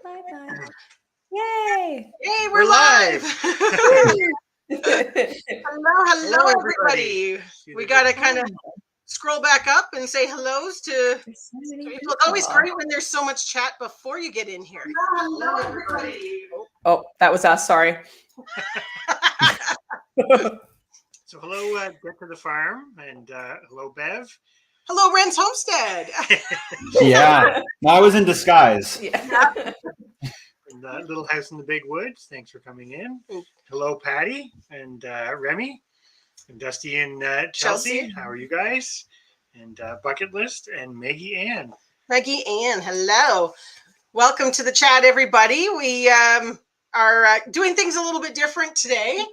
Bye-bye. Yay! Hey, we're live! hello, everybody. We got to kind of scroll back up and say hellos to people. It's always great when there's so much chat before you get in here. Hello, everybody. Oh, that was us. Sorry. So hello, Get to the Farm, and hello, Bev. Hello, Wren's Homestead. Yeah, I was in disguise. Yeah. And Little House in the Big Woods, thanks for coming in. Hello, Patty and Remy, and Dusty and Chelsea. How are you guys? And Bucket List and Maggie Ann. Maggie Ann, hello. Welcome to the chat, everybody. We are doing things a little bit different today.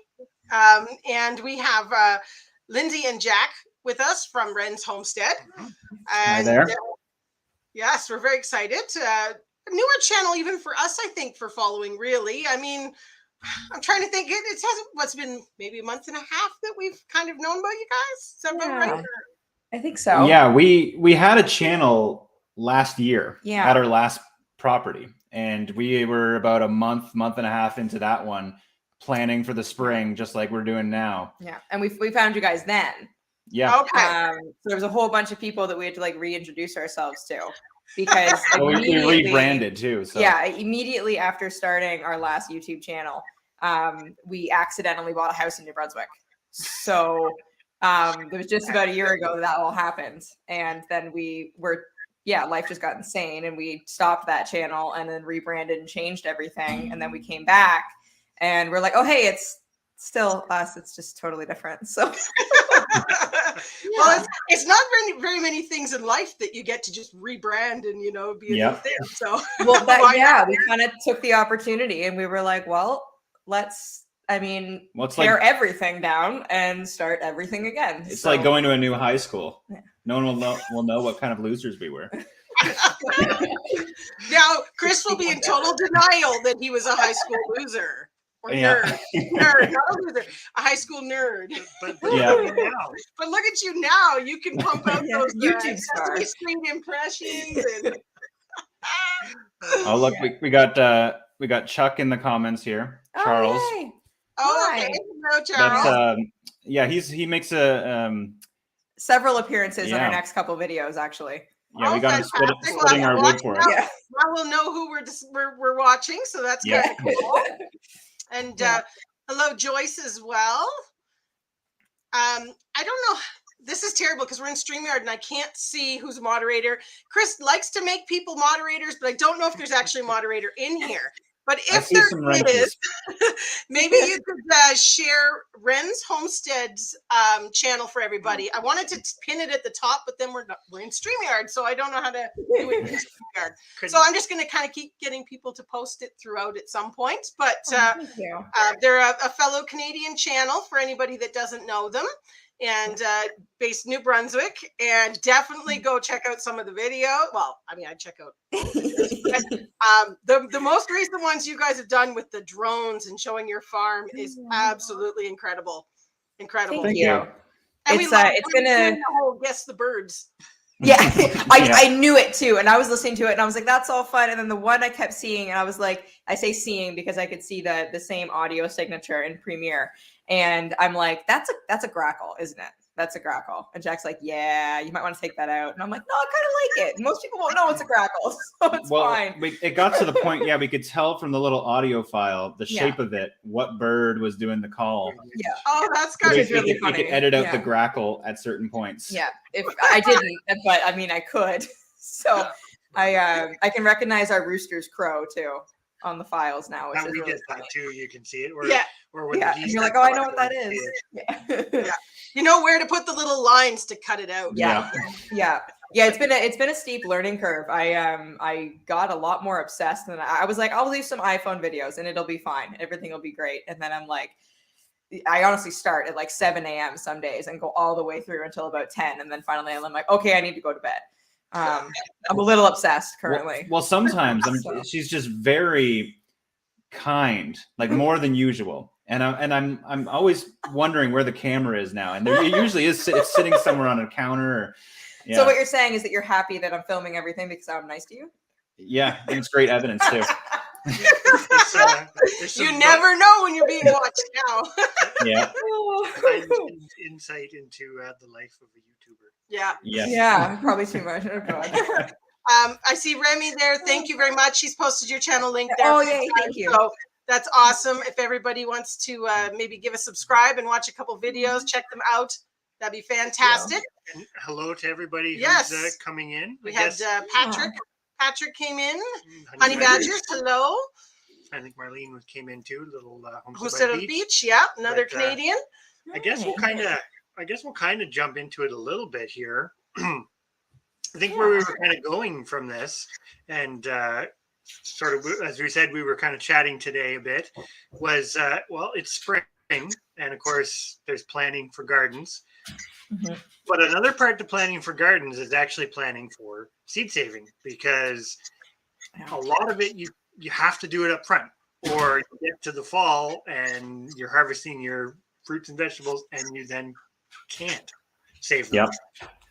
And we have Lindsay and Jack with us from Wren's Homestead. And, Hi there. Yes, we're very excited. A newer channel even for us, I think, for following, really. I mean, I'm trying to think. It hasn't, what's been maybe a month and a half that we've kind of known about you guys? Is that about right? I think so. Yeah, we had a channel last year at our last property. And we were about a month and a half into that one, planning for the spring, just like we're doing now. Yeah, and we found you guys then. Yeah. Okay. So there was a whole bunch of people that we had to like reintroduce ourselves to because we rebranded too. So yeah, immediately after starting our last YouTube channel, we accidentally bought a house in New Brunswick. So it was just about a year ago that all happened, and then life just got insane, and we stopped that channel and then rebranded and changed everything, and then we came back. And we're like, oh, hey, it's still us. It's just totally different. So, well, it's not very many things in life that you get to just rebrand and, be a new thing. So, we kind of took the opportunity and we were like, well, let's tear everything down and start everything again. It's like going to a new high school. Yeah. No one will know what kind of losers we were. Now, Chris will be in total denial that he was a high school loser. Or nerd, not a loser, a high school nerd. But look at you now. You can pump out those YouTube stars, screen impressions. And oh, look, we got Chuck in the comments here. Charles. Yay. Oh, okay. Hello, Charles. That's he makes a several appearances in our next couple videos, actually. Yeah, we got him splitting our wood for us. Yeah. Now we'll know who we're watching, so that's kind of cool. And hello, Joyce, as well. I don't know. This is terrible because we're in StreamYard and I can't see who's a moderator. Chris likes to make people moderators, but I don't know if there's actually a moderator in here. But if there is, maybe you could share Wren's Homestead's channel for everybody. I wanted to pin it at the top, but then we're in StreamYard, so I don't know how to do it in StreamYard. So I'm just going to kind of keep getting people to post it throughout at some point. But they're a fellow Canadian channel for anybody that doesn't know them. And based in New Brunswick, and definitely go check out some of the video. Well, I mean, I check out the most recent ones you guys have done with the drones and showing your farm is absolutely incredible. Thank you. And it's gonna guess the birds. Yeah, I knew it too, and I was listening to it, and I was like, "That's all fun." And then the one I kept seeing, and I was like, I say seeing because I could see the same audio signature in Premiere. And I'm like, that's a grackle, isn't it? That's a grackle. And Jack's like, yeah, you might want to take that out. And I'm like, no, I kind of like it. Most people won't know it's a grackle, so it's fine. It got to the point, we could tell from the little audio file, the shape of it, what bird was doing the call. Yeah. Oh, that's kind of really funny. We could edit out the grackle at certain points. Yeah. If I didn't, but I mean, I could. So I can recognize our rooster's crow too on the files now. Which is we really did that too. You can see it. And you're like, oh, I know what that is. Yeah. You know where to put the little lines to cut it out. Yeah. It's been a steep learning curve. I got a lot more obsessed than I was like, I'll leave some iPhone videos and it'll be fine. Everything will be great. And then I'm like, I honestly start at like 7 a.m. some days and go all the way through until about 10. And then finally I'm like, okay, I need to go to bed. I'm a little obsessed currently. Well, sometimes she's just very kind, like more than usual. And I'm always wondering where the camera is now. And it usually is sitting somewhere on a counter. So what you're saying is that you're happy that I'm filming everything because I'm nice to you? Yeah, and it's great evidence too. You never know when you're being watched now. Yeah. Insight into the life of a YouTuber. Yeah. Yes. Yeah, probably too much. Oh god. I see Remy there. Thank you very much. She's posted your channel link there. Oh yay, thank you. So that's awesome. If everybody wants to maybe give a subscribe and watch a couple videos, check them out. That'd be fantastic. And hello to everybody Yes. who's coming in. We had Patrick. Patrick came in. Honey Badgers, hello. I think Marlene came in too. Little Homestead of the Beach. Yeah, another Canadian. I guess we'll kind of jump into it a little bit here. I think where we were kind of going from this, and sort of as we said, we were kind of chatting today a bit. Was well, it's spring, and of course, there's planning for gardens. Mm-hmm. But another part to planning for gardens is actually planning for seed saving, because a lot of it you have to do it up front, or you get to the fall and you're harvesting your fruits and vegetables and you then can't save them.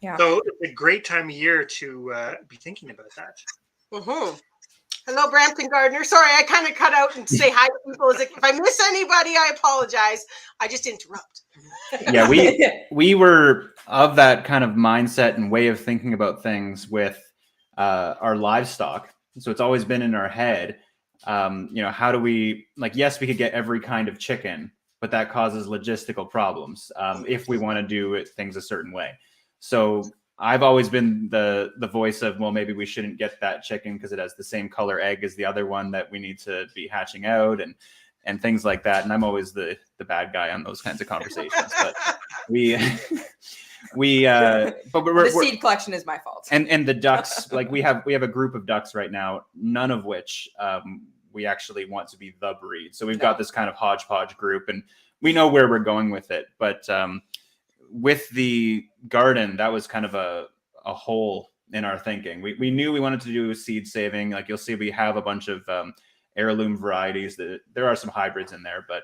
Yeah. So it's a great time of year to be thinking about that. Mm-hmm. Hello, Brampton Gardener. Sorry, I kind of cut out and say hi to people. If I miss anybody, I apologize. I just interrupt. Yeah, we were of that kind of mindset and way of thinking about things with our livestock. So it's always been in our head. How do we, yes, we could get every kind of chicken, but that causes logistical problems if we want to do things a certain way. So I've always been the voice of, well, maybe we shouldn't get that chicken because it has the same color egg as the other one that we need to be hatching out and things like that. And I'm always the bad guy on those kinds of conversations. But the seed collection is my fault. And the ducks, we have a group of ducks right now, none of which we actually want to be the breed. So we've got this kind of hodgepodge group, and we know where we're going with it. But with the garden, that was kind of a hole in our thinking. We knew we wanted to do seed saving. Like you'll see, we have a bunch of heirloom varieties. There are some hybrids in there, but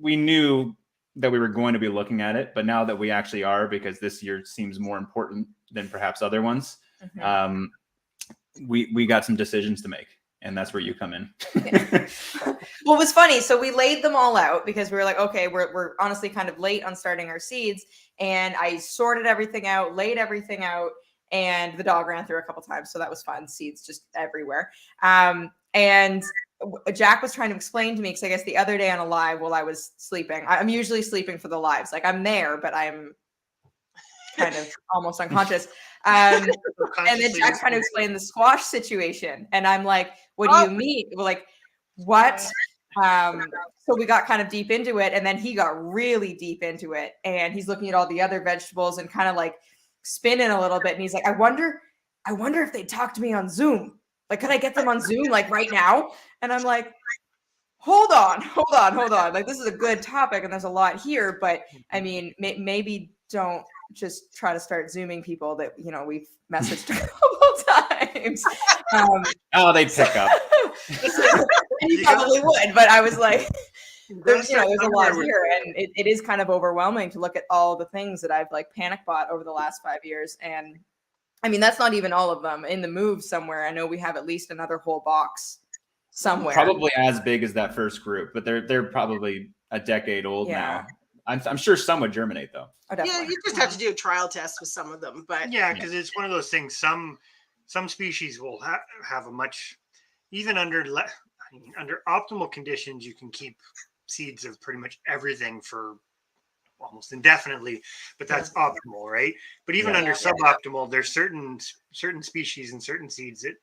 we knew that we were going to be looking at it. But now that we actually are, because this year seems more important than perhaps other ones, we got some decisions to make. And that's where you come in. Well, it was funny. So we laid them all out because we were like, okay, we're honestly kind of late on starting our seeds. And I sorted everything out, laid everything out, and the dog ran through a couple times. So that was fun. Seeds just everywhere. And Jack was trying to explain to me, because I guess the other day on a live while I was sleeping, I'm usually sleeping for the lives. Like I'm there, but I'm kind of almost unconscious. And then Jack's trying to explain the squash situation. And I'm like, what do you mean? We're like, what? So we got kind of deep into it. And then he got really deep into it. And he's looking at all the other vegetables and kind of like spinning a little bit. And he's like, I wonder if they talk to me on Zoom. Like, could I get them on Zoom like right now? And I'm like, hold on. Like, this is a good topic and there's a lot here. But I mean, maybe don't just try to start Zooming people that, we've messaged a couple times. They pick up. And you probably would, but I was like, there's a lot here, and it is kind of overwhelming to look at all the things that I've panic bought over the last 5 years. And I mean, that's not even all of them. In the move somewhere, I know we have at least another whole box somewhere. Probably as big as that first group, but they're probably a decade old now. I'm sure some would germinate though. Oh, yeah, you just have to do a trial test with some of them, but because it's one of those things. Some species will have a much, even under optimal conditions, you can keep seeds of pretty much everything for almost indefinitely, but that's optimal, right? But even under suboptimal, there's certain species and certain seeds that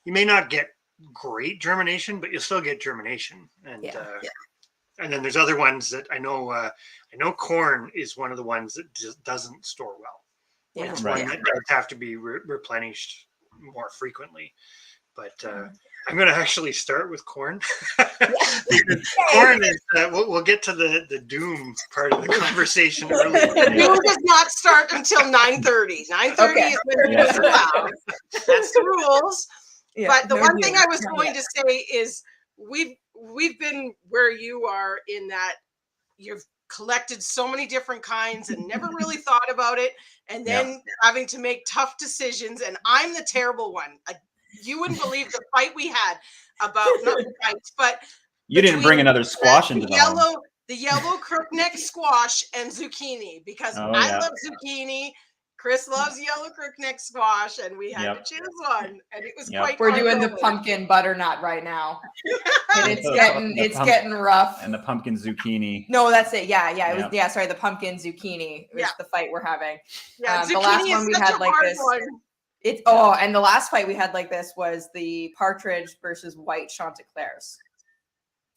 you may not get great germination, but you'll still get germination. And then there's other ones that I know corn is one of the ones that just doesn't store well. Yeah, it's one that does have to be replenished more frequently. But I'm going to actually start with corn. Corn is, we'll get to the doom part of the conversation early. The doom does not start until 9:30. 9:30 is when it goes allowed. That's the rules. Yeah, but the one thing I was going to say is we've been where you are in that you've collected so many different kinds and never really thought about it, and then having to make tough decisions. And I'm the terrible one. you wouldn't believe the fight we had about, not fights, but You didn't bring another squash into the home. The yellow crookneck squash and zucchini, because I love zucchini. Chris loves yellow crookneck squash, and we had to choose one, and it was quite. We're doing the pumpkin butternut right now, and it's getting rough. And the pumpkin zucchini. No, that's it. Yeah, it was. Sorry, the pumpkin zucchini was the fight we're having. Yeah, the last one we had like this. And the last fight we had like this was the partridge versus white Chanticleers.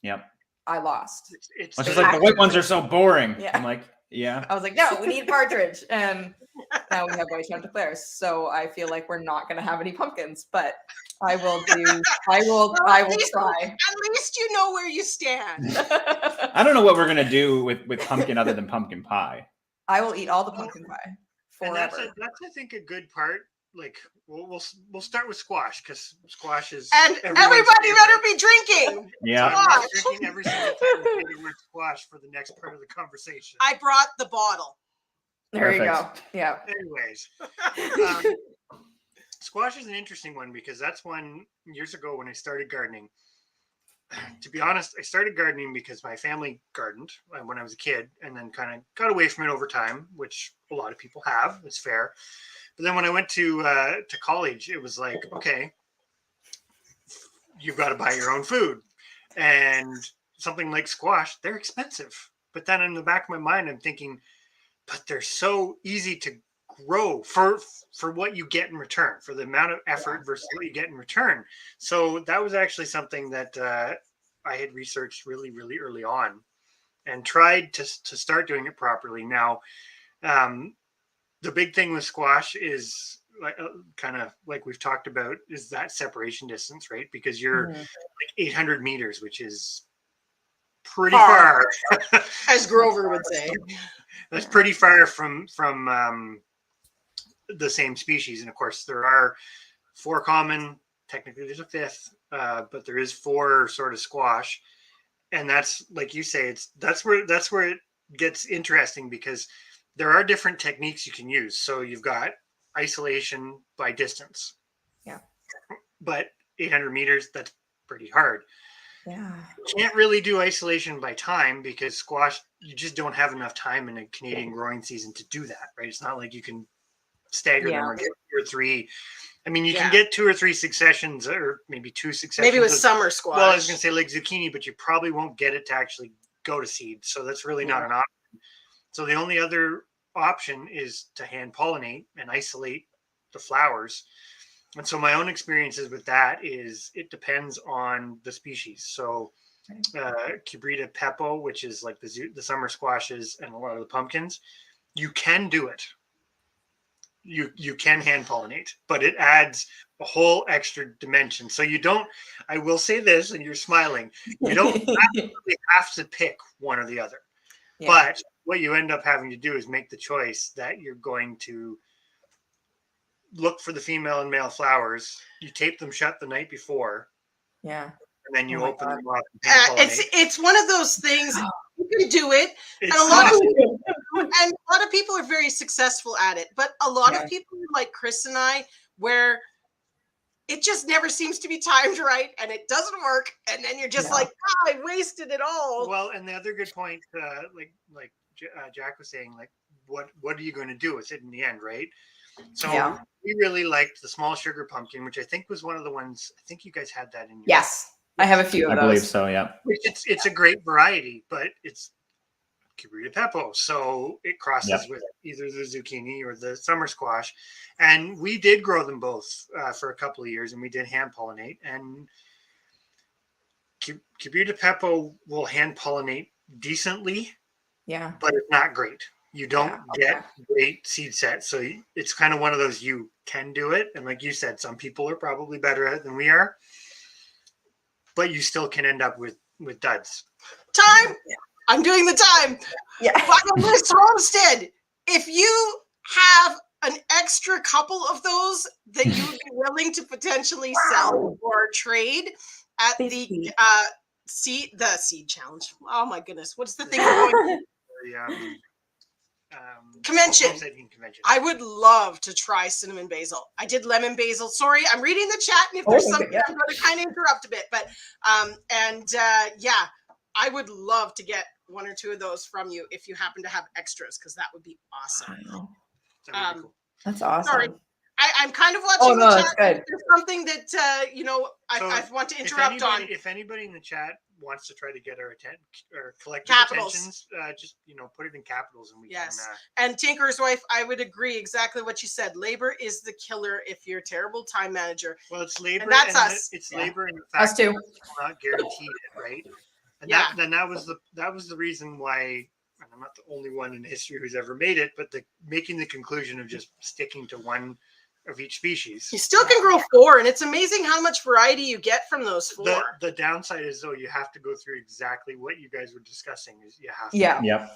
Yep. I lost. It's just like the white ones are so boring. Yeah. I'm like, I was like, no, we need partridge. And now we have white Chanticleers. So I feel like we're not going to have any pumpkins, but I will try. At least you know where you stand. I don't know what we're going to do with pumpkin other than pumpkin pie. I will eat all the pumpkin pie forever. And that's I think, a good part. Like, we'll start with squash, because squash is. And everybody better be drinking. Yeah. So I'm drinking every single time we say the word squash for the next part of the conversation. I brought the bottle. There you go. Yeah. Anyways, squash is an interesting one, because that's one years ago when I started gardening. To be honest, I started gardening because my family gardened when I was a kid, and then kind of got away from it over time, which a lot of people have. It's fair. But then when I went to college, it was like, okay, you've got to buy your own food, and something like squash, they're expensive. But then in the back of my mind, I'm thinking, but they're so easy to grow for what you get in return, for the amount of effort versus what you get in return. So that was actually something that I had researched really, really early on, and tried to start doing it properly. Now, the big thing with squash is kind of like we've talked about, is that separation distance, right? Because you're like 800 meters, which is pretty far. As Grover would say. That's pretty far from the same species. And of course, there are 4 common. Technically, there's a 5th, but there is 4 sort of squash. And that's, like you say, that's where it gets interesting, because there are different techniques you can use. So you've got isolation by distance. Yeah. But 800 meters, that's pretty hard. Yeah. You can't really do isolation by time, because squash, you just don't have enough time in a Canadian growing season to do that, right? It's not like you can stagger them or get 2 or 3. I mean, you can get 2 or 3 successions, or maybe 2 successions. Maybe with summer squash. Well, I was going to say like zucchini, but you probably won't get it to actually go to seed. So that's really not an option. So the only other option is to hand pollinate and isolate the flowers. And so my own experiences with that is it depends on the species. So Cubrita pepo, which is like the summer squashes and a lot of the pumpkins, you can do it. You can hand pollinate, but it adds a whole extra dimension. So you don't, I will say this, and you're smiling, you don't have to pick one or the other. Yeah. But what you end up having to do is make the choice that you're going to look for the female and male flowers. You tape them shut the night before. Yeah. And then you open them up. It's one of those things. You can do it. And a lot of people are very successful at it. But a lot of people like Chris and I, where it just never seems to be timed right, and it doesn't work, and then you're just like, I wasted it all. Well, and the other good point, like Jack was saying, like, what are you going to do with it in the end, right? So we really liked the small sugar pumpkin, which I think was one of the ones. I think you guys had that in your. Yes, I have a few of those. I believe so. Yeah. It's a great variety, but it's Cubrita pepo, so it crosses with either the zucchini or the summer squash. And we did grow them both for a couple of years, and we did hand pollinate. And Cubrita pepo will hand pollinate decently, but it's not great. You don't get great seed sets, so it's kind of one of those you can do it. And like you said, some people are probably better at it than we are, but you still can end up with duds. Time. I'm doing the time. Bucketlist Homestead. If you have an extra couple of those that you would be willing to potentially sell or trade at the seed challenge. Oh my goodness. What's the thing going? Convention. homesteading convention. I would love to try cinnamon basil. I did lemon basil. Sorry, I'm reading the chat, and if there's something, I'm going to kind of interrupt a bit. But yeah, I would love to get 1 or 2 of those from you if you happen to have extras, because that would be awesome. Wow. That'd be cool. That's awesome. Sorry, I'm kind of watching the that's chat. good. There's something that I want to interrupt on. If anybody in the chat wants to try to get our collective Capitals. attentions, just put it in capitals, and we Yes. can. And Tinker's wife, I would agree exactly what you said. Labor is the killer if you're a terrible time manager. Well, it's labor, And that's us. It's labor, and the Us fact too. that it's not guaranteed it, right? And Yeah. that was the reason why. And I'm not the only one in history who's ever made it, but making the conclusion of just sticking to one of each species. You still can grow 4, and it's amazing how much variety you get from those 4. The downside is, though, you have to go through exactly what you guys were discussing. Is you have to. Yeah. Yep.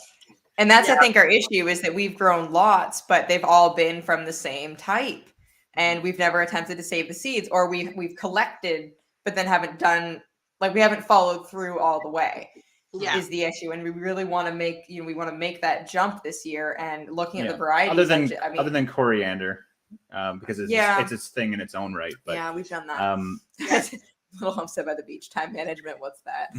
And that's, I think, our issue is that we've grown lots, but they've all been from the same type. And we've never attempted to save the seeds, or we've collected, but then haven't done, like, we haven't followed through all the way. Yeah. Is the issue, and we really want to make we want to make that jump this year. And looking at Yeah. the variety, Other than coriander, because it's its thing in its own right. But yeah, we've done that. Little homestead by the beach, time management. What's that?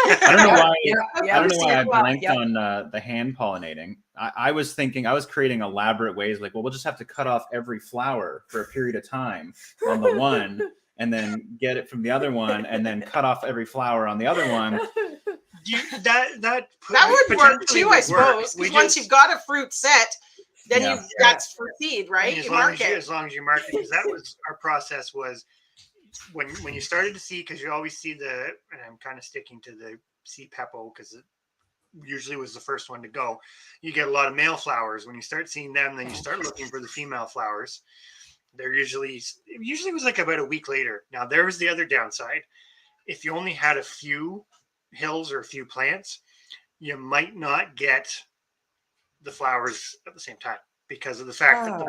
I don't know why. Yeah, I don't know why I well, blanked yep. on the hand pollinating. I was thinking I was creating elaborate ways, like, well, we'll just have to cut off every flower for a period of time on the one, and then get it from the other one, and then cut off every flower on the other one. That would work too, I suppose. Because once you've got a fruit set, then that's for seed, right? As You long mark as it. as long as you mark it, because that was our process. Was when you started to see, because you always see and I'm kind of sticking to the sea pepo because it usually was the first one to go. You get a lot of male flowers. When you start seeing them, then you start looking for the female flowers. They're usually was like about a week later. Now there was the other downside. If you only had a few hills or a few plants, you might not get the flowers at the same time because of the fact that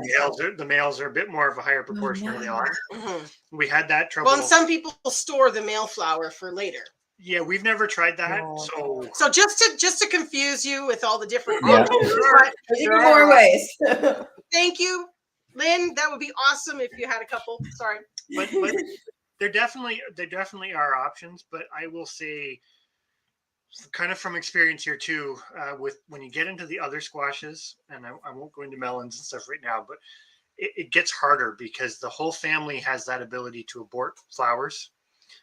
the males are a bit more of a higher proportion than they are. Mm-hmm. We had that trouble. Well, and some people store the male flower for later. Yeah, we've never tried that. So just to confuse you with all the different There are more ways. Thank you, Lynn. That would be awesome if you had a couple. Sorry, but there definitely are options. But I will say, kind of from experience here too, with when you get into the other squashes, and I won't go into melons and stuff right now, but it gets harder because the whole family has that ability to abort flowers.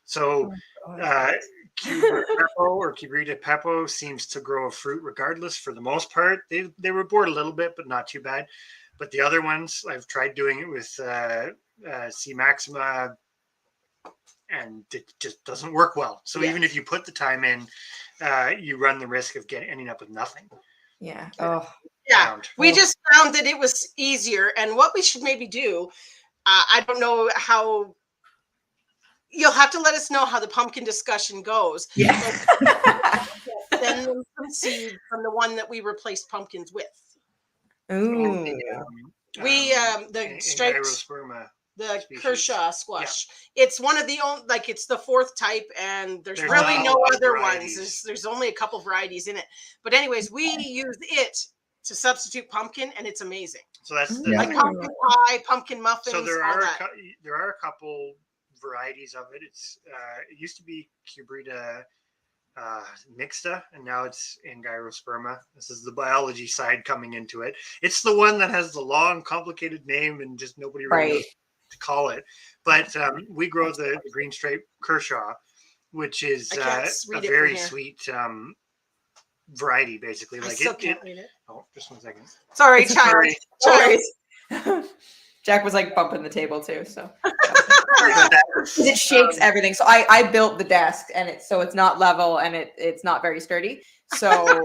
So Cubrita or Cubrita pepo seems to grow a fruit regardless for the most part. They were abort a little bit, but not too bad. But the other ones, I've tried doing it with C. maxima, and it just doesn't work well. So even if you put the time in, you run the risk of ending up with nothing. Yeah. We just found that it was easier. And what we should maybe do, I don't know how. You'll have to let us know how the pumpkin discussion goes. Yeah. Then some seed from the one that we replaced pumpkins with. Ooh. The striped, the species. Kershaw squash. Yeah. It's one of the only, like it's the 4th type, and there's really no other ones. There's only a couple varieties in it. But anyways, we use it to substitute pumpkin, and it's amazing. So that's like pumpkin pie, pumpkin muffins. So there are a couple varieties of it. It used to be Cubrita mixta, and now it's Angirosperma. This is the biology side coming into it. It's the one that has the long, complicated name, and just nobody really knows to call it. But we grow the green stripe Kershaw, which is a very sweet variety, basically. I still can't read it. Oh, just 1 second. Sorry, child. Jack was like bumping the table too, so it shakes everything. So I built the desk, and it's not level, and it's not very sturdy. So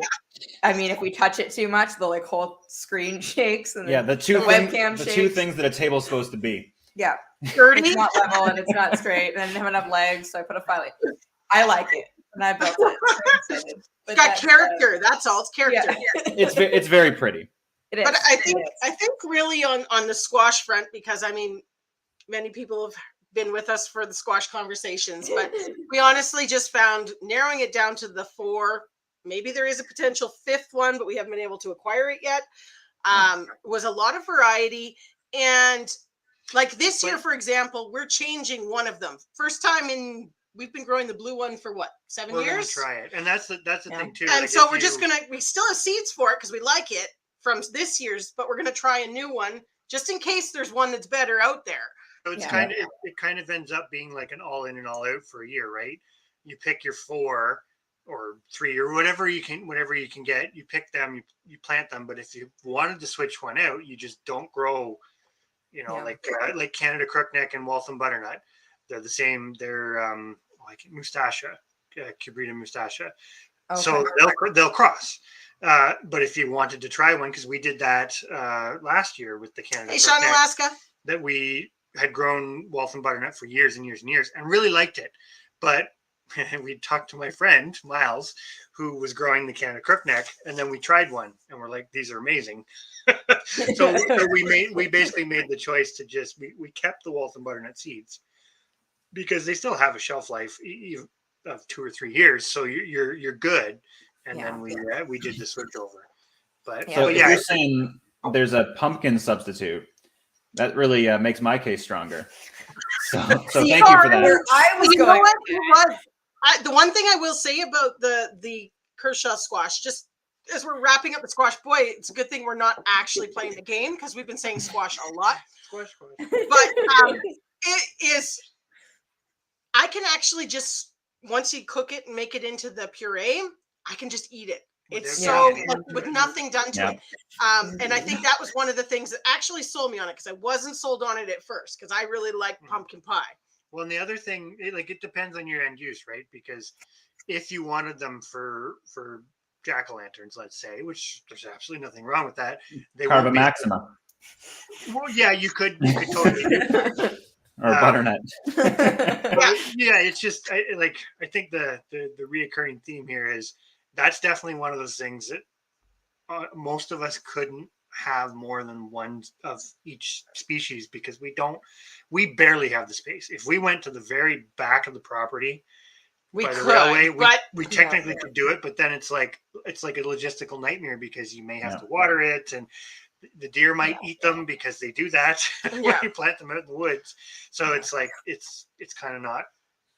I mean, if we touch it too much, the whole screen shakes, and the two things that a table's supposed to be. Yeah, sturdy, it's not level, and it's not straight, and I didn't have enough legs, so I put a file. I like it, and I built it. It's got character. That's all. It's character. Yeah. It's very pretty. It is. But I think really on the squash front, because I mean, many people have been with us for the squash conversations, but we honestly just found narrowing it down to the 4 maybe there is a potential fifth one, but we haven't been able to acquire it yet. Was a lot of variety. And like this year, for example, we're changing one of them. First time we've been growing the blue one for what, 7 years? We're gonna try it, and that's the thing too. And like so we still have seeds for it because we like it from this year's, but we're gonna try a new one just in case there's one that's better out there. So it's it kind of ends up being like an all in and all out for a year, right? You pick your 4 or 3 or whatever you can get. You pick them, you plant them. But if you wanted to switch one out, you just don't grow. Like Canada Crookneck and Waltham Butternut. They're the same. They're like Moustacha, Cabrita Moustacha. Okay. So they'll cross. But if you wanted to try one, because we did that last year with the Canada Hey, Sean, Alaska, that we had grown Waltham Butternut for years and years and years and really liked it. But we talked to my friend, Miles, who was growing the Canada Crookneck, and then we tried one and we're like, these are amazing. so we basically made the choice to just, we kept the Waltham Butternut seeds because they still have a shelf life of 2 or 3 years. So you're good. And then we did the switch over. But so you're saying there's a pumpkin substitute. That really makes my case stronger. So thank you for that. I was the one thing I will say about the Kershaw squash, just as we're wrapping up the squash, boy, it's a good thing we're not actually playing the game because we've been saying squash a lot. Squash. But it is, I can actually just, once you cook it and make it into the puree, I can just eat it. It's with nothing done to it. And I think that was one of the things that actually sold me on it because I wasn't sold on it at first because I really like pumpkin pie. Well, and the other thing, it depends on your end use, right? Because if you wanted them for jack-o'-lanterns, let's say, which there's absolutely nothing wrong with that. They Carva Maxima. Well, yeah, you could totally do that. Or butternut. It's just I think the reoccurring theme here is that's definitely one of those things that most of us couldn't have more than one of each species because we barely have the space. If we went to the very back of the property by the railway, we technically could do it, but then it's like a logistical nightmare because you may have to water it and the deer might eat them because they do that when you plant them out in the woods. So it's like it's kind of not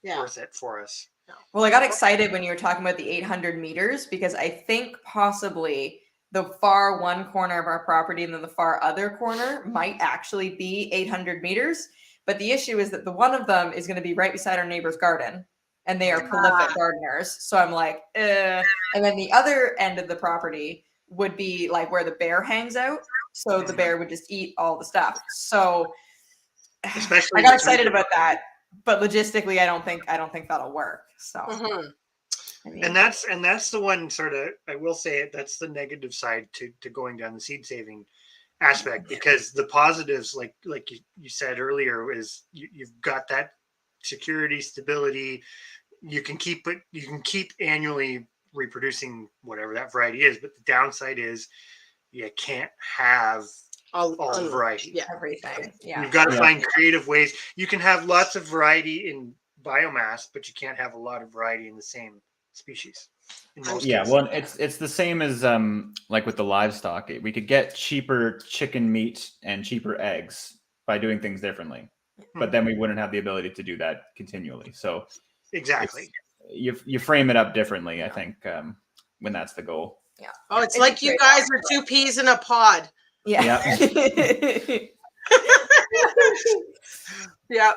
worth it for us. Well, I got excited when you were talking about the 800 meters because I think possibly the far one corner of our property and then the far other corner might actually be 800 meters. But the issue is that the one of them is going to be right beside our neighbor's garden and they are prolific gardeners. So I'm like, And then the other end of the property would be like where the bear hangs out. So the bear would just eat all the stuff. So I got excited about that. But logistically, I don't think that'll work. So, I mean, and that's the one sort of, I will say it, that's the negative side to going down the seed saving aspect because the positives, like you said earlier, is you've got that security, stability. You can keep annually reproducing whatever that variety is, but the downside is you can't have all the variety. Yeah, everything. Yeah. You've got to find creative ways. You can have lots of variety in biomass, but you can't have a lot of variety in the same species. Well, it's the same as like with the livestock. We could get cheaper chicken meat and cheaper eggs by doing things differently, but then we wouldn't have the ability to do that continually. So exactly, you frame it up differently. I think when that's the goal. Yeah. Oh, it's like you guys are 2 peas in a pod. Yeah. Yeah.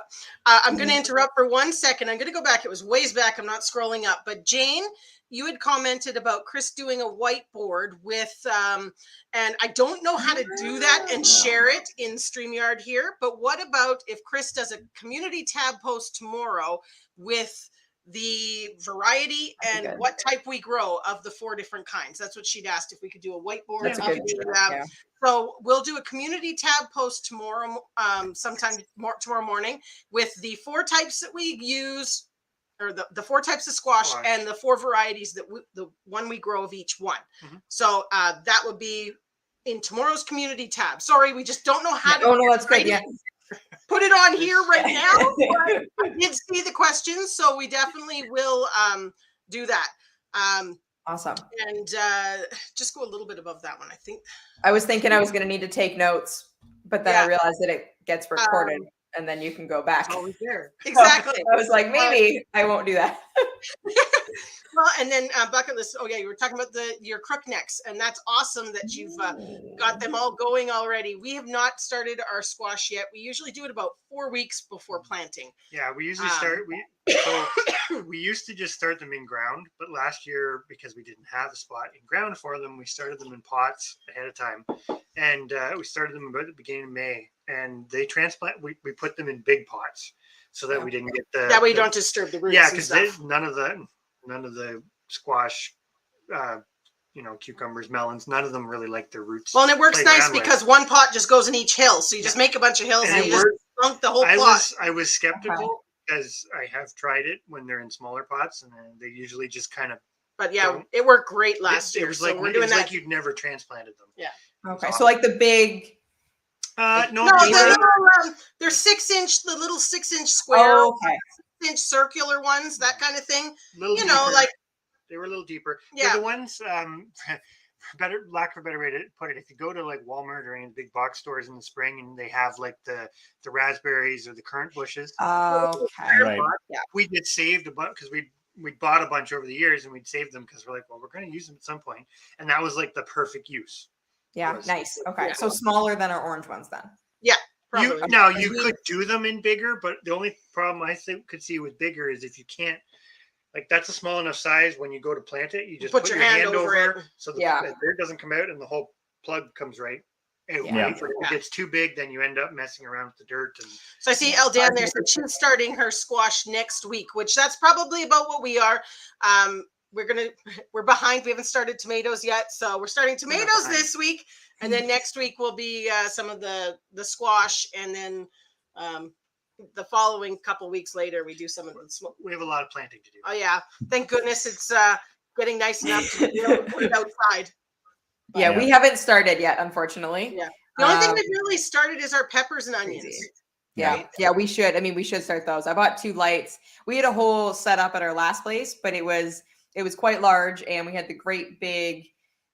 I'm going to interrupt for 1 second. I'm going to go back. It was ways back. I'm not scrolling up. But Jane, you had commented about Chris doing a whiteboard with, and I don't know how to do that and share it in StreamYard here. But what about if Chris does a community tab post tomorrow with the variety and what type we grow of the 4 different kinds? That's what she'd asked, if we could do a whiteboard. That's a good idea. So we'll do a community tab post tomorrow, sometime tomorrow morning, with the 4 types that we use, or the 4 types of squash and the 4 varieties that the one we grow of each one. So that would be in tomorrow's community tab. Sorry, we just don't know how to. Oh no, that's great. Yeah. Put it on here right now. But I did see the questions, so we definitely will do that. Awesome. And just go a little bit above that one, I think. I was thinking I was going to need to take notes, but then I realized that it gets recorded and then you can go back. Always there. Exactly. I was like, maybe I won't do that. Well, and then bucket list. Oh yeah, you were talking about your crook necks, and that's awesome that you've got them all going already. We have not started our squash yet. We usually do it about 4 weeks before planting. Yeah, we usually start. We used to just start them in ground, but last year, because we didn't have a spot in ground for them, we started them in pots ahead of time, and we started them about the beginning of May. And they transplant. We put them in big pots so that we didn't get that way you don't disturb the roots. Yeah, because none of the squash, cucumbers, melons, none of them really like their roots. Well, and it works nice because one pot just goes in each hill, so you just make a bunch of hills and you just dunk the whole plot. I was skeptical because I have tried it when they're in smaller pots, and they usually just kind of. But yeah, it worked great last year. It was like we're doing that. like you'd never transplanted them. Yeah. Okay, so like the big. No, they're 6-inch, the little 6-inch square, 6-inch circular ones, that kind of thing. Like they were a little deeper. Yeah, they're the ones. Lack of a better way to put it, if you go to like Walmart or any big box stores in the spring and they have like the raspberries or the currant bushes. Okay. Right. Yeah. We get saved a bunch because we bought a bunch over the years and we'd saved them because we're like, well, we're going to use them at some point, and that was like the perfect use. Yeah, nice. Okay, so smaller than our orange ones then. Yeah, you could do them in bigger, but the only problem I could see with bigger is if you can't, like that's a small enough size when you go to plant it, you just put your hand over it so the beard doesn't come out and the whole plug comes right out. Yeah. If it gets too big, then you end up messing around with the dirt. And so I see Eldan there, so she's starting her squash next week, which that's probably about what we are. We're behind. We haven't started tomatoes yet, so we're starting tomatoes this week, and then next week will be some of the squash, and then the following couple weeks later we do some of the. We have a lot of planting to do. Oh yeah, thank goodness it's getting nice enough to be able to put it outside. Yeah, we haven't started yet, unfortunately. Yeah, the only thing that really started is our peppers and onions. Crazy. Yeah, we should. I mean, we should start those. I bought 2 lights. We had a whole setup at our last place, but it was quite large, and we had the great big,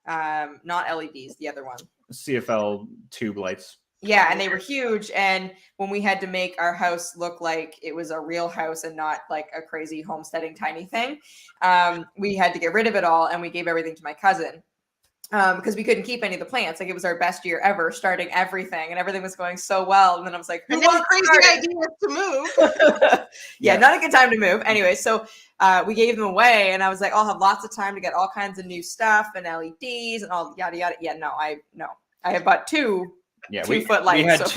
not LEDs, the other one. CFL tube lights. Yeah, and they were huge. And when we had to make our house look like it was a real house and not like a crazy homesteading tiny thing, we had to get rid of it all, and we gave everything to my cousin. Because we couldn't keep any of the plants. Like it was our best year ever, starting everything, and everything was going so well. And then I was like, and then crazy idea to move. Yeah, not a good time to move. Anyway, so we gave them away, and I was like, I'll have lots of time to get all kinds of new stuff and LEDs and all yada yada. Yeah, I have bought 2. Yeah, 2-foot lights. We had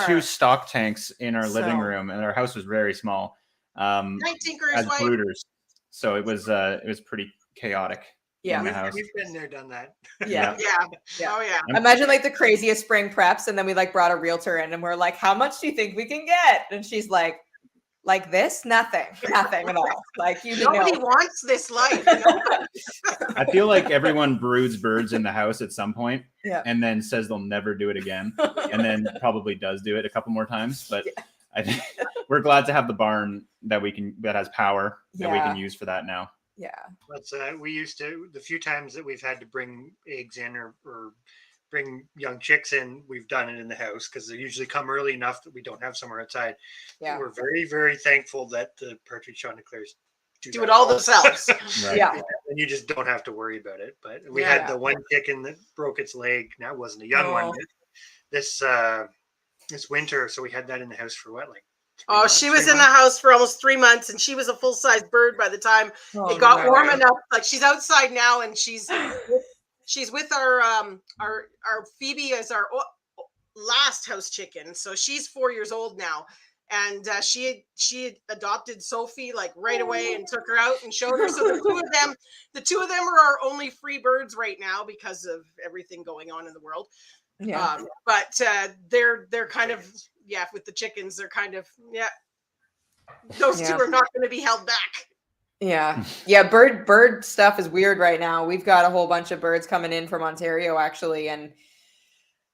two stock tanks in our living room, and our house was very small. As brooders, so it was pretty chaotic. Yeah, we've been there, done that. Yeah. Oh yeah. Imagine like the craziest spring preps, and then we like brought a realtor in, and we're like, "How much do you think we can get?" And she's like this, nothing at all. Like nobody wants this life. I feel like everyone broods birds in the house at some point, and then says they'll never do it again, and then probably does do it a couple more times. But I think we're glad to have the barn that has power that we can use for that now. Yeah. But we used to, the few times that we've had to bring eggs in or bring young chicks in, we've done it in the house because they usually come early enough that we don't have somewhere outside. Yeah. We're very, very thankful that the partridge Chanticleers do it all themselves. Right. Yeah. And you just don't have to worry about it. But we had the one chicken that broke its leg. Now it wasn't a young one. This winter, so we had that in the house for what, like? She was in the house for almost 3 months, and she was a full-size bird by the time it got warm enough. Like she's outside now, and she's with our Phoebe as our last house chicken. So she's 4 years old now, and she had adopted Sophie like right away and took her out and showed her. So the two of them are our only free birds right now because of everything going on in the world. Yeah, but they're kind of. Yeah, with the chickens, they're kind of those two are not going to be held back. Yeah. Bird stuff is weird right now. We've got a whole bunch of birds coming in from Ontario, actually, and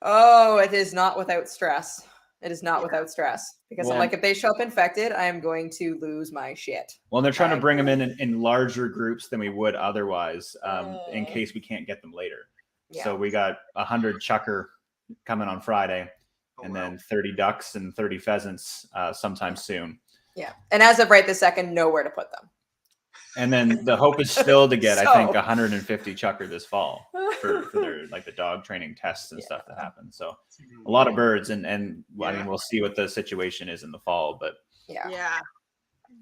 it is not without stress. It is not without stress because I'm Well- like, if they show up infected, I am going to lose my shit. Well, they're trying to Right. bring them in larger groups than we would otherwise, in case we can't get them later. Yeah. So we got 100 chucker coming on Friday, Oh, and wow. then 30 ducks and 30 pheasants sometime soon. Yeah. And as of right this second, nowhere to put them. And then the hope is still to get, I So- think, 150 chucker this fall for their like the dog training tests and stuff that happen. So a lot of birds, and I mean, we'll see what the situation is in the fall, but Yeah. Yeah.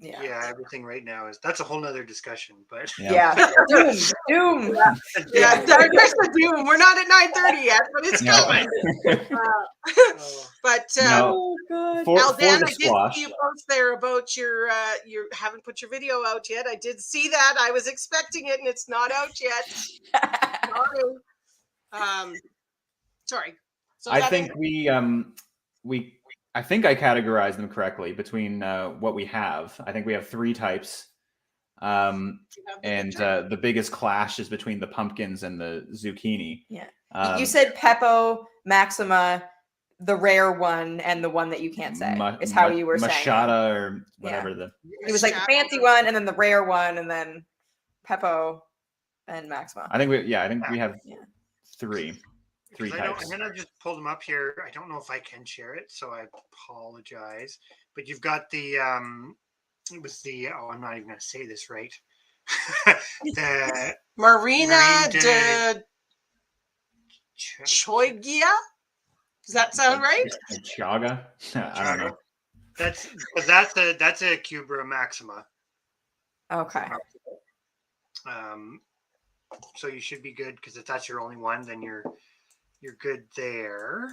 Yeah, everything right now that's a whole nother discussion, but Yeah. Doom. Yeah, there's the doom. We're not at 9:30 yet, but it's No. coming. But No. Oh god. for Aldan, the I did squash, see you post there about your you haven't put your video out yet. I did see that. I was expecting it, and it's not out yet. Sorry. So I that- think I think I categorized them correctly between what we have. I think we have 3 types. And the biggest clash is between the pumpkins and the zucchini. Yeah. Um, You said Peppo, Maxima, the rare one, and the one that you can't say is how you were saying. Machada or whatever the. It was like the fancy one, and then the rare one, and then Peppo and Maxima. I think we have Yeah. three because types. I'm gonna just pull them up here. I don't know if I can share it, so I apologize. But you've got the it was the I'm not even gonna say this right. The Marina Marine de Choigia. Does that sound right? Chaga? I don't know. that's a Cubra Maxima. Okay. So you should be good because if that's your only one, then you're good there.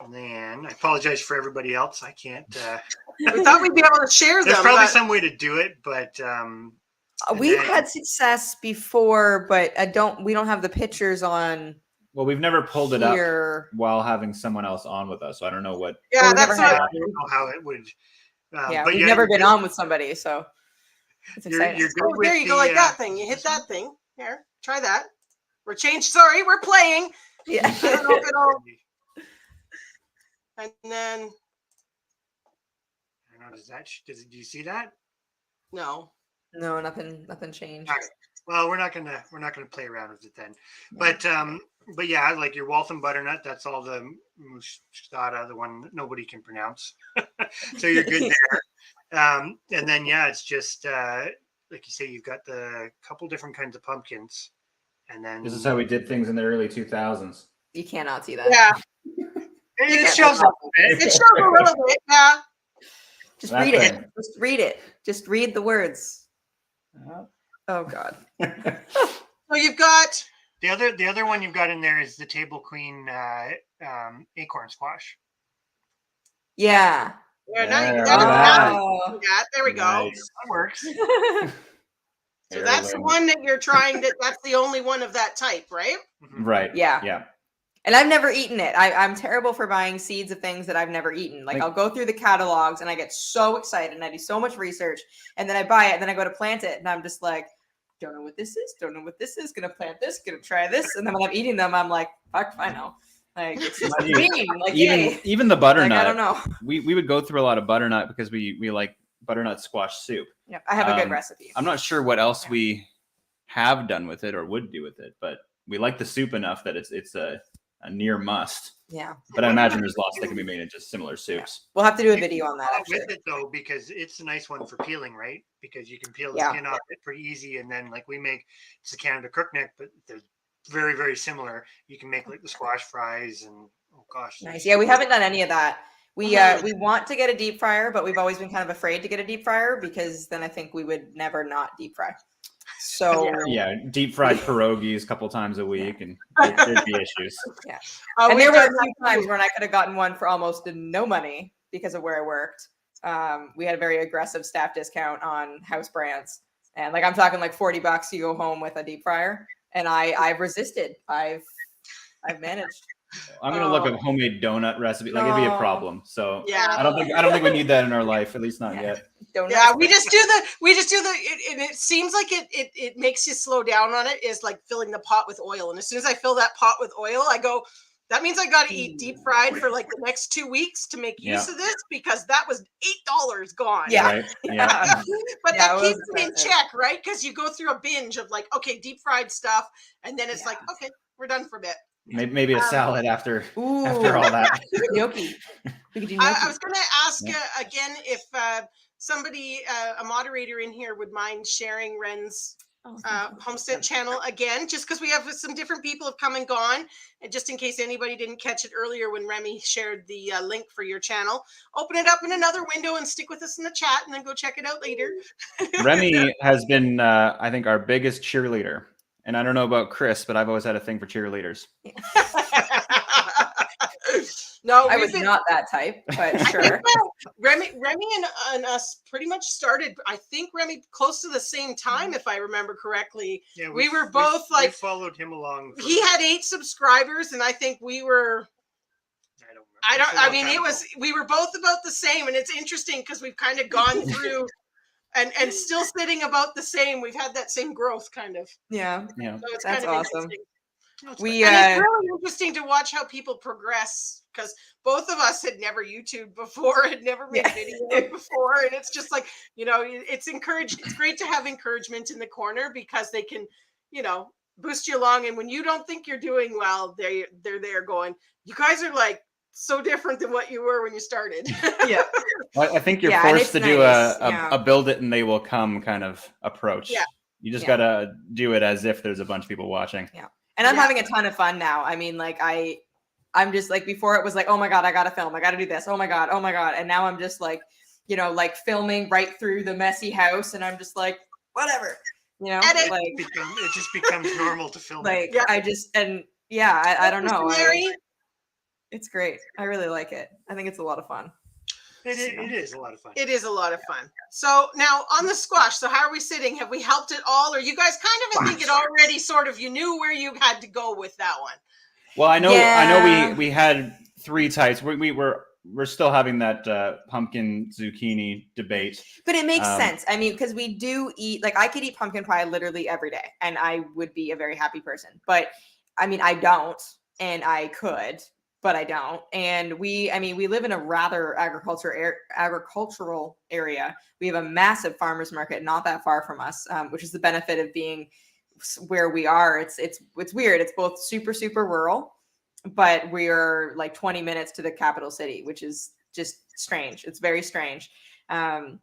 And then I apologize for everybody else. I can't. We thought we'd be able to share There's them. probably but- some way to do it, but We've then- had success before, but we don't have the pictures on Well, we've never pulled it up here. while having someone else on with us, so I don't know what. Yeah, Well, we that's never what. had- I don't know how it would. Yeah, but we've yeah, never you're been good. on with somebody, so it's You're exciting. good Oh, with there you go, the, like that thing. You hit that thing. Here, try that. We're changed. Sorry, we're playing. Yeah. I don't know if it'll. And then I don't know. Do you see that? no. No, nothing changed. All right. Well, we're not gonna play around with it then. But yeah, like your Waltham butternut, that's all the muscata, the one that nobody can pronounce. So you're good there. And then yeah, it's just like you say, you've got the couple different kinds of pumpkins, and then This is how we did things in the early 2000s. You cannot see that. Yeah, it shows up a bit. it shows a little bit. Yeah. Just That read it. thing. Just read it. Just read the words. Oh god. So you've got. The other one you've got in there is the Table Queen Acorn Squash. Yeah. Yeah, now There, you all got right. Oh. that. There we go. Nice. That works. So that's the one that you're trying to. That's the only one of that type, right? Mhm. Right. Yeah. Yeah. And I've never eaten it. I'm terrible for buying seeds of things that I've never eaten. Like I'll go through the catalogs and I get so excited and I do so much research and then I buy it and then I go to plant it and I'm just like, don't know what this is, don't know what this is, gonna plant this, gonna try this. And then when I'm eating them, I'm like, fuck, I know. Like it's just Mind you, green. Like, yay. even the butternut. Like, I don't know. We would go through a lot of butternut because we like butternut squash soup. Yeah, I have a good Um, recipe. I'm not sure what else Yeah. we have done with it or would do with it, but we like the soup enough that it's a near must. Yeah. But I imagine there's lots that can be made in just similar soups. We'll have to do a video on that actually. With it though, because it's a nice one for peeling, right? Because you can peel the Yeah. skin off it pretty easy, and then like we make it's a Canada crookneck, but they're very very similar. You can make like the squash fries, and oh gosh, Nice. Yeah, we haven't done any of that. We want to get a deep fryer, but we've always been kind of afraid to get a deep fryer because then I think we would never not deep fry. So Yeah, deep fried pierogies a couple times a week, and there'd be issues. Oh, and we've there were done a few that times too. when I could have gotten one for almost no money because of where I worked. We had a very aggressive staff discount on house brands, and like I'm talking like $40 you go home with a deep fryer. And I've resisted. I've managed. I'm gonna look up homemade donut recipe. Like it'd be a No. problem. So Yeah. I don't think we need that in our life, at least not Yeah. yet. Don't Yeah, we just do the and it seems like it makes you slow down on it is like filling the pot with oil. And as soon as I fill that pot with oil, I go, That means I got to eat deep fried for like the next 2 weeks to make use of this, because that was $8 gone. Yeah. Right? Yeah. But Yeah, that it keeps was it in check, right? Because you go through a binge of like, okay, deep fried stuff, and then it's like, okay, we're done for a bit. Maybe a salad after Ooh. all that. Gnocchi. We could do I gnocchi. was going to ask again if somebody, a moderator in here, would mind sharing Ren's homestead channel again, just because we have some different people have come and gone, and just in case anybody didn't catch it earlier when Remy shared the link for your channel, open it up in another window and stick with us in the chat, and then go check it out later. Remy has been, I think, our biggest cheerleader. And I don't know about Chris, but I've always had a thing for cheerleaders. No, I was not that type, but sure. Remy and us pretty much started, I think, Remy, close to the same time, if I remember correctly. Yeah, we were both we followed him along. He had 8 subscribers, and I think we were. I mean, we were both about the same, and it's interesting because we've kind of gone through and still sitting about the same. We've had that same growth, kind of. Yeah. So it's That's kind of awesome. and it's really interesting to watch how people progress, because both of us had never YouTubed before, had never made videos before, and it's just like, it's encouraged. It's great to have encouragement in the corner, because they can, boost you along. And when you don't think you're doing well, they're there going, you guys are like so different than what you were when you started. Yeah. Well, I think you're forced to do a build it and they will come kind of approach. Yeah. You just got to do it as if there's a bunch of people watching. Yeah. And I'm having a ton of fun now. I mean, like I'm just like, before it was like, oh my God, I got to film. I got to do this. Oh my God. Oh my God. And now I'm just like, like filming right through the messy house. And I'm just like, whatever, like it just becomes normal to film. Like I don't know. It's great. I really like it. I think it's a lot of fun. It is a lot of fun. It is a lot of fun. So now on the squash, so how are we sitting? Have we helped at all? Or you guys kind of, I think it already sort of, you knew where you had to go with that one. Well, I know we had 3 types. We're still having that pumpkin zucchini debate. But it makes sense. I mean, because we do eat, like I could eat pumpkin pie literally every day and I would be a very happy person. But I mean, I don't, and I could, but I don't. And we live in a rather agricultural area. We have a massive farmers market not that far from us, which is the benefit of being where we are. It's weird. It's both super, super rural, but we're like 20 minutes to the capital city, which is just strange. It's very strange. But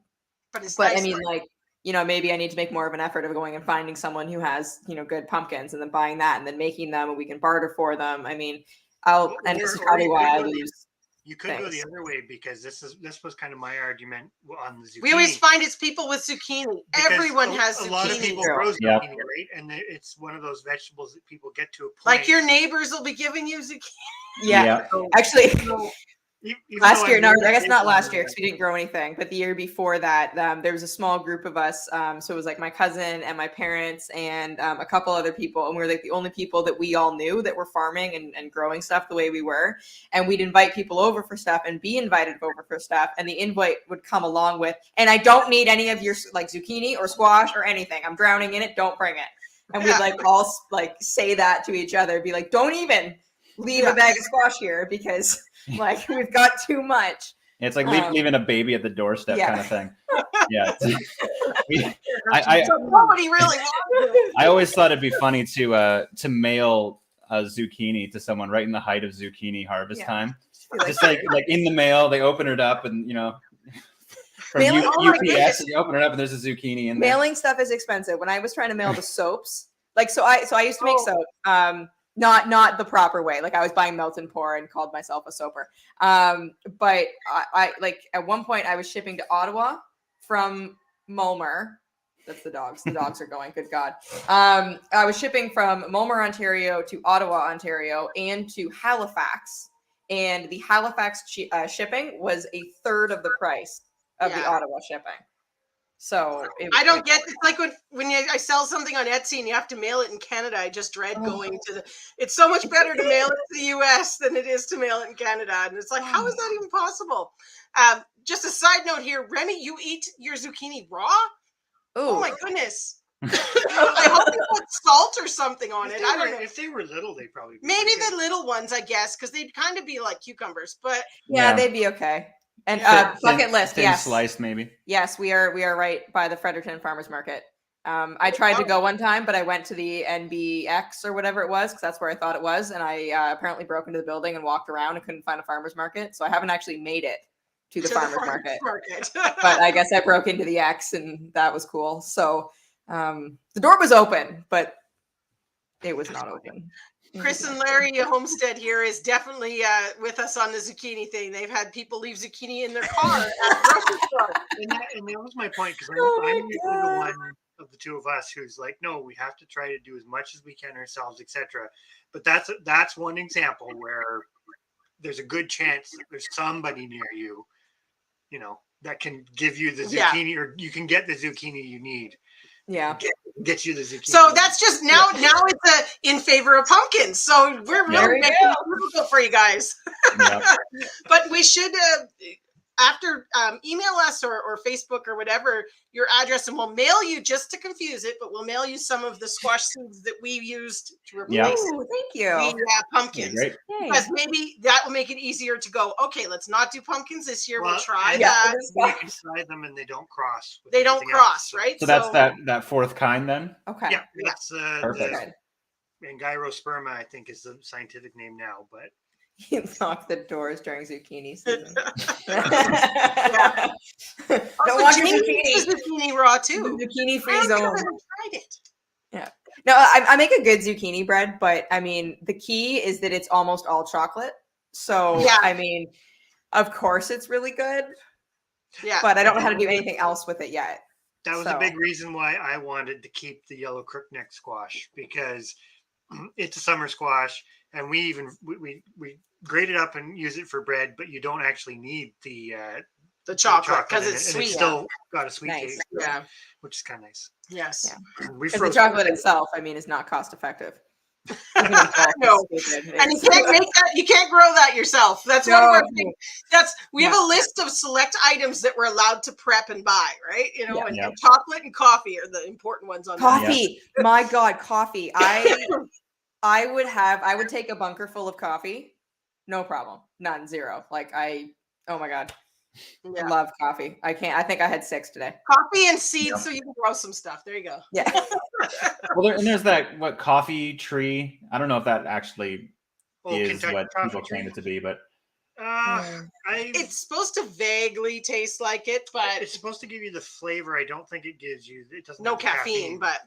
nice, I mean, like, maybe I need to make more of an effort of going and finding someone who has, good pumpkins and then buying that and then making them and we can barter for them. I mean, and this is probably why I lose. You could go the other way, because this was kind of my argument on the zucchini. We always find it's people with zucchini. Because everyone has zucchini. A lot of people grow zucchini, right? And it's one of those vegetables that people get to a point. Like your neighbors will be giving you zucchini. Yeah. Actually, last year, I guess not last year because we didn't grow anything, but the year before that, there was a small group of us. So it was like my cousin and my parents and a couple other people. And we were like the only people that we all knew that were farming and growing stuff the way we were. And we'd invite people over for stuff and be invited over for stuff. And the invite would come along with, and I don't need any of your like zucchini or squash or anything. I'm drowning in it. Don't bring it. And we'd like all like say that to each other, be like, don't even leave a bag of squash here because like we've got too much. It's like leaving a baby at the doorstep kind of thing. Yeah. Nobody really wants it. I always thought it'd be funny to mail a zucchini to someone right in the height of zucchini harvest time. Just like in the mail, they open it up and from UPS, and you open it up and there's a zucchini in there. Mailing stuff is expensive. When I was trying to mail the soaps, like so I used to make soap. Not the proper way. Like I was buying melt and pour and called myself a soaper. But I like at one point I was shipping to Ottawa from Mulmer. That's the dogs. The dogs are going. Good God. I was shipping from Mulmer, Ontario to Ottawa, Ontario, and to Halifax. And the Halifax shipping was a third of the price of the Ottawa shipping. So I don't get, it's like when I sell something on Etsy and you have to mail it in Canada. I just dread going to it's so much better to mail it to the US than it is to mail it in Canada. And it's like, how is that even possible? Just a side note here, Remy, you eat your zucchini raw? Ooh. Oh my goodness. I hope they put salt or something on it. I don't know. If they were little, they probably be Maybe pretty the good. little ones, I guess, because they'd kind of be like cucumbers. But Yeah, Yeah. they'd be okay. And Yeah. bucket list, thin yes. sliced maybe. Yes, we are right by the Fredericton Farmers Market. I tried to go one time, but I went to the NBX or whatever it was because that's where I thought it was, and I apparently broke into the building and walked around and couldn't find a farmer's market, so I haven't actually made it to the farmer's market. But I guess I broke into the X, and that was cool. So the door was open, but it was not open. Chris and Larry Homestead here is definitely with us on the zucchini thing. They've had people leave zucchini in their car at the grocery store. And that was my point, because Oh my I'm usually the God. one of the two of us who's like, no, we have to try to do as much as we can ourselves, etc. But that's one example where there's a good chance that there's somebody near you, that can give you the zucchini, or you can get the zucchini you need. Yeah. Get you the zucchini. So that's just now it's in favor of pumpkins. So we're really making it difficult for you guys. Yeah. But we should after email us or Facebook or whatever your address, and we'll mail you, just to confuse it, but we'll mail you some of the squash seeds that we used to replace Ooh, thank you. the pumpkins. Great. Yay. Because maybe that will make it easier to go, okay, let's not do pumpkins this year. We'll Well, try and- that. You can try them and they don't cross. with They don't anything cross, else. right? So that's that fourth kind then? Okay. Yeah, that's Perfect. the Angyrosperma, I think, is the scientific name now, but You lock the doors during zucchini season. Also, Don't want your Jamie uses zucchini. zucchini raw too. Zucchini I free haven't zone. tried it. No, I make a good zucchini bread, but I mean, the key is that it's almost all chocolate. So, Yeah. I mean, of course it's really good, Yeah. but I don't know how to do anything else with it yet. that was So- a big reason why I wanted to keep the yellow crookneck squash, because it's a summer squash, and we grate it up and use it for bread, but you don't actually need the chocolate because in it's it, and sweet. it's still got a sweet Nice. taste, Yeah. which is kind of nice. Yes. Yeah. We Because froze the chocolate itself, I mean, is not cost effective. No. And you can't make that. You can't grow that yourself. That's one of our things. We have a list of select items that we're allowed to prep and buy, right? Yeah. And chocolate and coffee are the important ones on that. Coffee. My God, coffee. I would take a bunker full of coffee. No problem. None, zero. Oh my God. I Yeah. love coffee. I think I had 6 today. Coffee and seeds, so you can grow some stuff. There you go. Yeah. Well, and there's that coffee tree. I don't know if that actually is Kentucky what coffee people tree? claim it to be, but It's supposed to vaguely taste like it, but it's supposed to give you the flavor. I don't think it gives you. It doesn't. no have the caffeine. But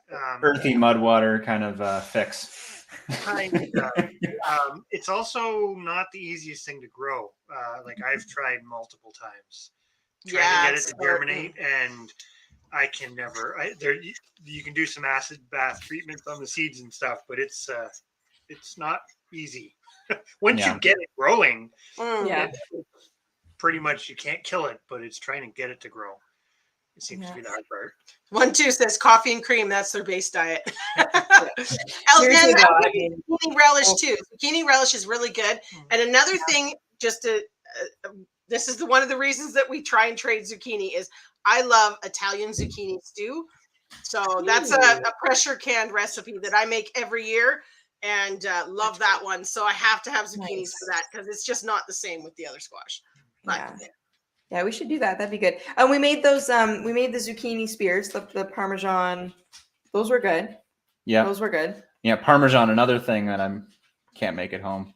earthy mud water kind of fix. kind of. It's also not the easiest thing to grow. I've tried multiple times trying to get it to germinate, and I can never. You can do some acid bath treatments on the seeds and stuff, but it's not easy. Once you get it growing, Yeah. pretty much you can't kill it, but it's trying to get it to grow. It seems to be the hard part. 1-2 says coffee and cream. That's their base diet. Seriously, though, I mean, Zucchini relish too. Zucchini relish is really good. And another thing, just to this is one of the reasons that we try and trade zucchini is I love Italian zucchini stew. So that's a pressure canned recipe that I make every year, and love that one. So I have to have zucchinis for that because it's just not the same with the other squash. But, yeah, we should do that. That'd be good. And we made those. We made the zucchini spears, the Parmesan. Those were good. Yeah, Those were good. yeah. Parmesan, another thing that can't make at home.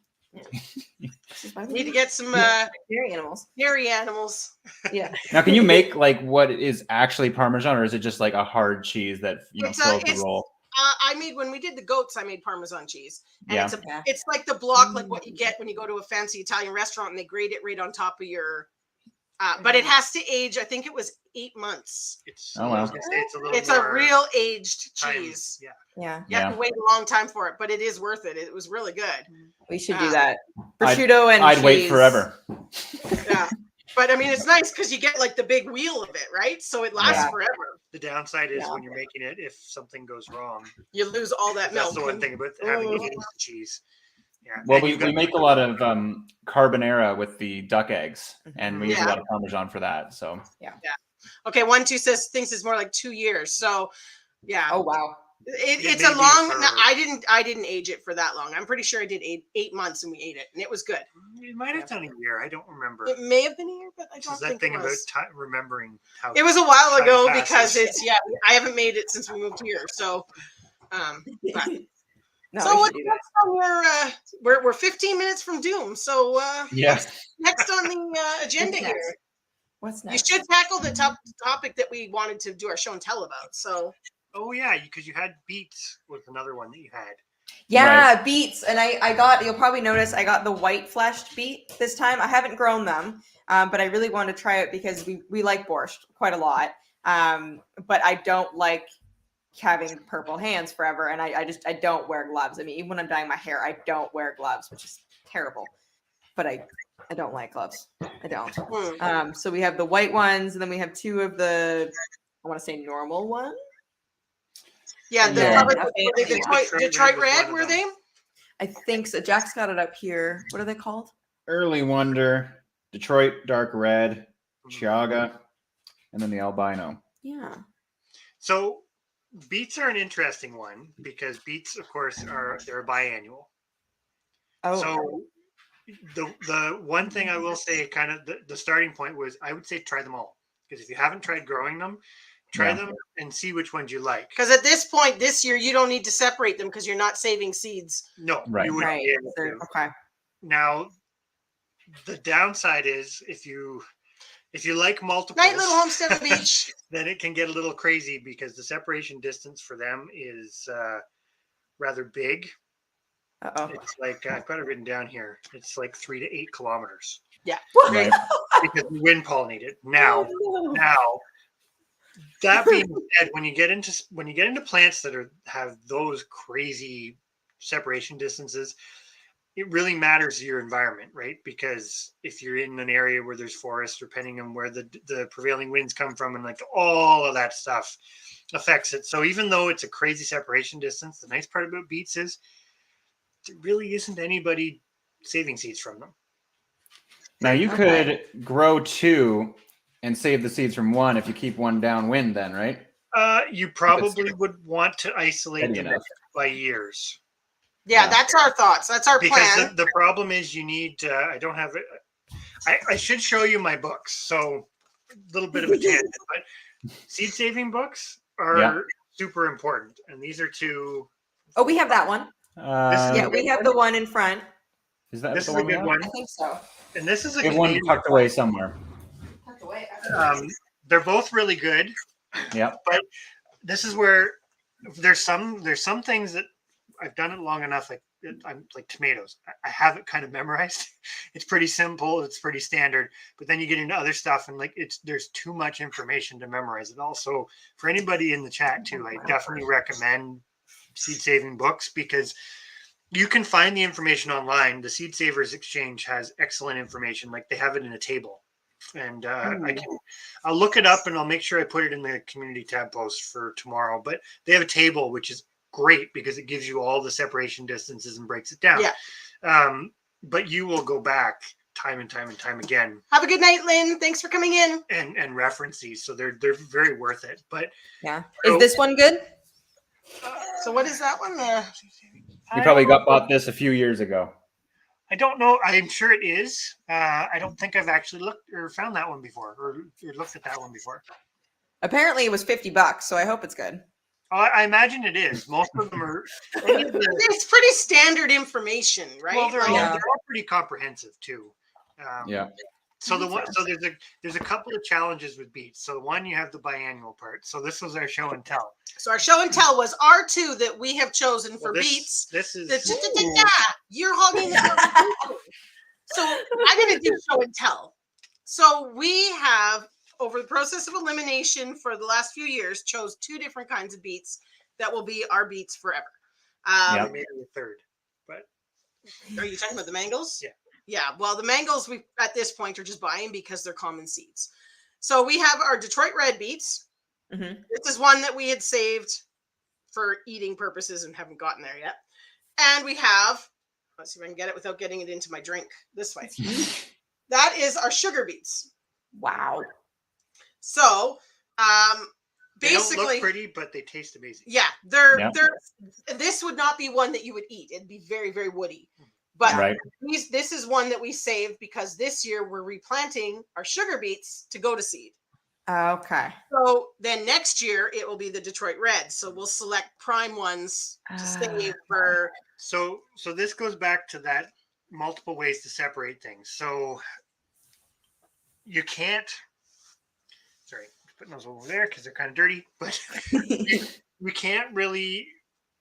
need to get some dairy animals. dairy animals. Yeah. Now, can you make what is actually Parmesan, or is it just like a hard cheese that fills the roll? I made when we did the goats. I made Parmesan cheese, and Yeah. it's like the block, like what you get when you go to a fancy Italian restaurant, and they grate it right on top of your. But it has to age. I think it was 8 months. Oh, wow. It's a real aged cheese. Yeah. Yeah. You have to wait a long time for it, but it is worth it. It was really good. We should do that. I'd- Prosciutto and I'd wait cheese. forever. Yeah. But I mean, it's nice because you get like the big wheel of it, right? So it lasts Yeah. forever. The downside is when you're making it, if something goes wrong, You lose all that milk. that's the one thing about having aged cheese. Yeah. Well, And we you've got- make a lot of carbonara with the duck eggs, and we use Yeah. a lot of Parmesan for that. So Okay, 1-2 says thinks it's more like 2 years. So Yeah. Oh wow. It's may a be long. for- No, I didn't age it for that long. I'm pretty sure I did 8 months and we ate it, and it was good. It might have done a year. I don't remember. It may have been a year, but I It's don't that think thing it about was. remembering how. It was a while time ago passes. because it's I haven't made it since we moved here. So, but No, so we what's should do that. next on we're 15 minutes from doom. So Yeah. next on the agenda What's here, next? What's you next? should tackle the topic that we wanted to do our show and tell about. So Oh yeah, because you had beets was another one that you had. Yeah, beets. And I got, you'll probably notice I got the white fleshed beet this time. I haven't grown them, but I really want to try it because we like borscht quite a lot. But I don't like having purple hands forever. And I don't wear gloves. I mean, even when I'm dyeing my hair, I don't wear gloves, which is terrible. But I don't like gloves. I don't. So we have the white ones, and then we have two of the, I want to say normal ones. yeah, And the then probably a the fancy Detroit Red was Red, one of were them. they? I think so. Jack's got it up here. What are they called? Early Wonder, Detroit Dark Red, Mhm. Chiaga, and then the albino. Yeah. So beets are an interesting one because beets, of course, they're a biannual. Oh. So the one thing I will say, kind of the starting point was, I would say try them all, because if you haven't tried growing them, try Yeah. them and see which ones you like. Because at this point this year, you don't need to separate them because you're not saving seeds. No, Right. you wouldn't Right. be able They're- to. Okay. Now, the downside is if you like multiples, Night, little homestead on the beach. then it can get a little crazy because the separation distance for them is rather big. Uh-oh. It's like, I've got it written down here. It's like 3 to 8 kilometers Right. because we wind pollinate it. Now, that being said, when you get into plants that have those crazy separation distances, it really matters your environment, right? Because if you're in an area where there's forest, depending on where the prevailing winds come from, and like all of that stuff affects it. So even though it's a crazy separation distance, the nice part about beets is there really isn't anybody saving seeds from them. Now you Okay. could grow two and save the seeds from one if you keep one downwind, then, right? You probably would want to isolate Steady them enough. by years. Yeah, Yeah. that's our thoughts. That's our Because plan. the problem is you need, I don't have it. I should show you my books. So a little bit of a tangent, but seed saving books are Yeah. super important. And these are two. Oh, we have that one. Yeah, a we good have the one in front. Is that This the is a one we good have? one. I think so. And this is a We have one Canadian tucked away somewhere. Tucked away. They're both really good. Yep. But this is where there's some things that I've done it long enough. I'm like tomatoes. I have it kind of memorized. It's pretty simple. It's pretty standard. But then you get into other stuff, and like there's too much information to memorize. And also for anybody in the chat too, I definitely recommend seed saving books because you can find the information online. The Seed Savers Exchange has excellent information. Like they have it in a table, and I'll look it up and I'll make sure I put it in the community tab post for tomorrow. But they have a table which is great because it gives you all the separation distances and breaks it down. Yeah. But you will go back time and time and time again Have a good night, Lynn. Thanks for coming in. and reference these. So they're very worth it. But Yeah. Is this one good? So what is that one? You probably bought this a few years ago. I don't know. I'm sure it is. I don't think I've actually looked or found that one before or looked at that one before. Apparently it was $50, so I hope it's good. I imagine it is. Most of them are. It's pretty standard information, right? Well, they're Yeah. all pretty comprehensive too. Yeah. So there's a couple of challenges with beets. So one, you have the biannual part. So this was our show and tell. So our show and tell was R2 that we have chosen for Well, beets. This is You're hogging the conversation. So I'm going to do show and tell. So we have, over the process of elimination for the last few years, chose 2 different kinds of beets that will be our beets forever. Yeah. maybe the third, but Are you talking about the mangos? Yeah. Yeah. Well, the mangos we at this point are just buying because they're common seeds. So we have our Detroit red beets. Mm-hmm. This is one that we had saved for eating purposes and haven't gotten there yet. And we have, let's see if I can get it without getting it into my drink this way. That is our sugar beets. Wow. So They don't basically look pretty, but they taste amazing. Yeah, Yeah. this would not be one that you would eat. It'd be very, very woody. But Right. this is one that we saved because this year we're replanting our sugar beets to go to seed. Okay. So then next year it will be the Detroit Red. So we'll select prime ones to save for. So this goes back to that multiple ways to separate things. So you can't. Sorry, putting those over there because they're kind of dirty. But we can't really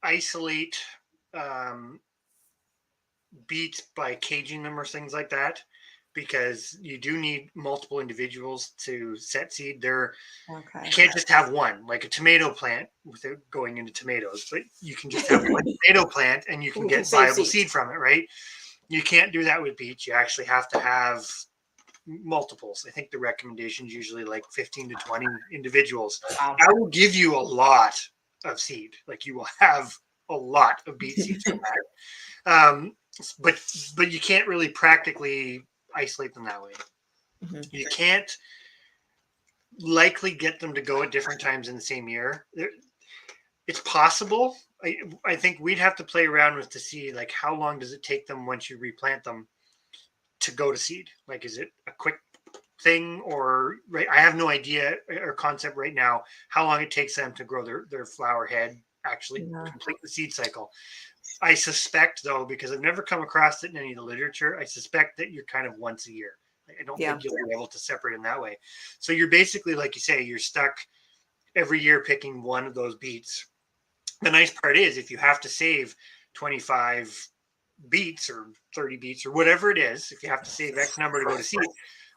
isolate beets by caging them or things like that, because you do need multiple individuals to set seed. You can't just have one, like a tomato plant, without going into tomatoes, but you can just have one tomato plant and you can get viable seed from it, right? You can't do that with beets. You actually have to have multiples. I think the recommendation is usually like 15 to 20 individuals. Wow. That will give you a lot of seed. Like you will have a lot of beet seeds from that. But you can't really practically isolate them that way. Mm-hmm. You can't likely get them to go at different times in the same year. It's possible. I think we'd have to play around with to see like how long does it take them once you replant them to go to seed. Like, is it a quick thing, or right? I have no idea or concept right now how long it takes them to grow their flower head, actually complete the seed cycle. I suspect, though, because I've never come across it in any of the literature, I suspect that you're kind of once a year. I don't think you'll be able to separate in that way. So you're basically, like you say, you're stuck every year picking one of those beets. The nice part is if you have to save 25 beets or 30 beets or whatever it is, if you have to save X number to go to seed,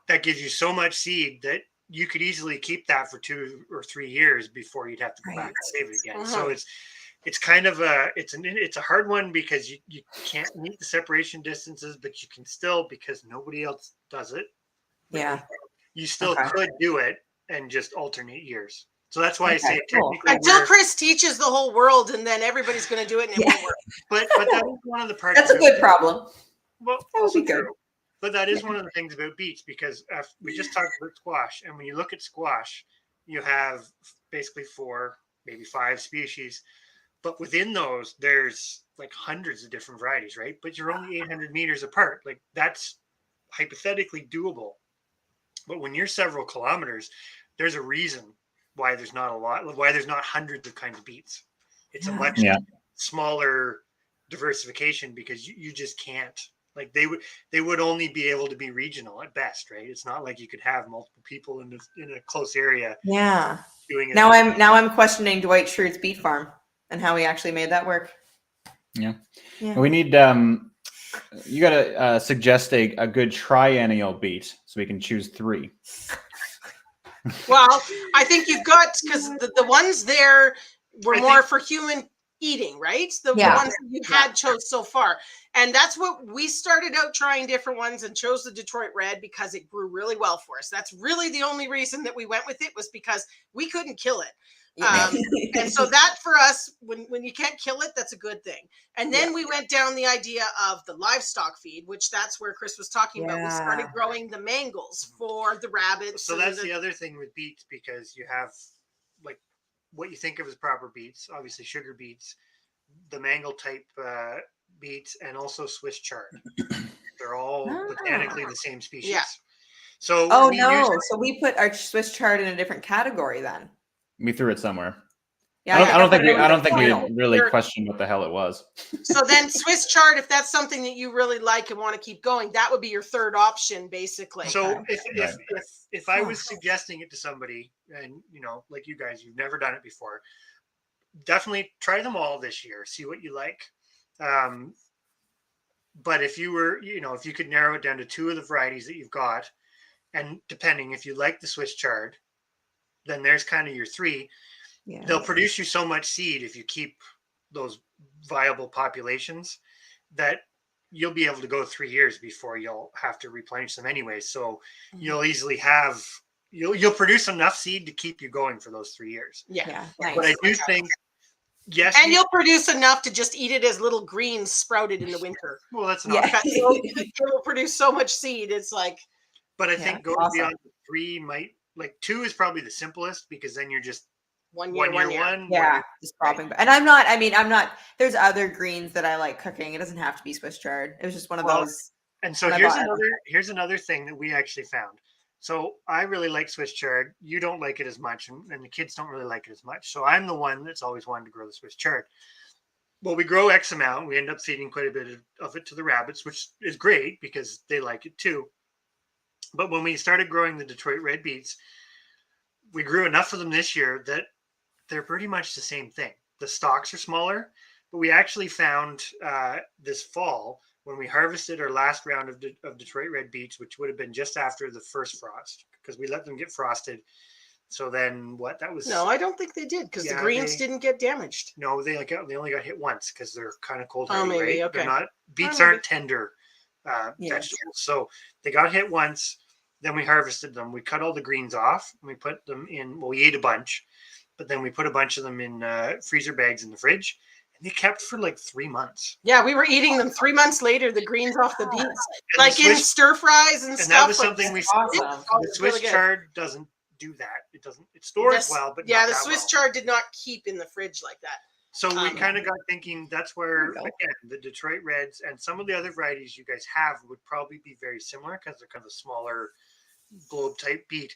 that gives you so much seed that you could easily keep that for 2 or 3 years before you'd have to go back and save it again. So it's kind of it's a hard one because you can't meet the separation distances, but you can still, because nobody else does it. Yeah. You still could do it and just alternate years. So that's why I say technically until Chris teaches the whole world, and then everybody's going to do it and it won't work. But that is one of the parts. That's a good problem. Well, that would be good. True. But that is one of the things about beets, because we just talked about squash, and when you look at squash, you have basically 4, maybe 5 species. But within those, there's like hundreds of different varieties, right? But you're only 800 meters apart. Like, that's hypothetically doable. But when you're several kilometers, there's a reason why there's not a lot, why there's not hundreds of kinds of beets. It's a much smaller diversification, because you just can't. Like, they would only be able to be regional at best, right? It's not like you could have multiple people in a close area. Yeah. Doing it. Now I'm questioning Dwight Schrute's beet farm and how he actually made that work. Yeah. We need you got to suggest a good triennial beet so we can choose 3. Well, I think you've got, because the ones there were more for human eating, right? The ones that you had chose so far. And that's what we started out trying, different ones, and chose the Detroit Red because it grew really well for us. That's really the only reason that we went with it, was because we couldn't kill it. And so that for us, when you can't kill it, that's a good thing. And then we went down the idea of the livestock feed, which that's where Chris was talking about. We started growing the mangles for the rabbits. So that's the other thing with beets, because you have like what you think of as proper beets, obviously sugar beets, the mangle type beets, and also Swiss chard. They're all botanically the same species. Yeah. So so we put our Swiss chard in a different category then. We threw it somewhere. Yeah, I don't think we really questioned what the hell it was. So then Swiss chard, if that's something that you really like and want to keep going, that would be your third option, basically. So if I was suggesting it to somebody, and like you guys, you've never done it before, definitely try them all this year, see what you like. But if you were, if you could narrow it down to 2 of the varieties that you've got, and depending if you like the Swiss chard, then there's kind of your 3. Yeah. They'll produce you so much seed if you keep those viable populations that you'll be able to go 3 years before you'll have to replenish them anyway. So you'll easily have, you'll produce enough seed to keep you going for those 3 years. Yeah. Nice. But I do think, yes. And you'll produce enough to just eat it as little greens sprouted in the winter. Well, that's not. It will produce so much seed. It's like. But I think going beyond 3 might, like 2 is probably the simplest, because then you're just 1 year, 1 year. one. Yeah, just popping. And I'm not. There's other greens that I like cooking. It doesn't have to be Swiss chard. It was just one of those. And so when I here's bought it. here's another thing that we actually found. So I really like Swiss chard. You don't like it as much, and the kids don't really like it as much. So I'm the one that's always wanted to grow the Swiss chard. Well, we grow X amount. We end up feeding quite a bit of it to the rabbits, which is great because they like it too. But when we started growing the Detroit red beets, we grew enough of them this year that they're pretty much the same thing. The stalks are smaller, but we actually found this fall when we harvested our last round of Detroit red beets, which would have been just after the first frost because we let them get frosted. So then what that was? No, I don't think they did because the greens didn't get damaged. No, they only got hit once because they're kind of cold. Oh, maybe, right? okay. They're not beets aren't tender vegetables, so they got hit once. Then we harvested them. We cut all the greens off and we put them in. Well, we ate a bunch, but then we put a bunch of them in freezer bags in the fridge, and they kept for like 3 months. Yeah, we were eating them 3 months later. The greens off the beets, like in stir fries and stuff. That was something we saw. Awesome. The Swiss chard doesn't do that. It doesn't. It stores well, but yeah, not the that Swiss well. chard did not keep in the fridge like that. So we kind of got thinking that's where again the Detroit Reds and some of the other varieties you guys have would probably be very similar because they're kind of a smaller globe type beet.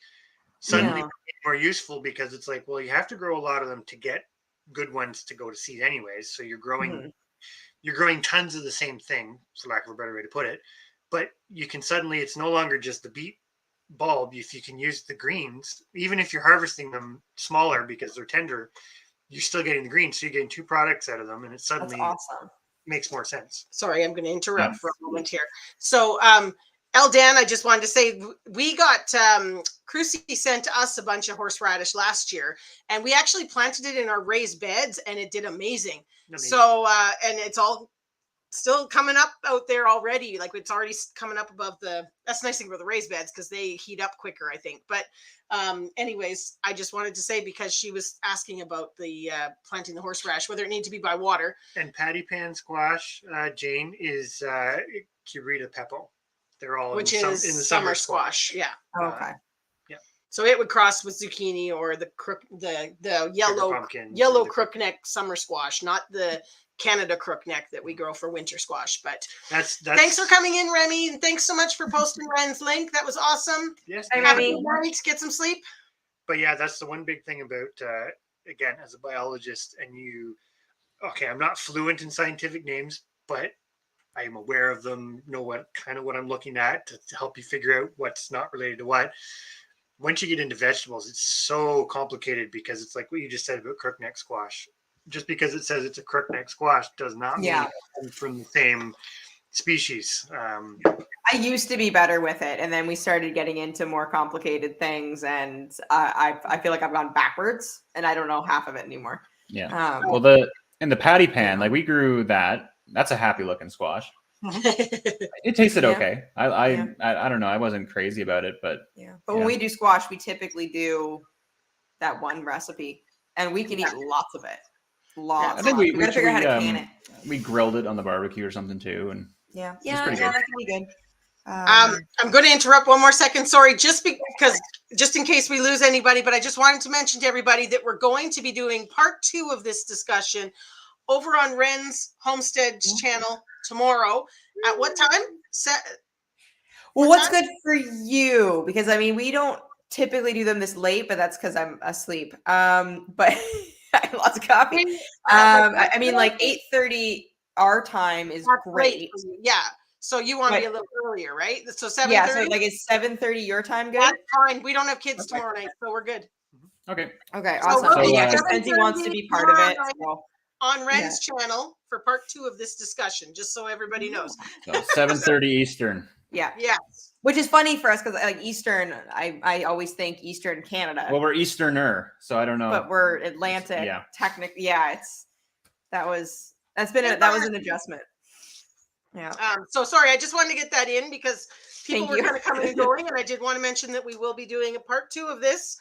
Suddenly more useful because it's like, well, you have to grow a lot of them to get good ones to go to seed anyways. So you're growing tons of the same thing, for lack of a better way to put it. But you can suddenly, it's no longer just the beet bulb. If you can use the greens, even if you're harvesting them smaller because they're tender, you're still getting the greens. So you're getting two products out of them, and it suddenly makes more sense. Sorry, I'm going to interrupt for a moment here. So, Eldan, I just wanted to say we got Crucy sent us a bunch of horseradish last year, and we actually planted it in our raised beds, and it did amazing. So, and it's all still coming up out there already. Like it's already coming up above that's the nice thing about the raised beds because they heat up quicker, I think. But anyways, I just wanted to say because she was asking about the planting the horseradish, whether it needs to be by water. And patty pan squash, Jane, is Curita Peppo. They're all which in the summer squash. Yeah. Okay. So it would cross with zucchini or the yellow crookneck summer squash, not the Canada crookneck that we grow for winter squash. But that's thanks for coming in, Remy, and thanks so much for posting Ren's link. That was awesome. Yes, have a good night. Get some sleep. But yeah, that's the one big thing about again, as a biologist, and I'm not fluent in scientific names, but I am aware of them, know what I'm looking at to help you figure out what's not related to what. Once you get into vegetables, it's so complicated because it's like what you just said about crookneck squash. Just because it says it's a crookneck squash does not mean it's from the same species. I used to be better with it, and then we started getting into more complicated things, and I feel like I've gone backwards, and I don't know half of it anymore. Yeah. Well, in the patty pan, like we grew that. That's a happy looking squash. It tasted okay. I don't know. I wasn't crazy about it, but when we do squash, we typically do that one recipe, and we can eat lots of it. Lots. I think we gotta figure out how to can it. We grilled it on the barbecue or something too, and that can be good. I'm going to interrupt one more second. Sorry, just in case we lose anybody, but I just wanted to mention to everybody that we're going to be doing part 2 of this discussion over on Ren's Homestead channel tomorrow. At what time? What's good for you? Because I mean, we don't typically do them this late, but that's because I'm asleep. But I have lots of coffee. I mean, like 8:30 our time is great. Yeah. So you want to be a little earlier, right? So 7:30. Yeah. So like, is 7:30 your time good? That's fine. We don't have kids tomorrow night, so we're good. Okay. Awesome. So, because Lindsay wants to be part of it. So. On Ren's channel for part 2 of this discussion, just so everybody knows. So 7:30 Eastern. Yeah. Which is funny for us because like Eastern, I always think Eastern Canada. Well, we're Easterner, so I don't know. But we're Atlantic. Yeah. Technically, that was an adjustment. Yeah. So sorry, I just wanted to get that in because people were kind of coming and going, and I did want to mention that we will be doing a part 2 of this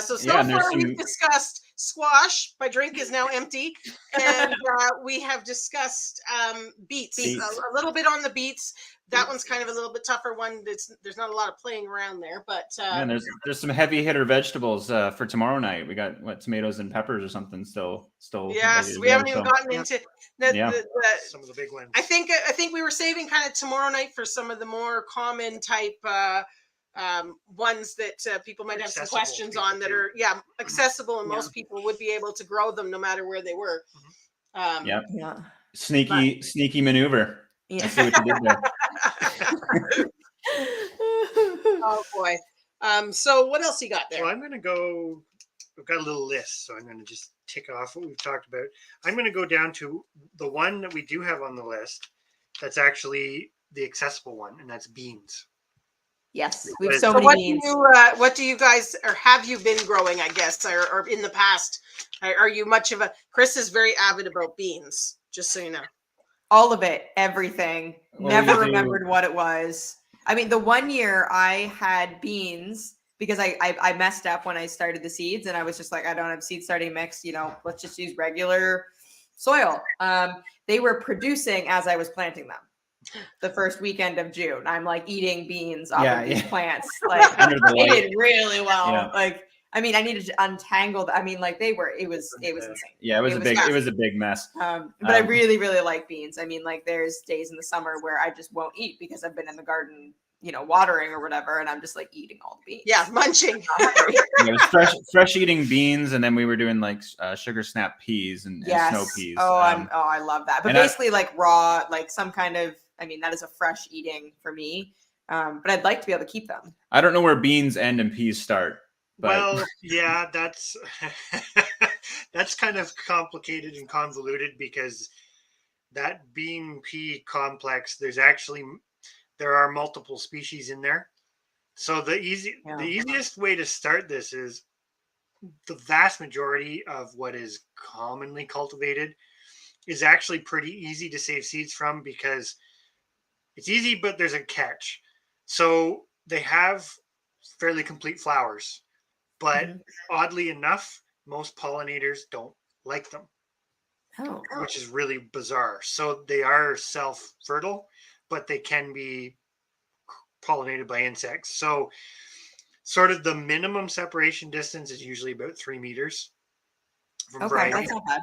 So Yeah, and there's far we've some- discussed squash. My drink is now empty, and we have discussed beets. A little bit on the beets. That one's kind of a little bit tougher one. There's not a lot of playing around there, but and there's some heavy hitter vegetables for tomorrow night. We got tomatoes and peppers or something still. Yes, we haven't even gotten into Some of the big ones. I think we were saving kind of tomorrow night for some of the more common type ones that people might have some Accessible questions people on that too. are accessible, and most people would be able to grow them no matter where they were. Yeah. Yeah. Sneaky maneuver. I Yeah. see what you did there. Oh boy. So what else you got there? Well, I'm going to go. We've got a little list, so I'm going to just tick off what we've talked about. I'm going to go down to the one that we do have on the list. That's actually the accessible one, and that's beans. Yes, we have So so many what beans. what do you guys, or have you been growing, I guess, or in the past? Are you much of a, Chris is very avid about beans, just so you know. All of it, everything. Well, Never we do- remembered what it was. I mean, the one year I had beans because I messed up when I started the seeds, and I was just like, I don't have seed starting mix. Let's just use regular soil. They were producing as I was planting them. The first weekend of June, I'm like eating beans off of these plants. Like Under the they light. did really well. Yeah. Like, I mean, I needed to untangle. I mean, like it was insane. Yeah, it was a big mess. But I really, really like beans. I mean, like there's days in the summer where I just won't eat because I've been in the garden, watering or whatever, and I'm just like eating all the beans. Yeah, munching. It was fresh eating beans, and then we were doing like sugar snap peas and snow peas. Oh, I love that. But basically, like raw, like some kind of. I mean, that is a fresh eating for me. But I'd like to be able to keep them. I don't know where beans end and peas start. But Well, yeah, that's that's kind of complicated and convoluted because that bean pea complex, there are multiple species in there. So the easiest way to start this is the vast majority of what is commonly cultivated is actually pretty easy to save seeds from because it's easy, but there's a catch. So they have fairly complete flowers, but oddly enough, most pollinators don't like them, which is really bizarre. So they are self-fertile, but they can be pollinated by insects. So sort of the minimum separation distance is usually about 3 meters from variety. That's not bad.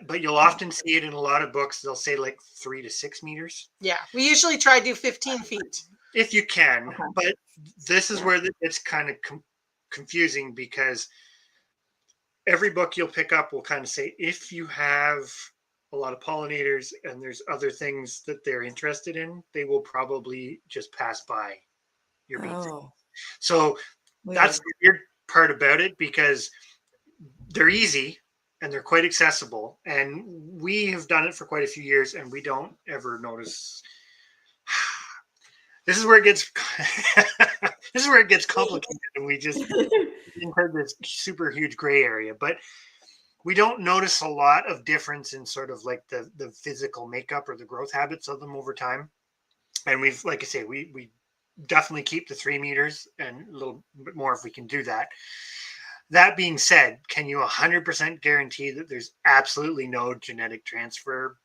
But you'll often see it in a lot of books. They'll say like 3 to 6 meters. Yeah, we usually try to do 15 feet. If you can. But this is where it's kind of confusing because every book you'll pick up will kind of say if you have a lot of pollinators and there's other things that they're interested in, they will probably just pass by your beans. So that's the weird part about it because they're easy and they're quite accessible. And we have done it for quite a few years and we don't ever notice. This is where it gets complicated and we just into this super huge gray area. But we don't notice a lot of difference in sort of like the physical makeup or the growth habits of them over time. And we've, like I say, we definitely keep the 3 meters and a little bit more if we can do that. That being said, can you 100% guarantee that there's absolutely no genetic transfer?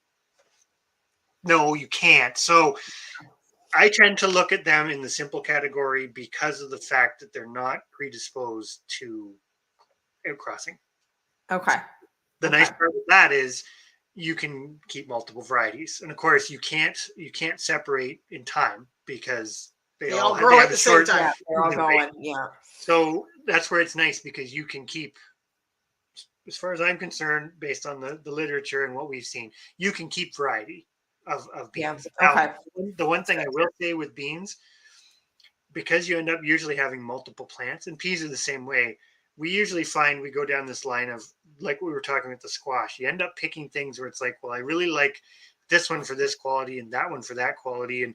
No, you can't. So I tend to look at them in the simple category because of the fact that they're not predisposed to outcrossing. Okay. The nice part of that is you can keep multiple varieties. And of course you can't separate in time because they all grow at the same time. Yeah, they're all going. Yeah. So that's where it's nice because you can keep, as far as I'm concerned, based on the literature and what we've seen, you can keep variety of beans. Yeah. Okay. Now, the one thing I will say with beans, because you end up usually having multiple plants, and peas are the same way, we usually find we go down this line of, like we were talking with the squash, you end up picking things where it's like, well, I really like this one for this quality and that one for that quality. And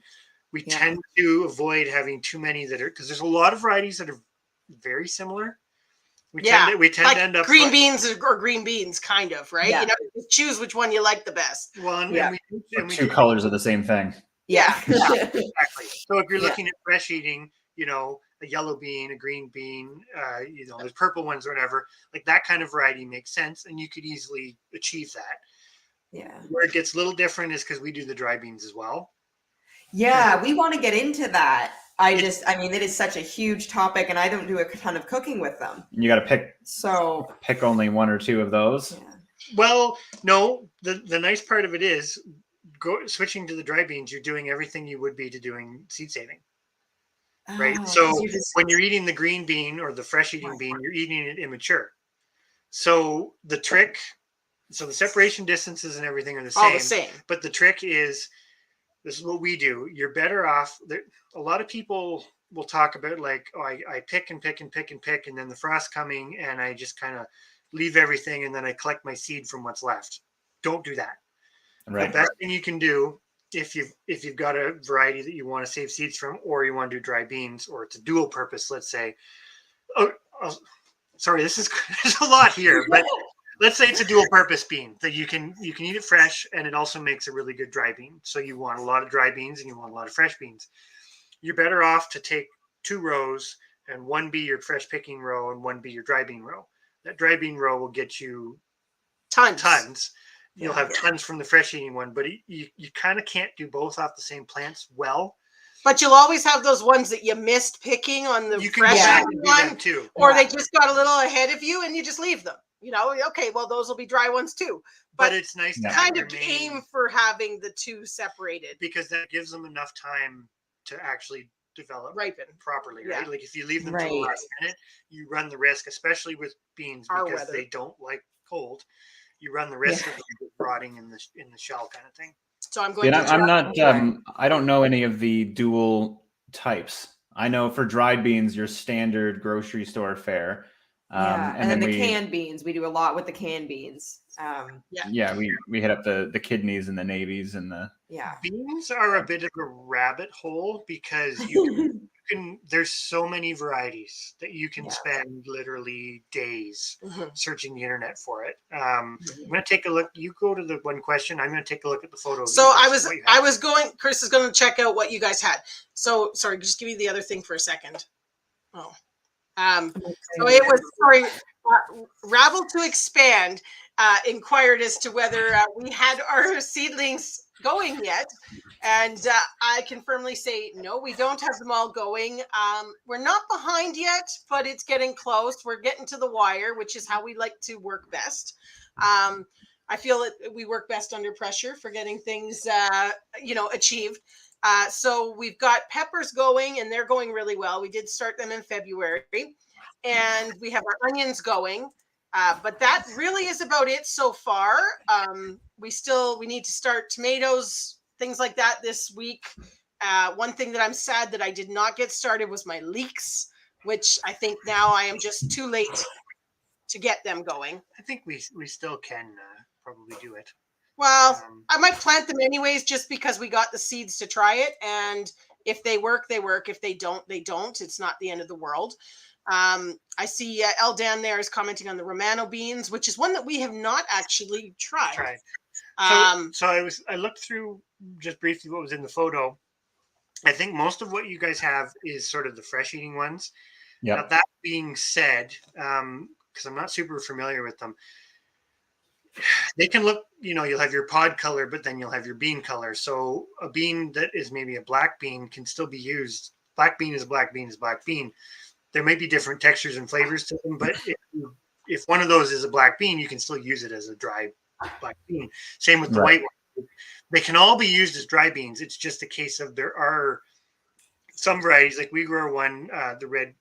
we tend to avoid having too many that are, because there's a lot of varieties that are very similar. We tend like to end up green beans or green beans, kind of, right? Yeah. You choose which one you like the best. Well, and we two colors of the same thing. Yeah. exactly. So if you're looking at fresh eating, a yellow bean, a green bean, there's purple ones or whatever. Like that kind of variety makes sense, and you could easily achieve that. Yeah. Where it gets a little different is because we do the dry beans as well. Yeah, we want to get into that. I mean, it is such a huge topic, and I don't do a ton of cooking with them. You got to pick only one or two of those. Yeah. Well, no, the nice part of it is switching to the dry beans, you're doing everything you would be to doing seed saving. Right. Oh, So when you're eating the green bean or the fresh eating bean, you're eating it immature. So the separation distances and everything are the same. All the same. But the trick is, this is what we do. You're better off. A lot of people will talk about like, oh, I pick and pick and pick and pick, and then the frost's coming, and I just kind of leave everything, and then I collect my seed from what's left. Don't do that. Right. The best thing you can do if you've got a variety that you want to save seeds from, or you want to do dry beans, or it's a dual purpose, let's say. Sorry, there's a lot here, but let's say it's a dual purpose bean that you can eat it fresh, and it also makes a really good dry bean. So you want a lot of dry beans and you want a lot of fresh beans. You're better off to take 2 rows, and one be your fresh picking row and one be your dry bean row. That dry bean row will get you tons. You'll have tons from the fresh eating one, but you kind of can't do both off the same plants well. But you'll always have those ones that you missed picking on the fresh one too. Or they just got a little ahead of you and you just leave them. Okay, well, those will be dry ones too. But it's nice to kind of aim for having the 2 separated, because that gives them enough time to actually develop, ripen properly, right? Yeah. Like if you leave them to the last minute, you run the risk, especially with beans, because they don't like cold. You run the risk of them rotting in the shell, kind of thing. So I'm going. I'm not. I don't know any of the dual types. I know for dried beans, your standard grocery store fare. And then the canned beans, we do a lot with the canned beans. We hit up the kidneys and the navies and the beans are a bit of a rabbit hole, because you can there's so many varieties that you can spend literally days searching the internet for it. I'm going to take a look. You go to the one question. I'm going to take a look at the photos. So I was going. Chris is going to check out what you guys had. So sorry, just give me the other thing for a second. Oh. So it was Rabble to Expand inquired as to whether we had our seedlings going yet, and I can firmly say no, we don't have them all going. We're not behind yet, but it's getting close. We're getting to the wire, which is how we like to work best. I feel that we work best under pressure for getting things achieved. So we've got peppers going, and they're going really well. We did start them in February, and we have our onions going. But that really is about it so far. We need to start tomatoes, things like that this week. One thing that I'm sad that I did not get started was my leeks, which I think now I am just too late to get them going. I think we still can probably do it. Well, I might plant them anyways, just because we got the seeds to try it. And if they work, they work. If they don't, they don't. It's not the end of the world. I see El Dan there is commenting on the Romano beans, which is one that we have not actually tried. So I looked through just briefly what was in the photo. I think most of what you guys have is sort of the fresh eating ones. Yeah. Now, that being said, because I'm not super familiar with them, they can look, you'll have your pod color, but then you'll have your bean color. So a bean that is maybe a black bean can still be used. Black bean is black bean is black bean. There may be different textures and flavors to them, but if one of those is a black bean, you can still use it as a dry black bean. Same with the white one. They can all be used as dry beans. It's just a case of there are some varieties, like we grow one, the red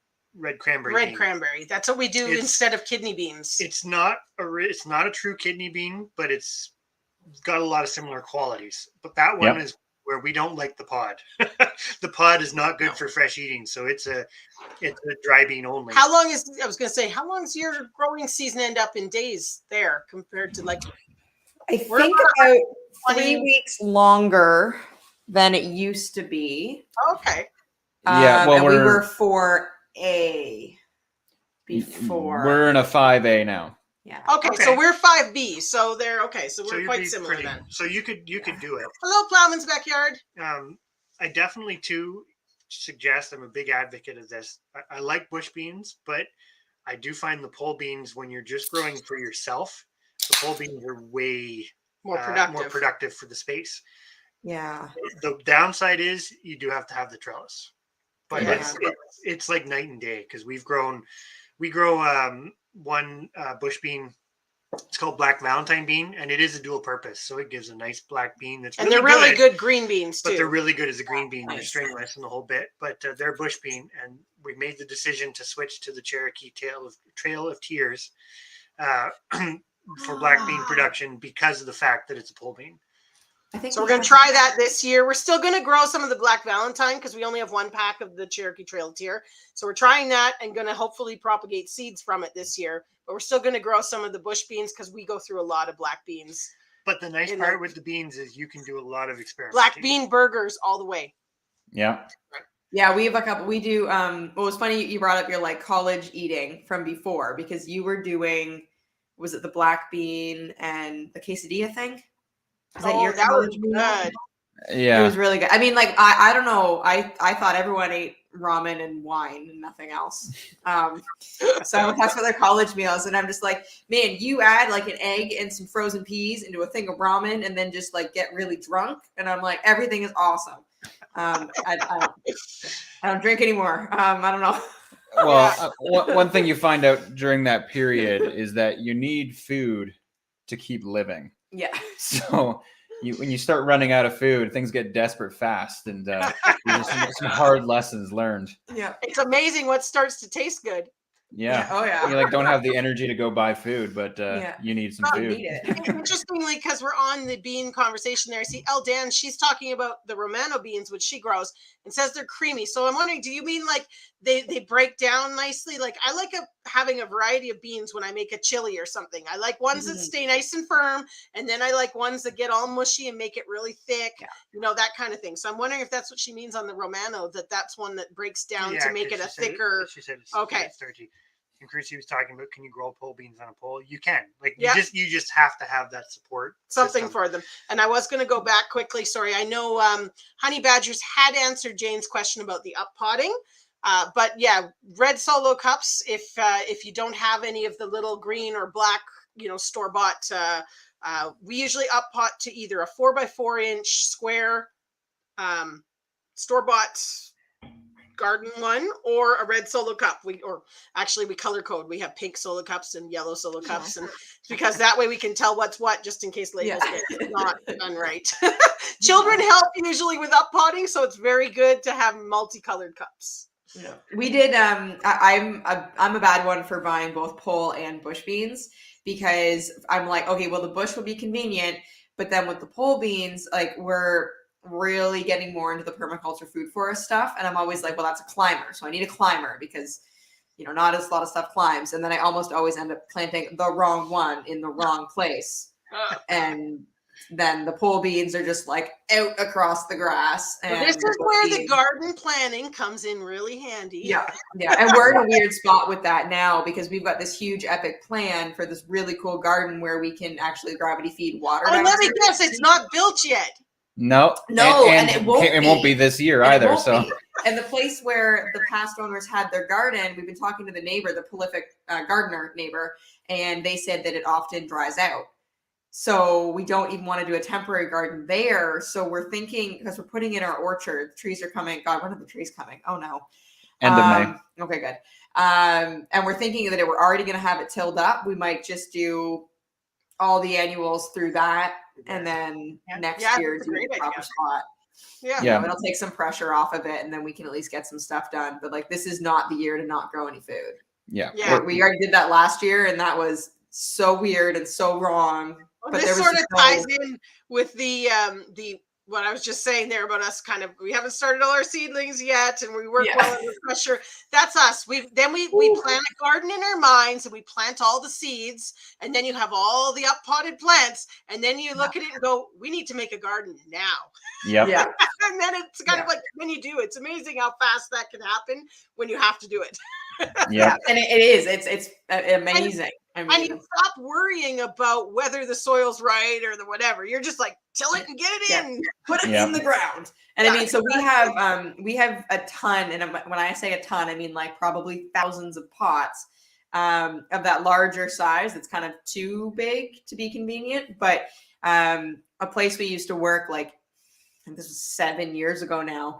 cranberry. Red cranberry. That's what we do instead of kidney beans. It's not a true kidney bean, but it's got a lot of similar qualities. But that one is where we don't like the pod. The pod is not good for fresh eating, so it's a dry bean only. How long is your growing season end up in days there compared to like? I think about 3 weeks longer than it used to be. Okay. Yeah, well, we were 4A before. We're in a 5A now. Yeah. Okay, so we're 5B. So they're okay. So we're quite similar then. So you could do it. Hello, Plowman's Backyard. I definitely too. suggest, I'm a big advocate of this. I like bush beans, but I do find the pole beans, when you're just growing for yourself, the pole beans are way More more productive. productive for the space. Yeah. The downside is you do have to have the trellis, but Yeah. it's like night and day, because we grow one bush bean. It's called black Valentine bean, and it is a dual purpose. So it gives a nice black bean that's And really they're really good green beans too. but they're really good as a green bean. They're Nice. stringless and the whole bit, but they're bush bean, and we made the decision to switch to the Cherokee Trail of Tears for black bean production because of the fact that it's a pole bean. I think So we're going to try that this year. We're still going to grow some of the black Valentine because we only have one pack of the Cherokee Trail Tier. So we're trying that and going to hopefully propagate seeds from it this year. But we're still going to grow some of the bush beans because we go through a lot of black beans. But the nice part with the beans is you can do a lot of experiments. Black bean burgers all the way. Yeah. Yeah, we have a couple. We do. What was funny, you brought up your like college eating from before, because you were doing, was it the black bean and the quesadilla thing? Was that your that was college meal? good. It was really good. I mean, like I don't know. I thought everyone ate ramen and wine and nothing else. So that's for their college meals, and I'm just like, man, you add like an egg and some frozen peas into a thing of ramen, and then just like get really drunk, and I'm like, everything is awesome. I don't drink anymore. I don't know. Well, one thing you find out during that period is that you need food to keep living. Yeah. So when you start running out of food, things get desperate fast, and there's some hard lessons learned. Yeah. It's amazing what starts to taste good. Yeah. Oh yeah. You like don't have the energy to go buy food, but you need some You food. need it. Interestingly, because we're on the bean conversation there, I see Dan, she's talking about the Romano beans, which she grows, and says they're creamy. So I'm wondering, do you mean like they break down nicely? Like I like having a variety of beans when I make a chili or something. I like ones that stay nice and firm, and then I like ones that get all mushy and make it really thick, that kind of thing. So I'm wondering if that's what she means on the Romano, that's one that breaks down to make it a thicker. She said it's okay. Starchy. And Chrissy was talking about, can you grow pole beans on a pole? You can. Like you just have to have that support something system for them. And I was going to go back quickly. Sorry, I know Honey Badgers had answered Jane's question about the up potting. But yeah, red solo cups. If you don't have any of the little green or black, store bought, we usually up pot to either a 4x4 inch square store bought garden one or a red solo cup. We color code. We have pink solo cups and yellow solo cups, and because that way we can tell what's what, just in case labels get not done right. Children help usually with up potting, so it's very good to have multicolored cups. Yeah. We did. I'm a bad one for buying both pole and bush beans, because I'm like, okay, well the bush will be convenient, but then with the pole beans, like we're really getting more into the permaculture food forest stuff, and I'm always like, well, that's a climber, so I need a climber because not as a lot of stuff climbs, and then I almost always end up planting the wrong one in the wrong place, and then the pole beans are just like out across the grass. And this is where the garden planning comes in really handy. Yeah, and we're in a weird spot with that now because we've got this huge epic plan for this really cool garden where we can actually gravity feed water. Oh, let me guess, it's not built yet. No, and it won't be this year either. So, and the place where the past owners had their garden, we've been talking to the neighbor, the prolific gardener neighbor, and they said that it often dries out. So we don't even want to do a temporary garden there. So we're thinking, because we're putting in our orchard, trees are coming. God, when are the trees coming? Oh no. End of May. Okay, good. And we're thinking that we're already going to have it tilled up. We might just do all the annuals through that, and then next year do the proper spot. Yeah. It'll take some pressure off of it, and then we can at least get some stuff done. But like, this is not the year to not grow any food. Yeah. We already did that last year, and that was so weird and so wrong. Well, but this sort of ties in with the what I was just saying there about us we haven't started all our seedlings yet, and we work well under pressure. That's us. We plant a garden in our minds, and we plant all the seeds, and then you have all the up potted plants, and then you look at it and go, we need to make a garden now. Yep. Yeah. And then it's kind of like when you do, it's amazing how fast that can happen when you have to do it. Yeah, and it is. It's amazing. I And mean, you stop worrying about whether the soil's right or the whatever. You're just like, till it and get it Yeah. in. put it Yeah. in the ground. And I mean, so we have a ton, and when I say a ton, I mean like probably thousands of pots of that larger size. That's kind of too big to be convenient. But a place we used to work, like, I think this was 7 years ago now,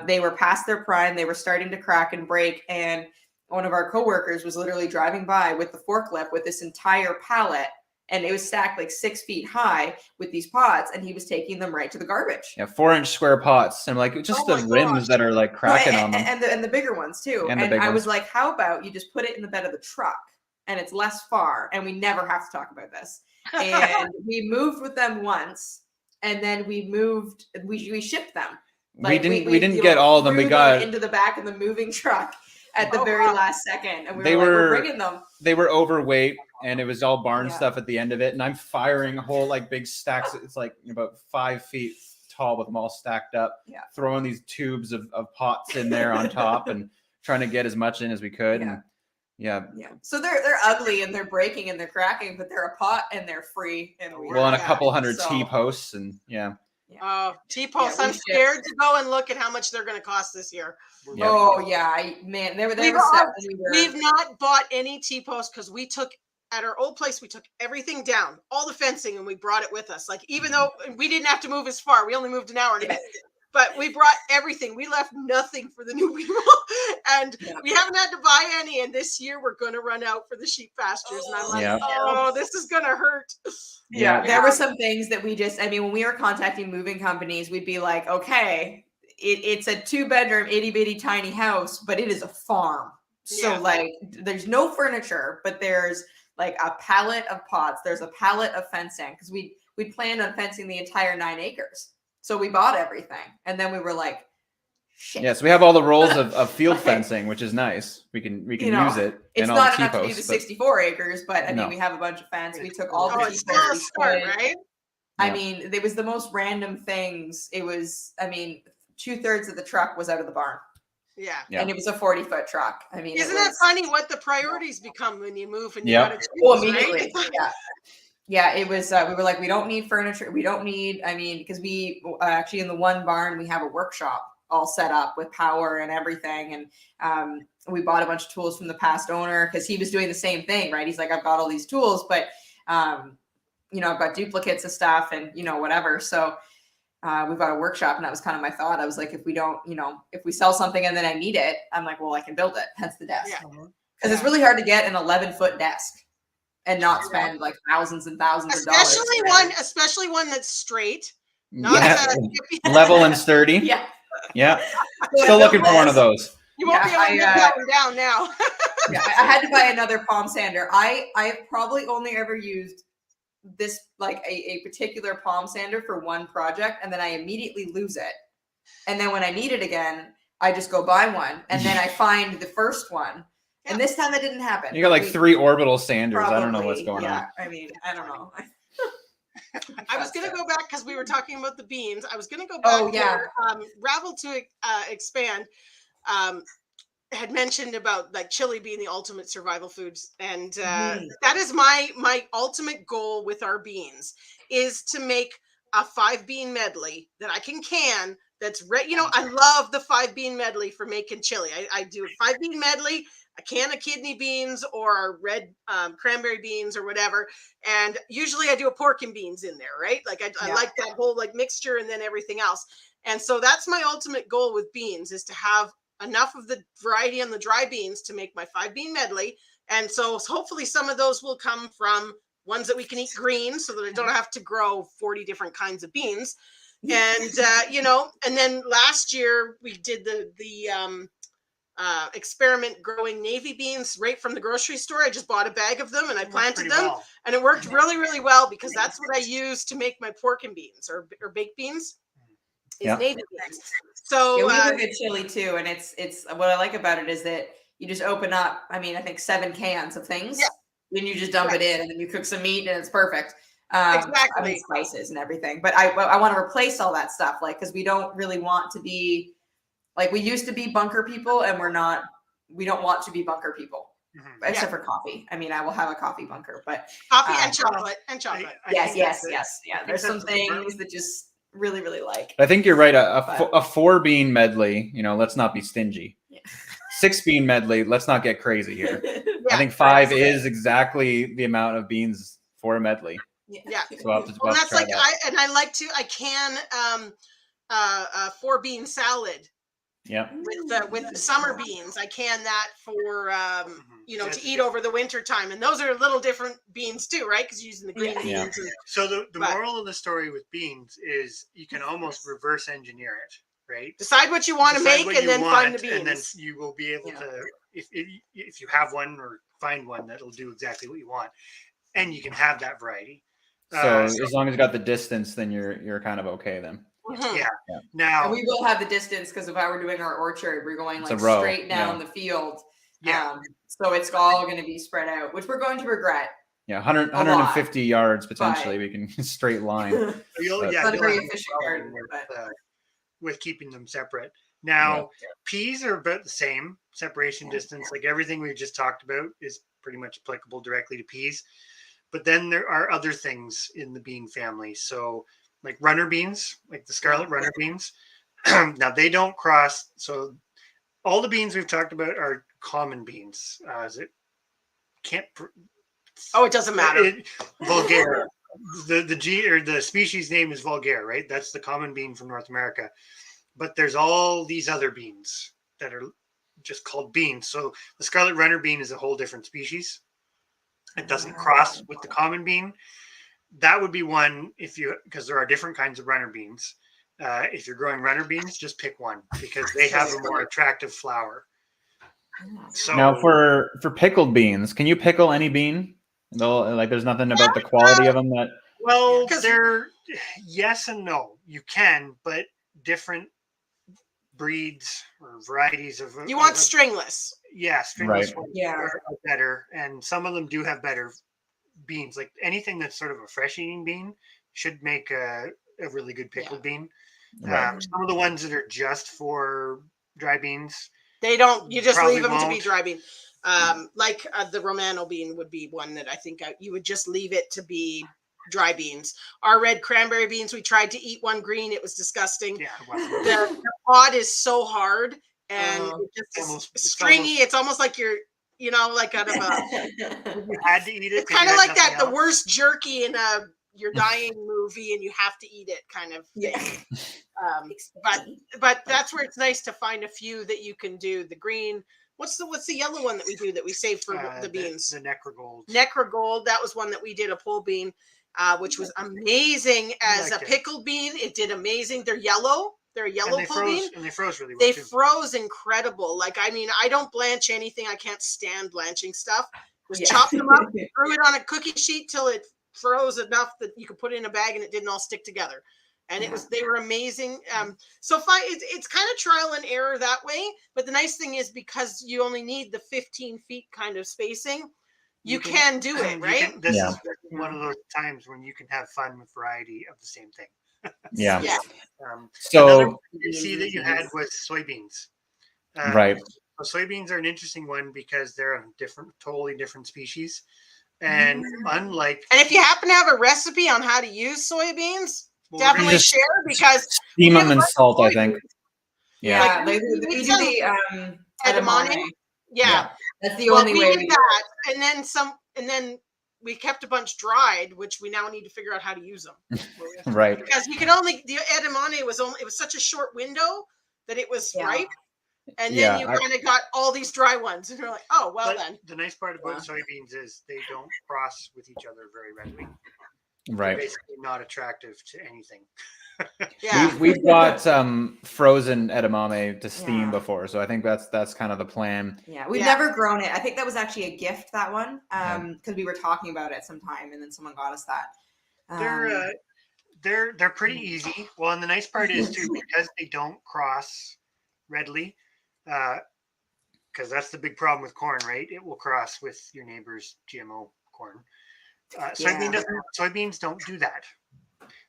they were past their prime. They were starting to crack and break, and one of our coworkers was literally driving by with the forklift with this entire pallet, and it was stacked like 6 feet high with these pots, and he was taking them right to the garbage. Yeah, 4-inch square pots, and like just Oh the my rims gosh. that are like cracking No, on them. and the bigger ones too. And the And big I was ones. like, how about you just put it in the bed of the truck, and it's less far, and we never have to talk about this. And we moved with them once, and then we shipped them. We didn't get all of them. We threw got into the back of the moving truck at the Oh, very wow. last second, and we They were like, we're were- bringing them. they were overweight, and it was all barn Yeah. stuff at the end of it. And I'm firing whole like big stacks. It's like about 5 feet tall with them all stacked up. Yeah. Throwing these tubes of pots in there on top and trying to get as much in as we could. Yeah. And yeah. Yeah. So they're ugly and they're breaking and they're cracking, but they're a pot and they're free. And Well, and a couple hundred so, T-posts, and yeah. Oh, T-posts. Yeah, we I'm scared to go and look at how much they're going to cost this year. Yeah. Oh yeah, man, there were We've stuff not- when we were. We've not bought any T-posts because we took at our old place. We took everything down, all the fencing, and we brought it with us. Like, even though we didn't have to move as far, we only moved an hour and a bit. But we brought everything. We left nothing for the new people, and we haven't had to buy any. And this year we're going to run out for the sheep pastures. And I'm like, Yeah. oh, this is going to hurt. Yeah. There were some things that we just, I mean, when we were contacting moving companies, we'd be like, okay, it's a 2-bedroom, itty bitty tiny house, but it is a farm. So Yeah. like, there's no furniture, but there's like a pallet of pots. There's a pallet of fencing because we planned on fencing the entire 9 acres. So we bought everything, and then we were like, shit. Yeah, so we have all the rolls of field fencing, which is nice. We can use it. It's and all not the enough to do T-posts, the but 64 acres, but I mean, No. we have a bunch of fence. We took all Oh, the it's people still a we start, could. right? I Yeah. mean, it was the most random things. It was, I mean, 2/3 of the truck was out of the barn, Yeah. Yeah. and it was a 40-foot truck. I mean, Isn't that funny what the priorities become when you move and you Yeah. got to Well, choose, immediately, right? yeah. Yeah, it was, we were like, we don't need furniture. We don't need, I mean, because we actually in the one barn, we have a workshop all set up with power and everything. And we bought a bunch of tools from the past owner because he was doing the same thing, right? He's like, I've got all these tools, but, you know, I've got duplicates of stuff and, you know, whatever. So we've got a workshop, and that was kind of my thought. I was like, if we don't, you know, if we sell something and then I need it, I'm like, well, I can build it. Hence the desk. Yeah. Because it's really hard to get an 11-foot desk and not spend like thousands and thousands of dollars. Especially one that's straight. Not yeah. Level and sturdy. Yeah. Yeah. So Still I looking built for one of this. those. You won't be able to I, get that one down now. Yeah, I had to buy another palm sander. I have probably only ever used this, like a particular palm sander for one project, and then I immediately lose it. And then when I need it again, I just go buy one, and then I find the first one. And this time it didn't happen. You got like 3 orbital sanders. I don't know what's Probably, going on. yeah. I mean, I don't know. I was going to go back because we were talking about the beans. I was going to go back. Oh, yeah. Ravel to expand had mentioned about like chili being the ultimate survival foods, and that is my ultimate goal with our beans is to make a 5-bean medley that I can. That's you know, I love the 5-bean medley for making chili. I do a 5-bean medley, a can of kidney beans or red cranberry beans or whatever. And usually I do a pork and beans in there, right? Like I like that whole like mixture and then everything else. And so that's my ultimate goal with beans is to have enough of the variety on the dry beans to make my 5-bean medley. And so hopefully some of those will come from ones that we can eat green so that I don't have to grow 40 different kinds of beans. And, you know, and then last year we did the experiment growing navy beans right from the grocery store. I just bought a bag of them and I planted them and it worked really, really well because that's what I use to make my pork and beans or baked beans is navy beans. So yeah, we have a good chili too. And it's what I like about it is that you just open up, I mean, I think 7 cans of things. Yeah. Then you just dump it in and then you cook some meat and it's perfect. Exactly. I mean, spices and everything. But I want to replace all that stuff, like, because we don't really want to be like we used to be bunker people, and we don't want to be bunker people. except for coffee. I mean, I will have a coffee bunker, but coffee and chocolate and chocolate. Yes. Yeah, there's some things that just really, really like. I think you're right. A 4-bean medley, let's not be stingy. Yeah. 6-bean medley, let's not get crazy here. Yeah, I think 5 is exactly the amount of beans for a medley. Yeah. So I'll have to, Well, that's try like that. I can 4-bean salad. Yeah. With the summer beans, I can that for to eat over the winter time, and those are a little different beans too, right? Because you're using the green beans. And, so the moral of the story with beans is you can almost reverse engineer it, right? Decide what you want to make, and then find the beans, and then you will be able to, if you have one or find one that'll do exactly what you want, and you can have that variety. So as long as you got the distance, then you're kind of okay then. Yeah. Now and we will have the distance because if I were doing our orchard, we're going like straight down the field. Yeah. So it's all going to be spread out, which we're going to regret. Yeah, 150 yards potentially. We can straight line. You'll have very efficient garden with keeping them separate. Now, peas are about the same separation distance. Like everything we just talked about is pretty much applicable directly to peas. But then there are other things in the bean family. So like runner beans, like the scarlet runner beans. Now they don't cross. So all the beans we've talked about are common beans. It doesn't matter. Vulgare. The species name is vulgare, right? That's the common bean from North America. But there's all these other beans that are just called beans. So the scarlet runner bean is a whole different species. It doesn't cross with the common bean. That would be one because there are different kinds of runner beans. If you're growing runner beans, just pick one because they have a more attractive flower. So now for pickled beans, can you pickle any bean? Like there's nothing about the quality of them that. Well, they're yes and no. You can, but different breeds or varieties of. You want stringless. Yeah, stringless ones are better, and some of them do have better beans. Like anything that's sort of a fresh eating bean should make a really good pickled bean. Right. Some of the ones that are just for dry beans, they don't. You just leave them to be dry bean. Like the Romano bean would be one that I think you would just leave it to be dry beans. Our red cranberry beans, we tried to eat one green. It was disgusting. Yeah, the pod is so hard and it just is stringy. It's almost like you're, like out of a. You had to eat it. It's kind of like that. The worst jerky in your dying movie, and you have to eat it, kind of thing. But that's where it's nice to find a few that you can do. The green. What's the yellow one that we do that we save for the beans? The Necragold. Necragold. That was one that we did a pole bean, which was amazing as a pickled bean. It did amazing. They're yellow. They're a yellow pole bean. And they froze really well. They froze incredible. Like, I mean, I don't blanch anything. I can't stand blanching stuff. Just chopped them up, threw it on a cookie sheet till it froze enough that you could put it in a bag and it didn't all stick together. And they were amazing. So it's kind of trial and error that way. But the nice thing is because you only need the 15 feet kind of spacing, you can do it, right? This is one of those times when you can have fun with variety of the same thing. Yeah. So you see that you had was soybeans. Right. So soybeans are an interesting one because they're a totally different species. And unlike... And if you happen to have a recipe on how to use soybeans, definitely share because... Steam them in salt, I think. Yeah. Like, we do the edamame. Yeah. That's the only way we did that. And then we kept a bunch dried, which we now need to figure out how to use them. Right. Because the edamame was such a short window that it was ripe. And then you kind of got all these dry ones. And you're like, oh, well then. The nice part about soybeans is they don't cross with each other very readily. Right. They're basically not attractive to anything. We've got frozen edamame to steam before, so I think that's kind of the plan. Yeah, we've never grown it. I think that was actually a gift, that one, because we were talking about it sometime, and then someone got us that. They're pretty easy. Well, and the nice part is too, because they don't cross readily, because that's the big problem with corn, right? It will cross with your neighbor's GMO corn. Soybeans don't do that.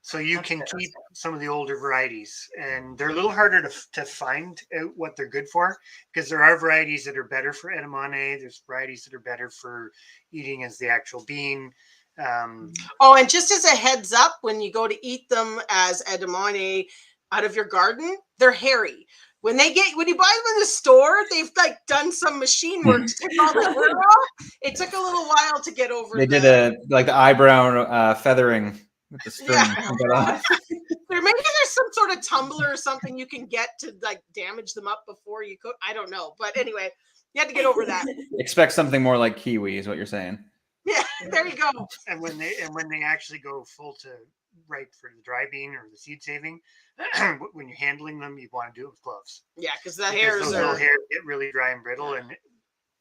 So you That's can good. keep some of the older varieties, and they're a little harder to find out what they're good for, because there are varieties that are better for edamame. There's varieties that are better for eating as the actual bean. Oh, and just as a heads up, when you go to eat them as edamame out of your garden, they're hairy. When you buy them in the store, they've like done some machine work to take all the hair off. It took a little while to get over. They did the eyebrow feathering with the string. Yeah. Maybe there's some sort of tumbler or something you can get to like damage them up before you cook. I don't know, but anyway, you had to get over that. Expect something more like kiwi, is what you're saying. Yeah, there you go. And when they actually go full to ripe for the dry bean or the seed saving, when you're handling them, you want to do it with gloves. Yeah, because the hairs those are. little hairs get really dry and brittle, and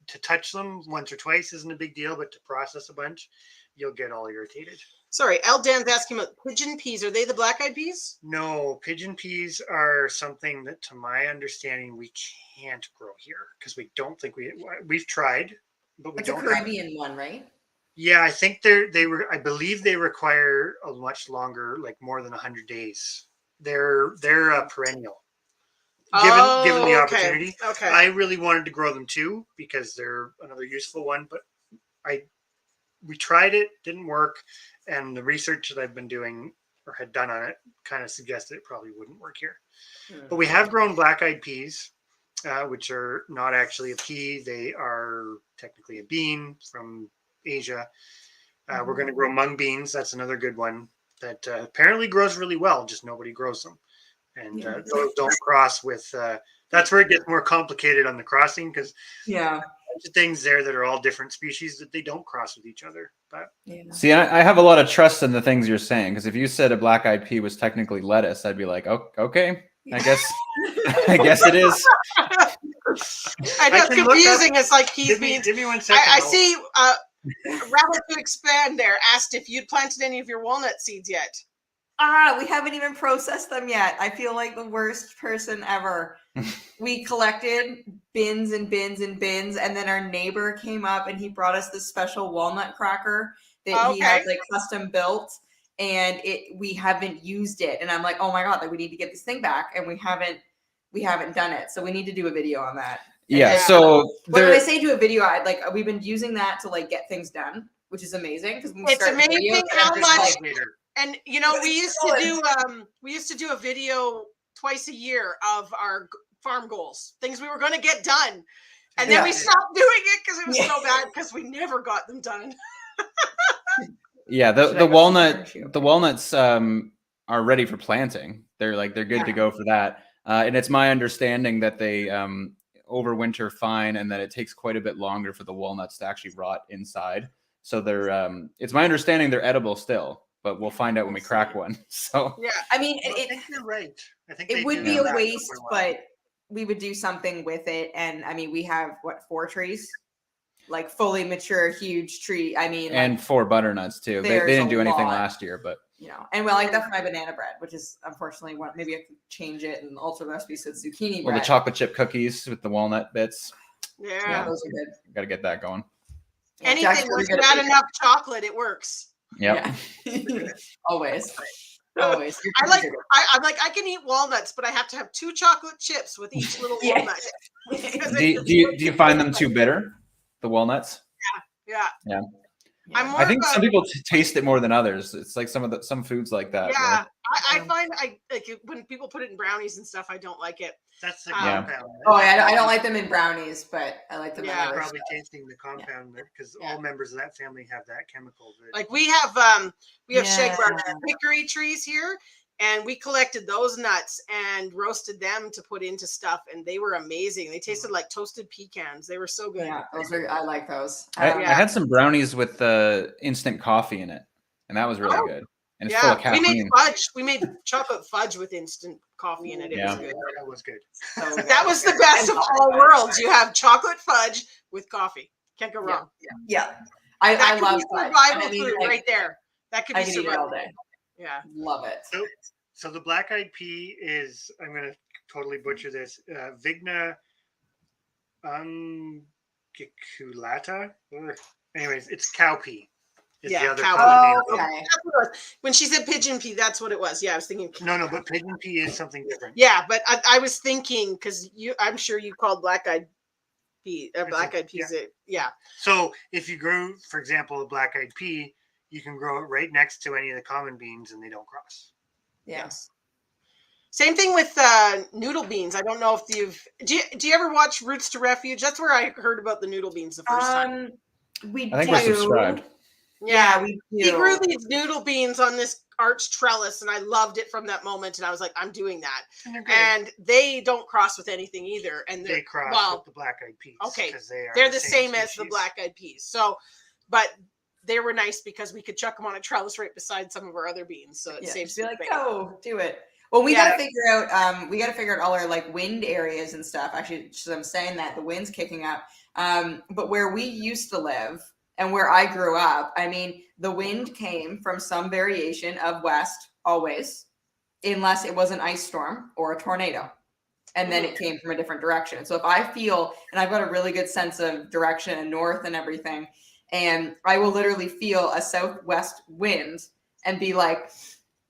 to touch them once or twice isn't a big deal, but to process a bunch, you'll get all irritated. Sorry, El Dan's asking about pigeon peas. Are they the black-eyed peas? No, pigeon peas are something that, to my understanding, we can't grow here because we don't think we've tried, but we It's a don't. Caribbean one, right? Yeah, I think I believe they require a much longer, like more than 100 days. They're a perennial. Given the opportunity, Okay. I really wanted to grow them too because they're another useful one. But we tried it, didn't work, and the research that I've been doing or had done on it kind of suggested it probably wouldn't work here. But we have grown black-eyed peas, which are not actually a pea; they are technically a bean from Asia. We're going to grow mung beans. That's another good one that apparently grows really well. Just nobody grows them, and those don't cross with. That's where it gets more complicated on the crossing because things there that are all different species that they don't cross with each other. But see, I have a lot of trust in the things you're saying because if you said a black-eyed pea was technically lettuce, I'd be like, oh, okay, I guess it is. I know it's confusing. It's like peas, beans. Give me 1 second. I see. Rabbit to expand there asked if you'd planted any of your walnut seeds yet. We haven't even processed them yet. I feel like the worst person ever. We collected bins and bins and bins, and then our neighbor came up and he brought us this special walnut cracker that he had like custom built, and we haven't used it. And I'm like, oh my god, like we need to get this thing back, and we haven't done it. So we need to do a video on that. Yeah. So when I say do a video, we've been using that to like get things done, which is amazing because it's amazing how much. And you know, we used to do a video twice a year of our farm goals, things we were going to get done, and then we stopped doing it because it was so bad because we never got them done. Yeah, the walnuts are ready for planting. They're good to go for that, and it's my understanding that they overwinter fine, and that it takes quite a bit longer for the walnuts to actually rot inside. So they're it's my understanding they're edible still. But we'll find out when we crack one. So yeah, I mean, I think you're right. I think it would be a waste, but we would do something with it. And I mean, we have 4 trees, like fully mature, huge tree. I mean, and 4 butternuts too. They didn't do anything last year, but and well, like that for my banana bread, which is unfortunately maybe I could change it and alter the recipe so it's zucchini bread. Well, the chocolate chip cookies with the walnut bits. Yeah, those are good. Got to get that going. Anything with not enough chocolate, it works. Yep. Yeah. Always. I'm like, I can eat walnuts, but I have to have 2 chocolate chips with each little walnut. Do you find them too bitter, the walnuts? Yeah. I think some people taste it more than others. It's like some foods like that. Yeah, I find like when people put it in brownies and stuff, I don't like it. That's the compound. Oh, I don't like them in brownies, but I like them in other probably stuff. tasting the compound because all members of that family have that chemical. Like we have shagbark hickory trees here, and we collected those nuts and roasted them to put into stuff, and they were amazing. They tasted like toasted pecans. They were so good. Yeah, I like those. I had some brownies with instant coffee in it, and that was really good. And it's full of caffeine. We made fudge. We made chocolate fudge with instant coffee in it. It was good. That was good. So that was the best of all worlds. You have chocolate fudge with coffee. Can't go wrong. Yeah. I love survival food right there. That could be survival all day. Yeah. Love it. So the black-eyed pea is, I'm going to totally butcher this, Vigna ungiculata. Anyways, it's cow pea is Yeah, the other cowpea. common name. Okay. That's what it was. When she said pigeon pea, that's what it was. Yeah, I was thinking. No, but pigeon pea is something different. Yeah, but I was thinking because I'm sure you called black-eyed pea, black-eyed peas. Yeah. So if you grew, for example, a black-eyed pea, you can grow it right next to any of the common beans, and they don't cross. Yes. Same thing with noodle beans. I don't know if do you ever watch Roots to Refuge? That's where I heard about the noodle beans the first time. We I think we're subscribed. Yeah, we do. He grew these noodle beans on this arch trellis, and I loved it from that moment. And I was like, I'm doing that. And they don't cross with anything either. And they cross with the black-eyed peas. Okay, because they're the same as the black-eyed peas. So, but they were nice because we could chuck them on a trellis right beside some of our other beans. So it saves. Be like, go do it. Well, we got to figure out. We got to figure out all our like wind areas and stuff. Actually, so I'm saying that the wind's kicking up. But where we used to live and where I grew up, I mean, the wind came from some variation of west always, unless it was an ice storm or a tornado. And then it came from a different direction. So if I feel, and I've got a really good sense of direction and north and everything, and I will literally feel a southwest wind and be like,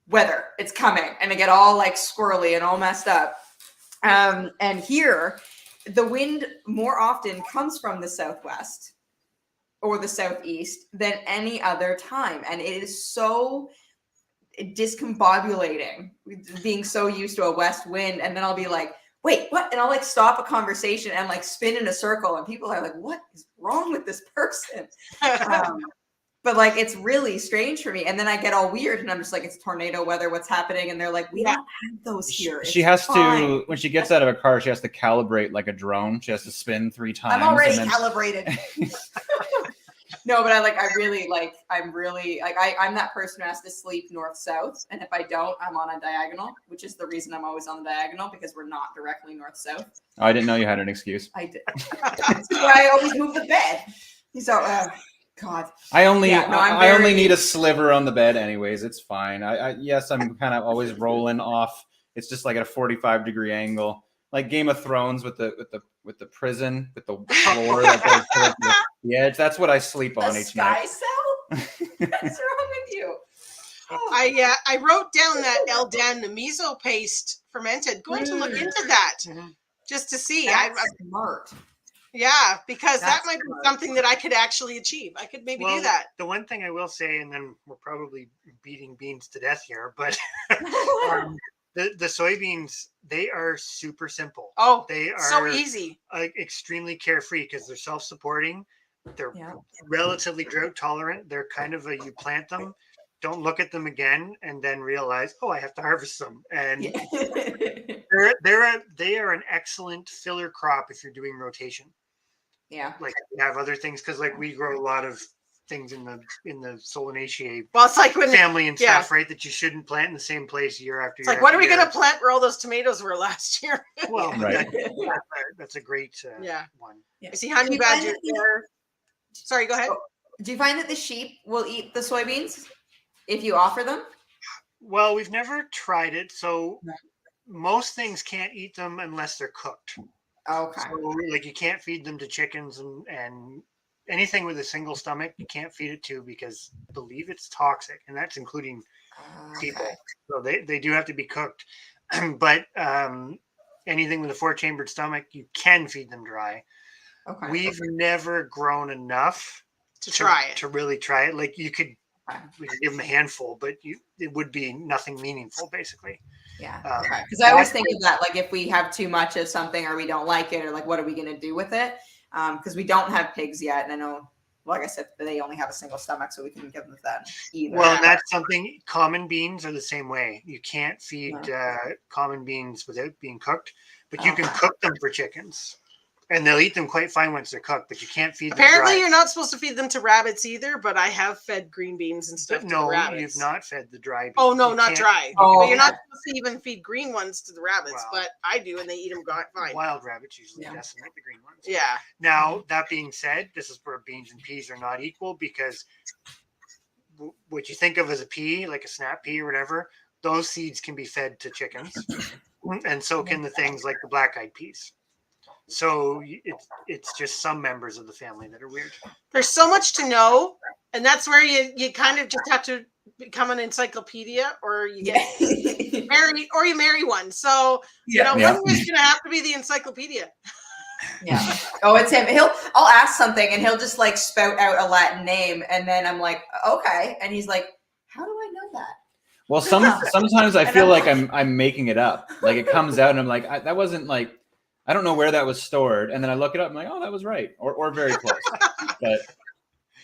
weather, it's coming. And I get all like squirrely and all messed up. And here, the wind more often comes from the southwest or the southeast than any other time. And it is so discombobulating being so used to a west wind. And then I'll be like, wait, what? And I'll like stop a conversation and like spin in a circle. And people are like, what is wrong with this person? But like, it's really strange for me. And then I get all weird and I'm just like, it's tornado weather. What's happening? And they're like, we don't have those here. She has to, when she gets out of a car, she has to calibrate like a drone. She has to spin 3 times. I'm already calibrated. No, but I'm that person who has to sleep north-south. And if I don't, I'm on a diagonal, which is the reason I'm always on the diagonal because we're not directly north-south. Oh, I didn't know you had an excuse. I did. That's why I always move the bed. So, God. I only need a sliver on the bed anyways. It's fine. Yes, I'm kind of always rolling off. It's just like at a 45-degree angle. Like Game of Thrones with the prison, with the floor that goes to the edge. That's what I sleep on each night. Sky cell? What's wrong with you? I wrote down that El Dan, the miso paste fermented. Going to look into that just to see. That's smart. Yeah, because that might be something that I could actually achieve. I could maybe do that. The one thing I will say, and then we're probably beating beans to death here, but the soybeans, they are super simple. Oh, they are so easy. Extremely carefree because they're self-supporting. They're relatively drought tolerant. They're kind of you plant them, don't look at them again, and then realize, oh, I have to harvest them. And they are an excellent filler crop if you're doing rotation. Yeah, like we have other things because like we grow a lot of things in the Solanaceae it's like when family and stuff, right? That you shouldn't plant in the same place year after year. It's like, what are we going to plant where all those tomatoes were last year? Well, right. That's a great one. Yeah. I see honey badger there. Sorry, go ahead. Do you find that the sheep will eat the soybeans if you offer them? Well, we've never tried it, so most things can't eat them unless they're cooked. Okay. So, like you can't feed them to chickens and anything with a single stomach, you can't feed it to because I believe it's toxic, and that's including people. So they do have to be cooked. But anything with a 4-chambered stomach, you can feed them dry. Okay. We've never grown enough to try it. To really try it. Like we could give them a handful, but it would be nothing meaningful, basically. Yeah. Because I always think of that, like if we have too much of something or we don't like it, or like what are we going to do with it? Because we don't have pigs yet, and I know, like I said, they only have a single stomach, so we can give them that either. Well, and that's something. Common beans are the same way. You can't feed common beans without being cooked, but you can cook them for chickens. And they'll eat them quite fine once they're cooked, but you can't feed them Apparently, dry. you're not supposed to feed them to rabbits either, but I have fed green beans and stuff to the rabbits. No, you've not fed the dry beans. Oh, no, not dry. But you're not supposed to even feed green ones to the rabbits, but I do, and they eat them fine. Wild rabbits usually decimate the green ones. Yeah. Now, that being said, this is where beans and peas are not equal because what you think of as a pea, like a snap pea or whatever, those seeds can be fed to chickens, and so can the things like the black-eyed peas. So it's just some members of the family that are weird. There's so much to know, and that's where you kind of just have to become an encyclopedia, or you get married, or you marry one. So one is gonna have to be the encyclopedia. Yeah. Oh, it's him. I'll ask something and he'll just like spout out a Latin name, and then I'm like, okay, and he's like, how do I know that? Well, sometimes I feel like I'm making it up. Like it comes out and I'm like, that wasn't like, I don't know where that was stored, and then I look it up. I'm like, oh, that was right, or very close. But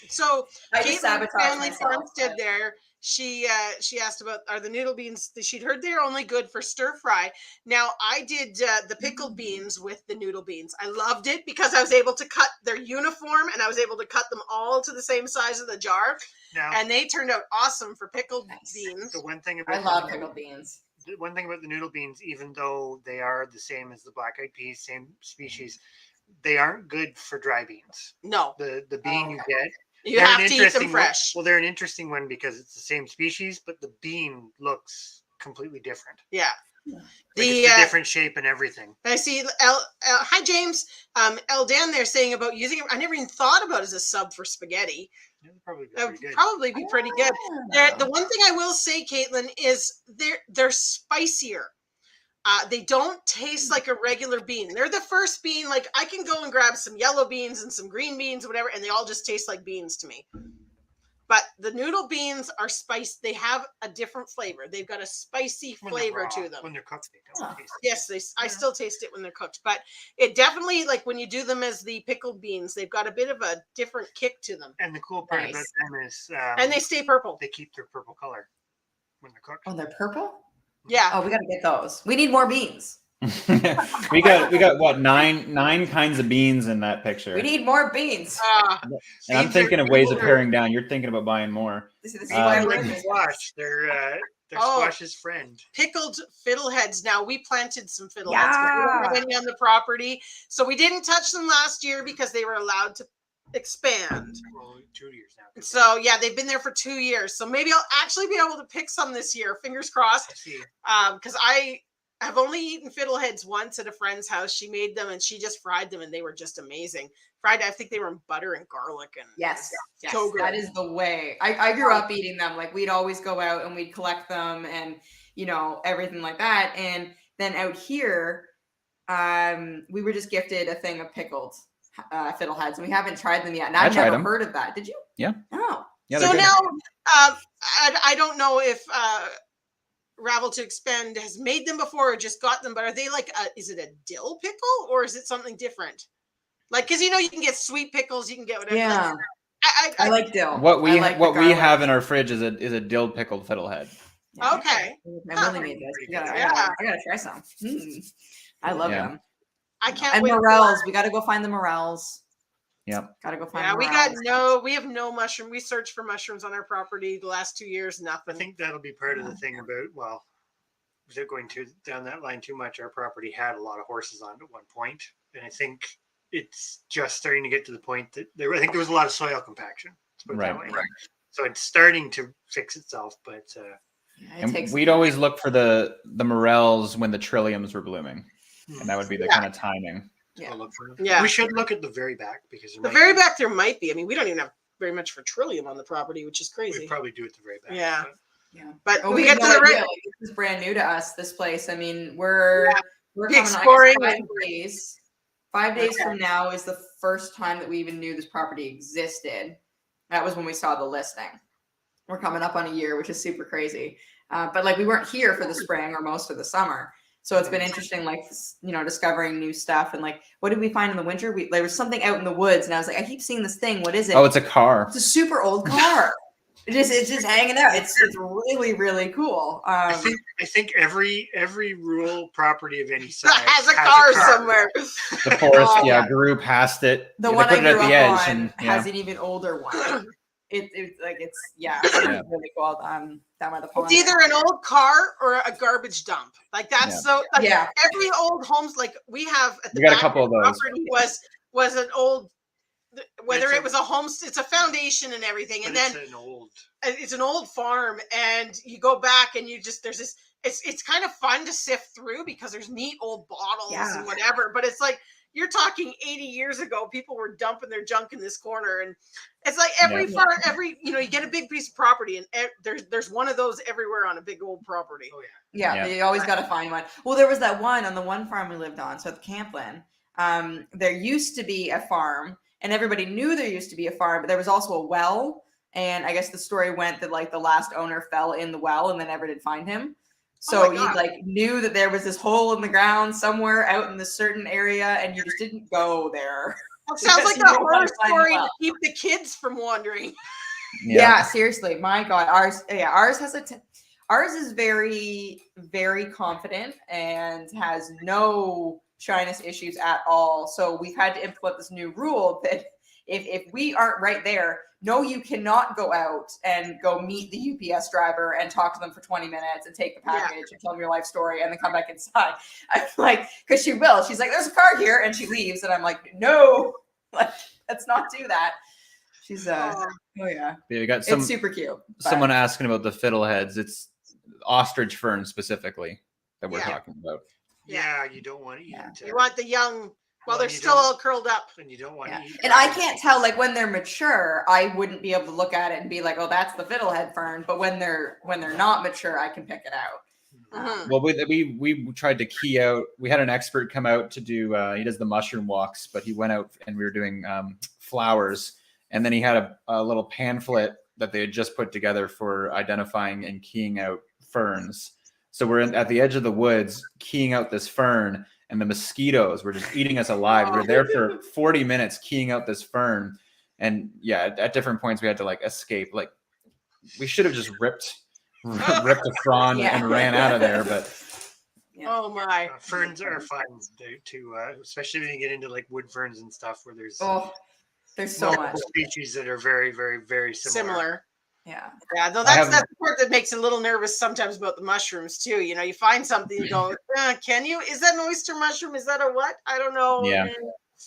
so I just sabotage family myself. farmstead there. She asked about, are the noodle beans? She'd heard they're only good for stir fry. Now I did the pickled beans with the noodle beans. I loved it because I was able to cut their uniform, and I was able to cut them all to the same size of the jar, and they turned out awesome for pickled beans. The one thing about I love pickled beans. The one thing about the noodle beans, even though they are the same as the black-eyed peas, same species, they aren't good for dry beans. No, the bean you get. You have to eat them fresh. Well, they're an interesting one because it's the same species, but the bean looks completely different. Yeah. It's a different shape and everything. I see. Hi, James. Dan there saying about using it. I never even thought about it as a sub for spaghetti. Probably be pretty good. The one thing I will say, Caitlin, is they're spicier. They don't taste like a regular bean. They're the first bean. Like I can go and grab some yellow beans and some green beans, whatever, and they all just taste like beans to me. But the noodle beans are spiced. They have a different flavor. They've got a spicy flavor to them. When they're cooked, they don't taste it. Yes, I still taste it when they're cooked. But it definitely, like when you do them as the pickled beans, they've got a bit of a different kick to them. And the cool part about them is... and they stay purple. They keep their purple color when they're cooked. Oh, they're purple? Yeah. Oh, we got to get those. We need more beans. we got what, nine kinds of beans in that picture. We need more beans. And I'm thinking of ways of paring down. You're thinking about buying more. This is why we're squash. They're Squash's friend. Pickled fiddleheads. Now we planted some fiddleheads, but we don't have any on the property, so we didn't touch them last year because they were allowed to expand. Well, 2 years now. So yeah, they've been there for 2 years. So maybe I'll actually be able to pick some this year. Fingers crossed. Because I've only eaten fiddleheads once at a friend's house. She made them and she just fried them, and they were just amazing. Fried, I think they were in butter and garlic. And yes, so good. That is the way. I grew up eating them. Like we'd always go out and we'd collect them, and everything like that. And then out here, we were just gifted a thing of pickled fiddleheads, and we haven't tried them yet. And I've never heard of that. Did you? Yeah. Oh. Yeah, so now, I don't know if Ravel to Expend has made them before or just got them, but are they like, is it a dill pickle or is it something different? Like, because you can get sweet pickles, you can get whatever. Yeah. I like dill. What we have in our fridge is a dill pickled fiddlehead. Yeah. Okay. I really made this. I gotta try some. I love them. I can't and wait. Morels. We got to go find the Morels. Yep. Got to go find. Yeah, we have no mushroom. We searched for mushrooms on our property the last 2 years. Nothing. I think that'll be part of the thing about, without going down that line too much, our property had a lot of horses on it at one point, and I think it's just starting to get to the point that I think there was a lot of soil compaction. Let's put it that way. Right. So it's starting to fix itself, but and we'd always look for the morels when the trilliums were blooming, and that would be the kind of timing. Yeah. We should look at the very back because back there might be. I mean, we don't even have very much for trillium on the property, which is crazy. We probably do at the very back. Yeah. But we get to the right. This is brand new to us. This place. I mean, we're coming exploring. On 5 days. 5 days from now is the first time that we even knew this property existed. That was when we saw the listing. We're coming up on a year, which is super crazy. But we weren't here for the spring or most of the summer. So it's been interesting, discovering new stuff. And what did we find in the winter? There was something out in the woods, and I was like, I keep seeing this thing. What is it? Oh, it's a car. It's a super old car. It's just hanging out. It's really, really cool. I think every rural property of any size has a car somewhere. The forest, grew past it. The one I grew up on has an even older one. It's really cool. Down by the pond. It's either an old car or a garbage dump. That's every old homes we have at the back a couple of those. Property was an old whether It's it was a home, it's a foundation and everything, and then it's an old farm, and you go back and there's this. It's kind of fun to sift through because there's neat old bottles and whatever, but it's like you're talking 80 years ago, people were dumping their junk in this corner, and it's like every you get a big piece of property, and there's one of those everywhere on a big old property. Oh yeah. You always got to find one. Well, there was that one on the one farm we lived on, so at the Camplin. There used to be a farm, and everybody knew there used to be a farm, but there was also a well, and I guess the story went that like the last owner fell in the well and then never did find him. So you like knew that there was this hole in the ground somewhere out in this certain area, and you just didn't go there. That sounds like a horror story to keep the kids from wandering. Yeah, seriously, my God, ours has ours is very, very confident and has no shyness issues at all. So we've had to implement this new rule that if we aren't right there, no, you cannot go out and go meet the UPS driver and talk to them for 20 minutes and take the package and tell them your life story and then come back inside. I'm like, because she will. She's like, there's a car here, and she leaves, and I'm like, no, like, let's not do that. She's You got it's super cute. Someone asking about the fiddleheads. It's ostrich fern specifically that we're talking about. Yeah, you don't want to eat. You want the young. Well, they're still all curled up. And you don't want to eat. And I can't tell, like when they're mature, I wouldn't be able to look at it and be like, oh, that's the fiddlehead fern. But when they're not mature, I can pick it out. Well, we tried to key out. We had an expert come out to do. He does the mushroom walks, but he went out and we were doing flowers, and then he had a little pamphlet that they had just put together for identifying and keying out ferns. So we're at the edge of the woods keying out this fern, and the mosquitoes were just eating us alive. We were there for 40 minutes keying out this fern, and at different points we had to like escape. Like we should have just ripped the frond and ran out of there, but oh my, ferns are fun to especially when you get into like wood ferns and stuff where there's so much species that are very, very, very similar. No, that's the part that makes it a little nervous sometimes about the mushrooms too. You know, you find something, you go, can you? Is that an oyster mushroom? Is that a what? I don't know.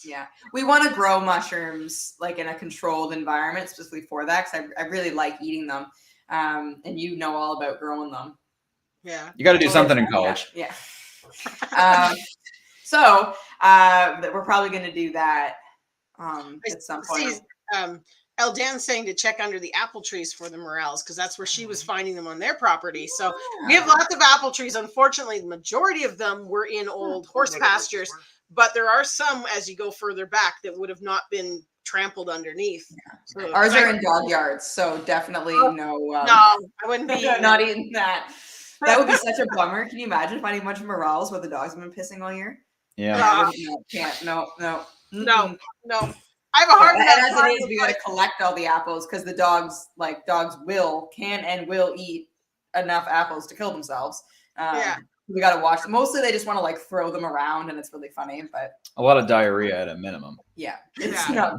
Yeah. We want to grow mushrooms like in a controlled environment specifically for that, because I really like eating them. And you know all about growing them. Yeah. You got to do something in college. Yeah. So we're probably going to do that at some point. Eldan's saying to check under the apple trees for the morels, because that's where she was finding them on their property. So we have lots of apple trees. Unfortunately, the majority of them were in old horse pastures, but there are some as you go further back that would have not been trampled underneath. So ours are in dog yards, so definitely no, I wouldn't be not eating that. That would be such a bummer. Can you imagine finding a bunch of morels where the dogs have been pissing all year? Yeah. No. I have a hard time. As it is, we got to collect all the apples because the dogs can and will eat enough apples to kill themselves. We got to watch them. Mostly they just want to like throw them around, and it's really funny, but a lot of diarrhea at a minimum. It's not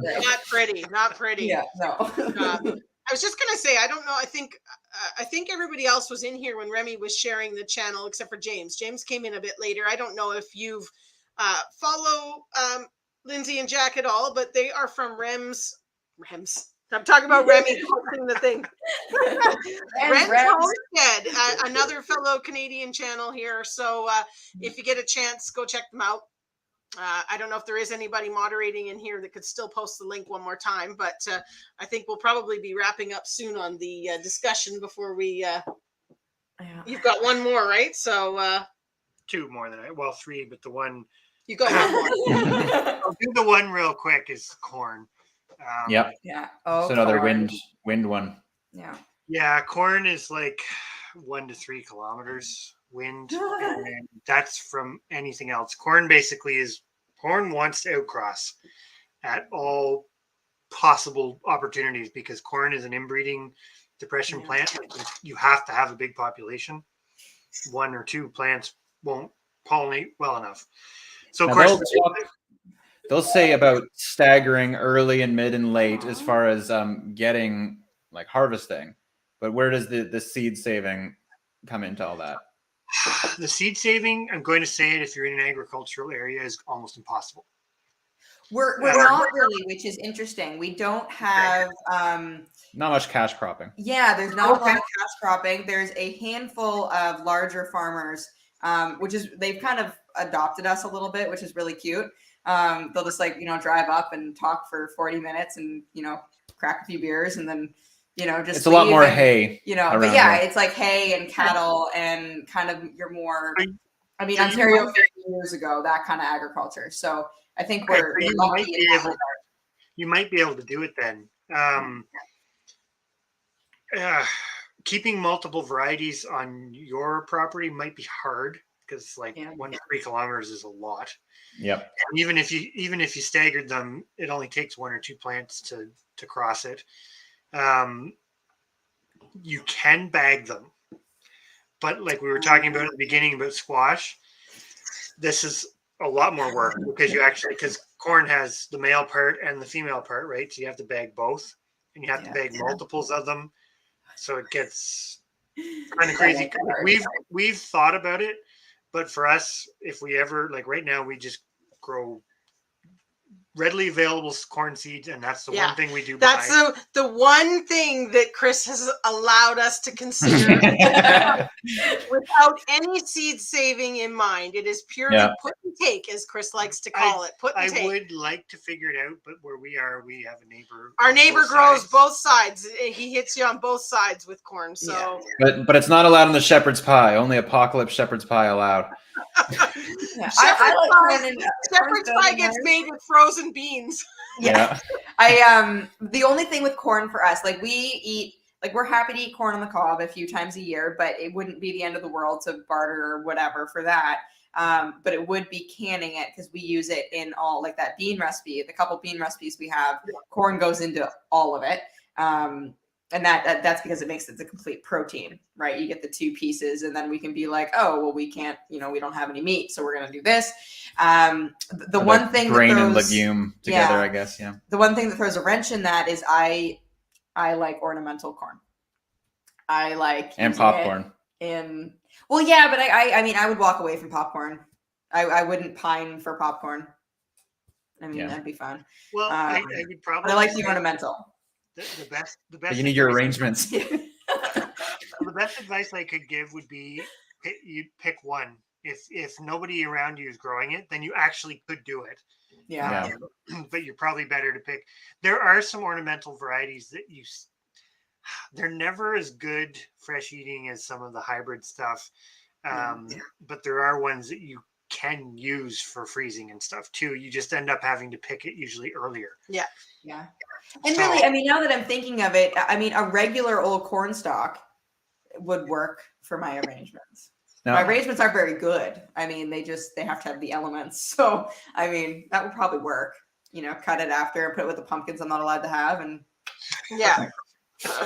great. Not pretty. Yeah, no. I was just gonna say, I don't know. I think everybody else was in here when Remy was sharing the channel, except for James. James came in a bit later. I don't know if you've follow Lindsay and Jack at all, but they are from Rems. I'm talking about Remy hosting the thing. Rems Homestead, another fellow Canadian channel here. So if you get a chance, go check them out. I don't know if there is anybody moderating in here that could still post the link one more time, but I think we'll probably be wrapping up soon on the discussion before we. You've got one more, right? So two more than three, but the one. You got one more. I'll do the one real quick is corn. Yeah. Oh, so another wind one. Yeah. Corn is like 1 to 3 kilometers wind. And that's from anything else. Corn wants to outcross at all possible opportunities because corn is an inbreeding depression plant. You have to have a big population. 1 or 2 plants won't pollinate well enough. So of course they'll say about staggering early and mid and late as far as getting like harvesting, but where does the seed saving come into all that? The seed saving, I'm going to say it, if you're in an agricultural area, is almost impossible. We're not really, which is interesting. We don't have Not much cash cropping. yeah, there's not a lot of cash cropping. There's a handful of larger farmers, which is they've kind of adopted us a little bit, which is really cute. They'll just like, drive up and talk for 40 minutes and, crack a few beers and then, just It's a lot more and, hay. But yeah, here. it's like hay and cattle and kind of your more, Ontario 50 years ago, that kind of agriculture. So I think we're lucky. You might be able to do it then. Keeping multiple varieties on your property might be hard because 1 to 3 kilometers is a lot. Yep. And even if you staggered them, it only takes 1 or 2 plants to cross it. You can bag them, but like we were talking about at the beginning about squash, this is a lot more work because corn has the male part and the female part, right? So you have to bag both, and you have to bag multiples of them. So it gets kind of crazy. We've thought about it, but for us, if we ever right now, we just grow readily available corn seeds, and that's the one thing we do. That's the one thing that Chris has allowed us to consider without any seed saving in mind. It is purely put and take, as Chris likes to call it. Put and take. I would like to figure it out, but where we are, we have a neighbor. Our neighbor grows both sides. He hits you on both sides with corn. So, but it's not allowed in the shepherd's pie. Only apocalypse shepherd's pie allowed. Shepherd's pie gets made with frozen beans. Yeah. The only thing with corn for us, we eat, we're happy to eat corn on the cob a few times a year, but it wouldn't be the end of the world to barter or whatever for that. But it would be canning it because we use it in all that bean recipe. The couple bean recipes we have, corn goes into all of it. And that's because it makes it the complete protein, right? You get the 2 pieces, and then we can be like, oh, well, we can't, we don't have any meat, so we're gonna do this. The one thing grain and legume together, I guess, The one thing that throws a wrench in that is I like ornamental corn. I like and popcorn. But I would walk away from popcorn. I wouldn't pine for popcorn. That'd be fun. Well, I would probably. I like the ornamental. The best. But you need your arrangements. The best advice I could give would be you pick one. If nobody around you is growing it, then you actually could do it. Yeah. But you're probably better to pick. There are some ornamental varieties that they're never as good fresh eating as some of the hybrid stuff. But there are ones that you can use for freezing and stuff too. You just end up having to pick it usually earlier. Yeah. And really, now that I'm thinking of it, a regular old corn stalk would work for my arrangements. No. My arrangements aren't very good. They have to have the elements. So, that would probably work. Cut it after and put it with the pumpkins I'm not allowed to have. And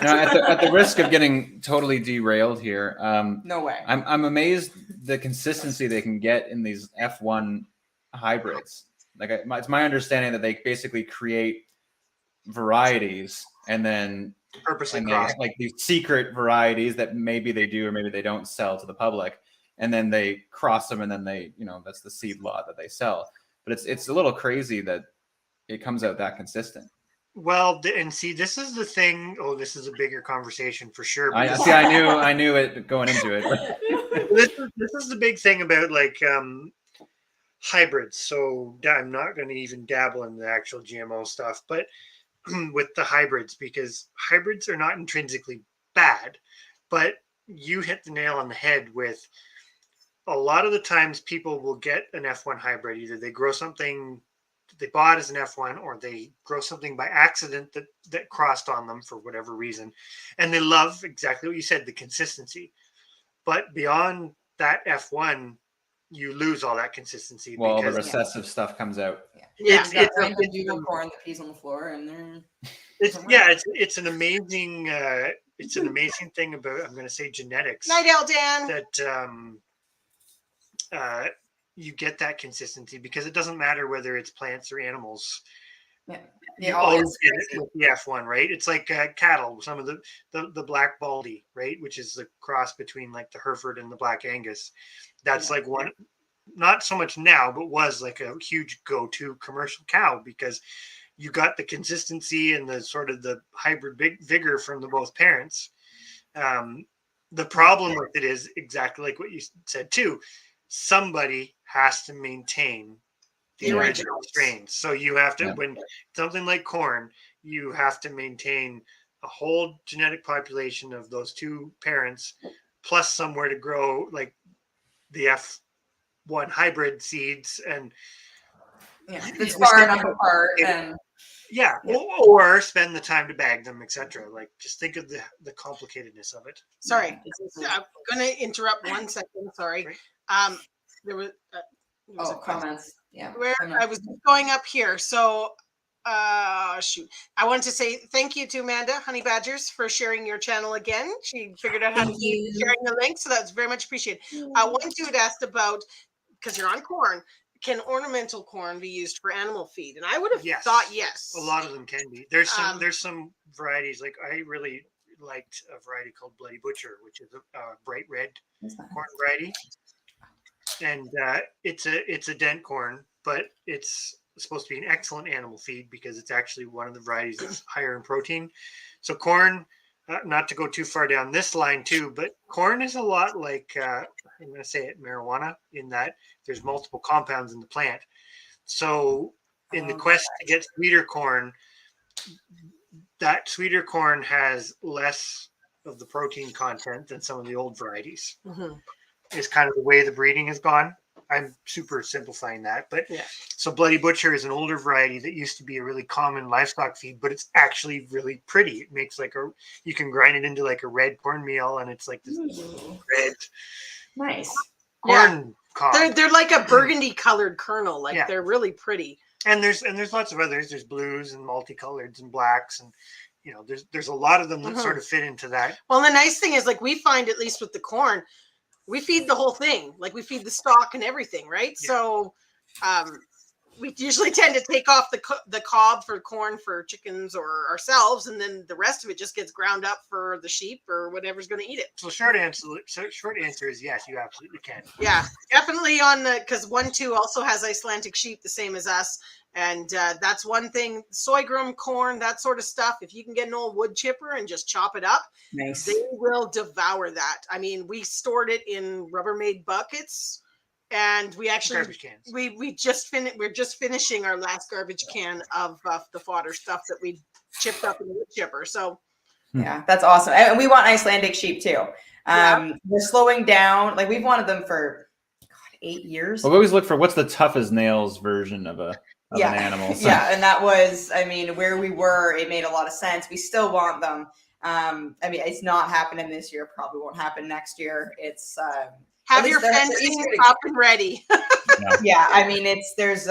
at the risk of getting totally derailed here, no way. I'm amazed the consistency they can get in these F1 hybrids. It's my understanding that they basically create varieties and then purposely these secret varieties that maybe they do or maybe they don't sell to the public, and then they cross them and then they that's the seed lot that they sell. But it's a little crazy that it comes out that consistent. Well, and see, this is the thing. Oh, this is a bigger conversation for sure. I knew it going into it. This is the big thing about hybrids. So I'm not going to even dabble in the actual GMO stuff, but with the hybrids, because hybrids are not intrinsically bad, but you hit the nail on the head with a lot of the times people will get an F1 hybrid. Either they grow something they bought as an F1 or they grow something by accident that crossed on them for whatever reason. And they love exactly what you said, the consistency. But beyond that F1, you lose all that consistency. Well, the recessive stuff comes out. It's corn that pees on the floor, and it's an amazing thing about, I'm going to say, genetics. Night out, Dan. That you get that consistency because it doesn't matter whether it's plants or animals. You always get it with the F1, right? It's like cattle. Some of the black baldy, right, which is the cross between the Hereford and the Black Angus. That's one not so much now, but was like a huge go-to commercial cow because you got the consistency and the sort of the hybrid vigor from the both parents. The problem with it is exactly like what you said too. Somebody has to maintain the original strains. So you have to, when something like corn, you have to maintain a whole genetic population of those two parents, plus somewhere to grow like the F1 hybrid seeds and it's far enough apart and or spend the time to bag them, etc. Like just think of the complicatedness of it. Sorry, I'm going to interrupt 1 second. Sorry. There was a comments. Yeah. Where I was going up here. So, shoot. I wanted to say thank you to Amanda Honey Badgers for sharing your channel again. She figured out how to keep sharing the link, so that's very much appreciated. One you had asked about, because you're on corn, can ornamental corn be used for animal feed? And I would have thought yes. A lot of them can be. There's some varieties, like I really liked a variety called Bloody Butcher, which is a bright red corn variety. And it's a dent corn, but it's supposed to be an excellent animal feed because it's actually one of the varieties that's higher in protein. So corn, not to go too far down this line too, but corn is a lot like, I'm going to say it, marijuana, in that there's multiple compounds in the plant. So in the quest to get sweeter corn, that sweeter corn has less of the protein content than some of the old varieties. Is kind of the way the breeding has gone. I'm super simplifying that, but so Bloody Butcher is an older variety that used to be a really common livestock feed, but it's actually really pretty. It makes like you can grind it into like a red cornmeal, and it's like this red, nice corn cob. They're like a burgundy colored kernel. Like they're really pretty. And there's lots of others. There's blues and multicoloreds and blacks, and there's a lot of them that sort of fit into that. Well, the nice thing is, like, we find, at least with the corn, we feed the whole thing. Like, we feed the stalk and everything, right? Yeah. So we usually tend to take off the cob for corn for chickens or ourselves, and then the rest of it just gets ground up for the sheep or whatever's going to eat it. So short answer is yes, you absolutely can. Yeah, definitely on the, because 1-2 also has Icelandic sheep the same as us. And that's one thing, sorghum, corn, that sort of stuff. If you can get an old wood chipper and just chop it up, they will devour that. I mean, we stored it in Rubbermaid buckets, and we actually garbage cans. We're just finishing our last garbage can of the fodder stuff that we chipped up in the wood chipper. So yeah, that's awesome. And we want Icelandic sheep too. We're slowing down. Like, we've wanted them for 8 years. Well, we always look for what's the toughest nails version of an animal. So. Yeah, and that was, I mean, where we were, it made a lot of sense. We still want them. I mean, it's not happening this year. Probably won't happen next year. It's have your fencing up and ready. Yeah, I mean, there's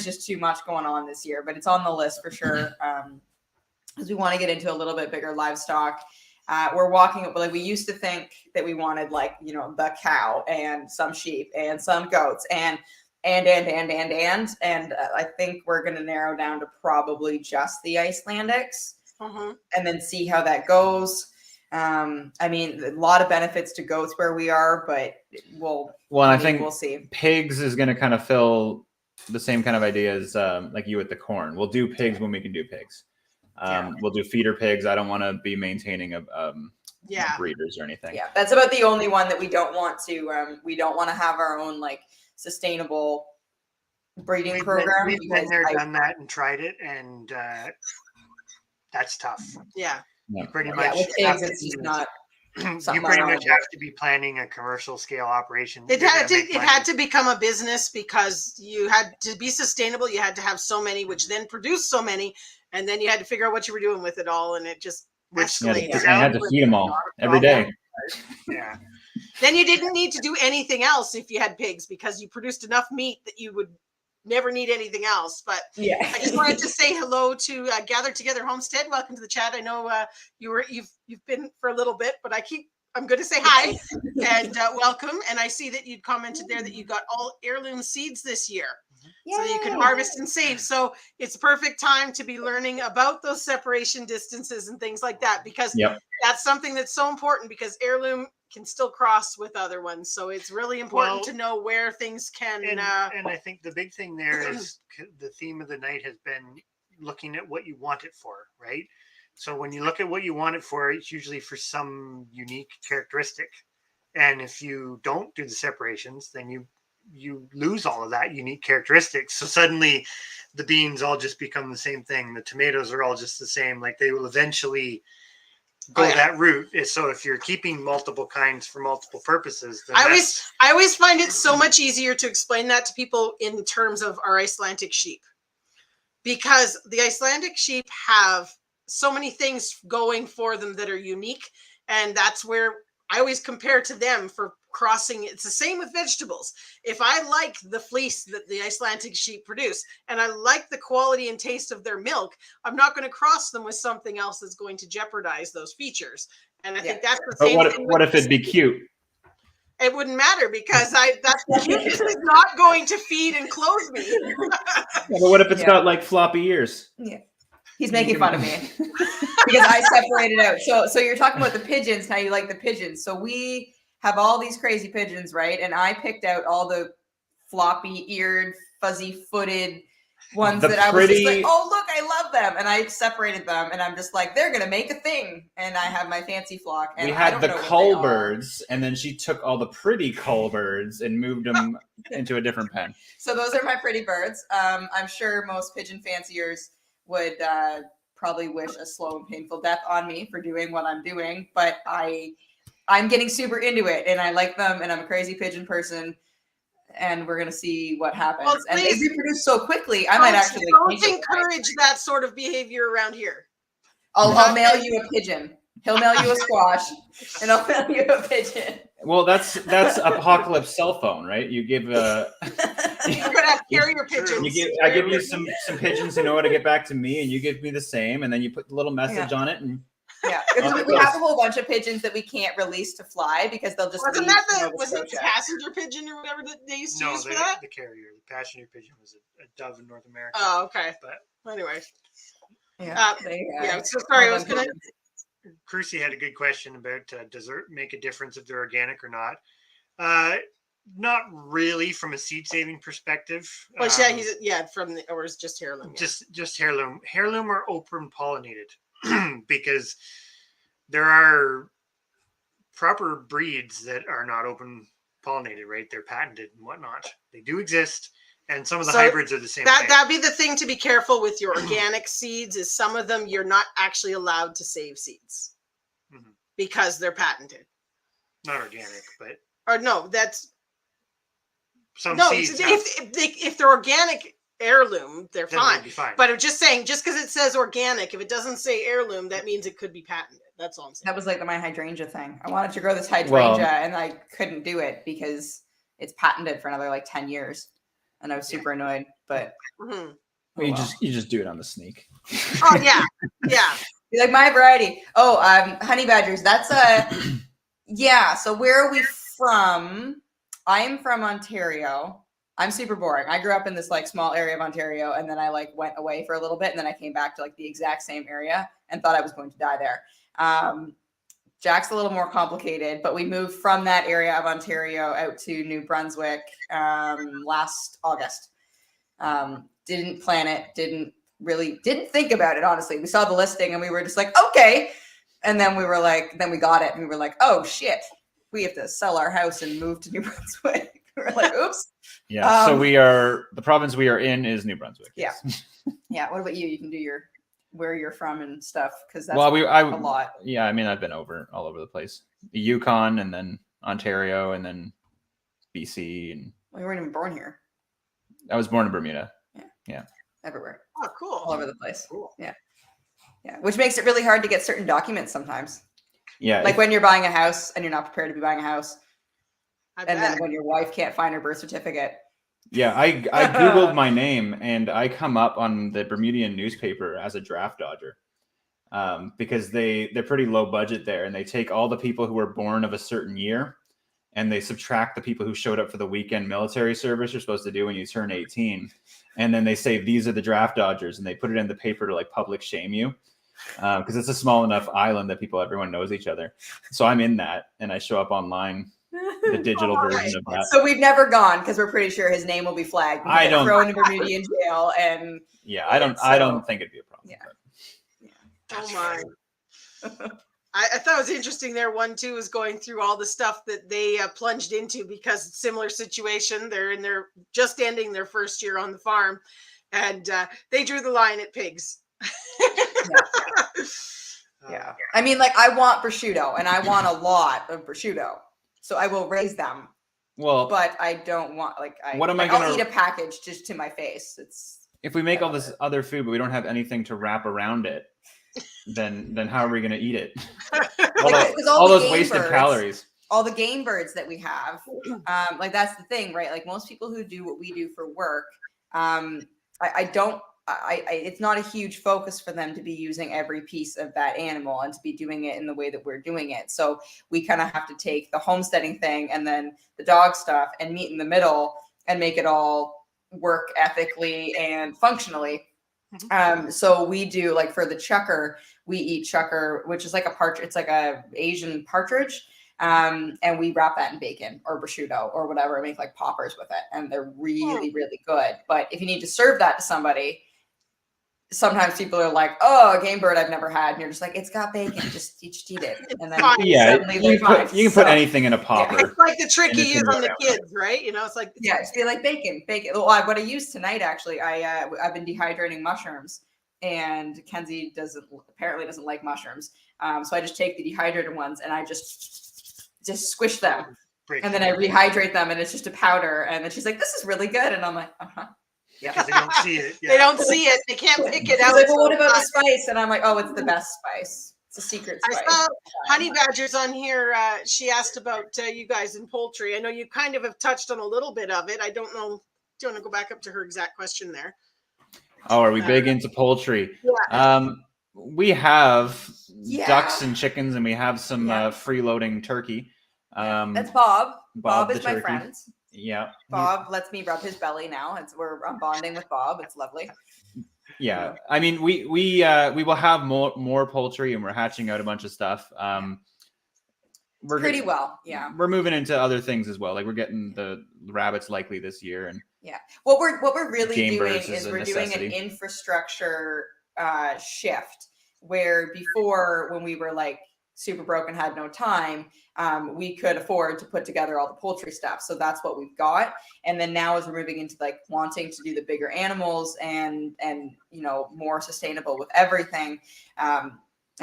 just too much going on this year, but it's on the list for sure. Because we want to get into a little bit bigger livestock. We're walking, like, we used to think that we wanted, like, the cow and some sheep and some goats and I think we're going to narrow down to probably just the Icelandics and then see how that goes. I mean, a lot of benefits to goats where we are, but I think we'll see. Pigs is going to kind of fill the same kind of idea as like you with the corn. We'll do pigs when we can do pigs. We'll do feeder pigs. I don't want to be maintaining breeders or anything. Yeah, that's about the only one that we don't want to. We don't want to have our own, like, sustainable breeding program. We've been there, done that, and tried it, and that's tough. Yeah. You pretty much have to be planning a commercial scale operation. It had to become a business because you had to be sustainable. You had to have so many, which then produced so many, and then you had to figure out what you were doing with it all, and it just escalated. You had to feed them all every day. Yeah. Then you didn't need to do anything else if you had pigs because you produced enough meat that you would never need anything else. But I just wanted to say hello to Gather Together Homestead. Welcome to the chat. I know you've been for a little bit, but I'm going to say hi and welcome. And I see that you'd commented there that you got all heirloom seeds this year. Yay. So you can harvest and save. So it's perfect time to be learning about those separation distances and things like that, because that's something that's so important, because heirloom can still cross with other ones. So it's really important Well, to know where things can. And I think the big thing there is the theme of the night has been looking at what you want it for, right? So when you look at what you want it for, it's usually for some unique characteristic. And if you don't do the separations, then you lose all of that unique characteristics. So suddenly the beans all just become the same thing. The tomatoes are all just the same. Like they will eventually go that route. So if you're keeping multiple kinds for multiple purposes, then I always find it so much easier to explain that to people in terms of our Icelandic sheep, because the Icelandic sheep have so many things going for them that are unique, and that's where I always compare to them for crossing. It's the same with vegetables. If I like the fleece that the Icelandic sheep produce and I like the quality and taste of their milk, I'm not going to cross them with something else that's going to jeopardize those features. And I think that's the same thing. What if it'd be cute? It wouldn't matter, because that's cuteness is not going to feed and clothe me. But what if it's got like floppy ears? Yeah. He's making fun of me because I separated out. So you're talking about the pigeons, how you like the pigeons. So we have all these crazy pigeons, right? And I picked out all the floppy-eared, fuzzy-footed ones that I was just like, oh, look, I love them. And I separated them, and I'm just like, they're going to make a thing. And I have my fancy flock. And we had the cull birds, and then she took all the pretty cull birds and moved them into a different pen. So those are my pretty birds. I'm sure most pigeon fanciers would probably wish a slow and painful death on me for doing what I'm doing, but I'm getting super into it, and I like them, and I'm a crazy pigeon person, and we're gonna see what happens. Well, and they reproduce so quickly, I might actually don't encourage that sort of behavior around here. I'll mail you a pigeon. He'll mail you a squash, and I'll mail you a pigeon. Well, that's Apocalypse cell phone, right? You give You're gonna have carrier pigeons. I give you some pigeons who know how to get back to me, and you give me the same, and then you put the little message on it, and we have a whole bunch of pigeons that we can't release to fly because they'll just wasn't that was it the passenger pigeon or whatever that they used to use for that? The carrier, the passenger pigeon was a dove in North America. Oh, okay. But anyway, yeah. So sorry, I was gonna. Crucy had a good question about does it make a difference if they're organic or not? Not really from a seed saving perspective. Well, he's from the, or is just heirloom? Yeah. Just heirloom are open pollinated because there are proper breeds that are not open pollinated, right? They're patented and whatnot. They do exist, and some of the hybrids are the same. That'd be the thing to be careful with your organic seeds. Is some of them you're not actually allowed to save seeds because they're patented. Not organic, but that's. Some seeds if they're organic heirloom, they're fine. Fine. But I'm just saying, just because it says organic, if it doesn't say heirloom, that means it could be patented. That's all I'm saying. That was like my hydrangea thing. I wanted to grow this hydrangea, and I couldn't do it because it's patented for another like 10 years, and I was super annoyed. But you just do it on the sneak. Oh yeah. You're like my variety. Oh, honey badgers. That's So where are we from? I am from Ontario. I'm super boring. I grew up in this like small area of Ontario, and then I like went away for a little bit, and then I came back to like the exact same area and thought I was going to die there. Jack's a little more complicated, but we moved from that area of Ontario out to New Brunswick last August. Didn't plan it. Didn't think about it, honestly. We saw the listing and we were just like, okay. And then we got it and we were like, oh shit, we have to sell our house and move to New Brunswick. We were like, oops. Yeah. So the province we are in is New Brunswick. Yeah. Yeah. What about you? You can do where you're from and stuff. Cause that's a lot. Yeah. I mean, I've been all over the place, the Yukon and then Ontario and then BC. And you weren't even born here. I was born in Bermuda. Yeah. Everywhere. Oh, cool. All over the place. Cool. Yeah. Yeah. Which makes it really hard to get certain documents sometimes. Yeah. Like when you're buying a house and you're not prepared to be buying a house. I and bet. then when your wife can't find her birth certificate. Yeah. I Googled my name and I come up on the Bermudian newspaper as a draft dodger. Because they're pretty low budget there, and they take all the people who were born of a certain year and they subtract the people who showed up for the weekend military service you're supposed to do when you turn 18. And then they say, these are the draft dodgers, and they put it in the paper to like public shame you. because it's a small enough island that everyone knows each other. So I'm in that, and I show up online, the digital version of that. So we've never gone because we're pretty sure his name will be flagged. I don't throw into Bermudian jail, and I don't think it'd be a problem. Yeah. Oh my. I thought it was interesting there. One too is going through all the stuff that they plunged into because similar situation. They're just ending their first year on the farm, and they drew the line at pigs. Yeah. I mean, like, I want prosciutto, and I want a lot of prosciutto, so I will raise them. Well, but I don't want I'll eat a package just to my face. It's if we make all this other food, but we don't have anything to wrap around it, then how are we going to eat it? all those wasted calories. All the game birds that we have, like that's the thing, right? Like most people who do what we do for work, it's not a huge focus for them to be using every piece of that animal and to be doing it in the way that we're doing it. So we kind of have to take the homesteading thing and then the dog stuff and meet in the middle and make it all work ethically and functionally. So we do, like, for the chucker, we eat chucker, which is like a partridge. It's like a Asian partridge. And we wrap that in bacon or prosciutto or whatever, and make like poppers with it. And they're really, really good. But if you need to serve that to somebody, sometimes people are like, "Oh, a game bird I've never had," and you're just like, "It's got bacon. Just eat it." And then you can put anything in a popper. Yeah. It's like the trick you use on the kids, right? You know, it's like it's be like bacon. Well, what I used tonight actually, I've been dehydrating mushrooms, and Kenzie apparently doesn't like mushrooms. So I just take the dehydrated ones and I just squish them, and then I rehydrate them, and it's just a powder. And then she's like, "This is really good," and I'm like, "Uh-huh." Yeah, because they don't see it. Yeah. They don't see it. They can't pick it out. Like, well, what about the spice? And I'm like, "Oh, it's the best spice. It's a secret spice." I saw Honey Badger's on here. She asked about you guys in poultry. I know you kind of have touched on a little bit of it. I don't know. Do you want to go back up to her exact question there? Oh, are we big into poultry? Yeah. We have ducks and chickens, and we have some freeloading turkey. That's Bob. Bob is my friend. Yeah. Bob lets me rub his belly now. I'm bonding with Bob. It's lovely. Yeah. I mean, we will have more poultry, and we're hatching out a bunch of stuff. We're pretty well. Yeah. We're moving into other things as well. Like we're getting the rabbits likely this year, and what we're really doing is we're necessity. doing an infrastructure shift where before, when we were like super broke and had no time, we could afford to put together all the poultry stuff. So that's what we've got. And then now, as we're moving into like wanting to do the bigger animals and more sustainable with everything, I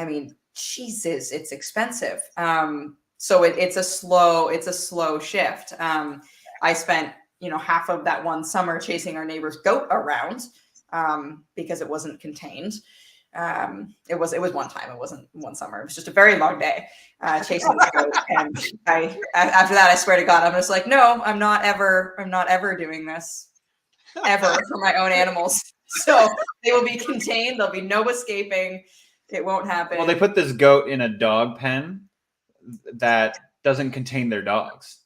mean, Jesus, it's expensive. So it's a slow shift. I spent half of that one summer chasing our neighbor's goat around because it wasn't contained. It was one time. It wasn't one summer. It was just a very long day chasing the goat. And after that, I swear to God, I'm just like, no, I'm not ever doing this ever for my own animals. So they will be contained. There'll be no escaping. It won't happen. Well, they put this goat in a dog pen that doesn't contain their dogs.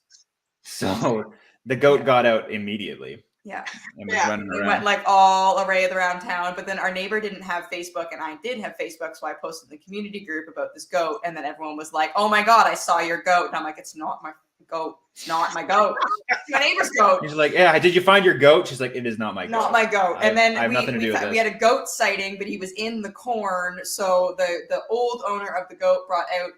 So the goat got out immediately. Yeah. And was running around. We went like all array around town, but then our neighbor didn't have Facebook and I did have Facebook. So I posted in the community group about this goat. And then everyone was like, "Oh my God, I saw your goat." And I'm like, "It's not my goat. It's not my goat. It's my neighbor's goat." He's like, "Yeah, did you find your goat?" She's like, "It is not my goat. Not my goat." And then I have nothing to do with this. We had a goat sighting, but he was in the corn. So the old owner of the goat brought out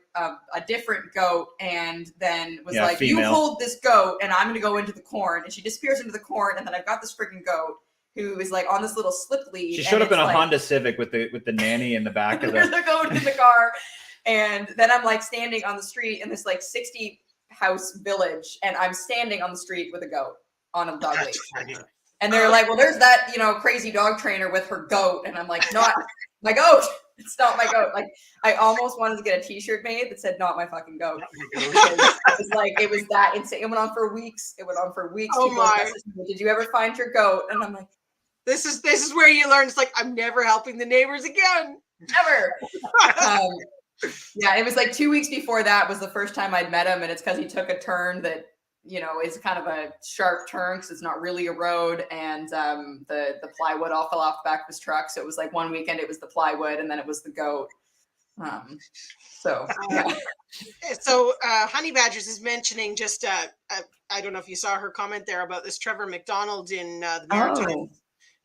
a different goat and then was like, female. "You hold this goat and I'm going to go into the corn." And she disappears into the corn. And then I've got this freaking goat who is like on this little slip lead. She showed up in a Honda Civic with the nanny in the back of the goat in the car. And then I'm like standing on the street in this like 60 house village, and I'm standing on the street with a goat on a dog leash. And they're like, "Well, there's that crazy dog trainer with her goat." And I'm like, "Not my goat. It's not my goat." Like, I almost wanted to get a T-shirt made that said "Not my fucking goat." It was that insane. It went on for weeks. Oh my! "Did you ever find your goat?" And I'm like, "This is where you learn." It's like, I'm never helping the neighbors again. Never. Yeah, it was like 2 weeks before that was the first time I'd met him, and it's because he took a turn that is kind of a sharp turn because it's not really a road, and the plywood all fell off the back of his truck. So it was like one weekend it was the plywood, and then it was the goat. So Honey Badgers is mentioning just I don't know if you saw her comment there about this Trevor McDonald in the Maritime.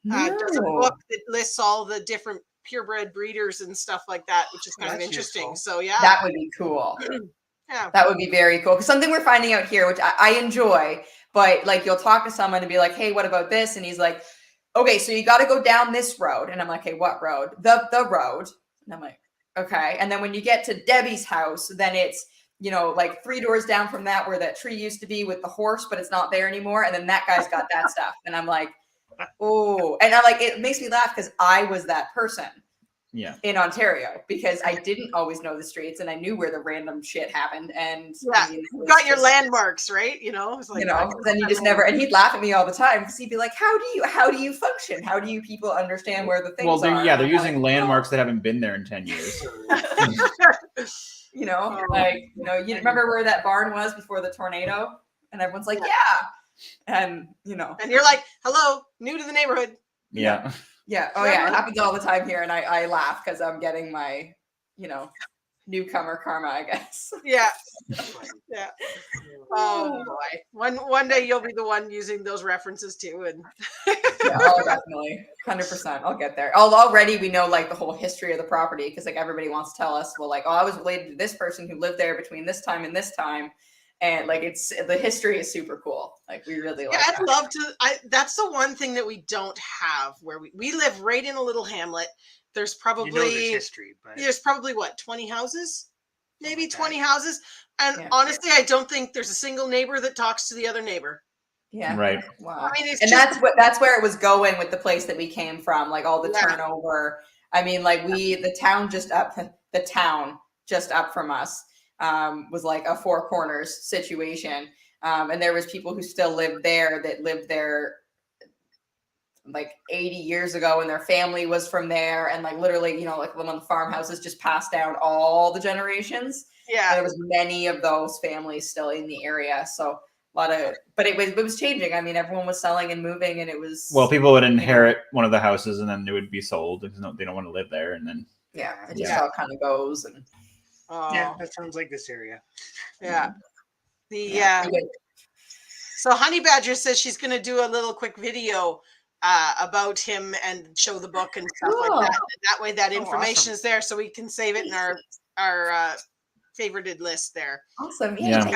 Does a book that lists all the different purebred breeders and stuff like that, which is kind of interesting. Useful. So yeah, that would be cool. Yeah, that would be very cool. Because something we're finding out here, which I enjoy, but like you'll talk to someone and be like, "Hey, what about this?" And he's like, "Okay, so you got to go down this road." And I'm like, "Hey, what road?" The road. And I'm like, "Okay." And then when you get to Debbie's house, then it's like 3 doors down from that where that tree used to be with the horse, but it's not there anymore. And then that guy's got that stuff. And I'm like, oh, and I'm like, it makes me laugh because I was that person. Yeah. In Ontario, because I didn't always know the streets and I knew where the random shit happened. And you got your landmarks, right? It's like, then you just never, and he'd laugh at me all the time because he'd be like, how do you function? How do you people understand where the things are? They're using landmarks that haven't been there in 10 years. You remember where that barn was before the tornado? And everyone's like, yeah. And and you're like, hello, new to the neighborhood. Yeah. Yeah. Oh yeah. It happens all the time here. And I laugh because I'm getting my, newcomer karma, I guess. Yeah. Yeah. Oh boy. One day you'll be the one using those references too. And definitely. 100%. I'll get there. Already we know like the whole history of the property because like everybody wants to tell us, well, like, I was related to this person who lived there between this time and this time. And like the history is super cool. Like we really like I'd love to. That's the one thing that we don't have where we live right in a little hamlet. There's probably there's history, but there's probably 20 houses, maybe 20 houses. And honestly, I don't think there's a single neighbor that talks to the other neighbor. Yeah. Right. Wow. I mean, that's where it was going with the place that we came from, like all the turnover. I mean, like the town just up from us. Was like a Four Corners situation. And there was people who still lived there like 80 years ago and their family was from there. And like literally, like one of the farmhouses just passed down all the generations. Yeah. And there was many of those families still in the area. So but it was changing. I mean, everyone was selling and moving and it was. Well, people would inherit one of the houses and then it would be sold because they don't want to live there. And then. Yeah. It just all kind of goes and. Yeah, that sounds like this area. Yeah. So Honey Badger says she's going to do a little quick video about him and show the book and stuff like that. And that way that information is there so we can save it in our favorited list there. Awesome. Yeah.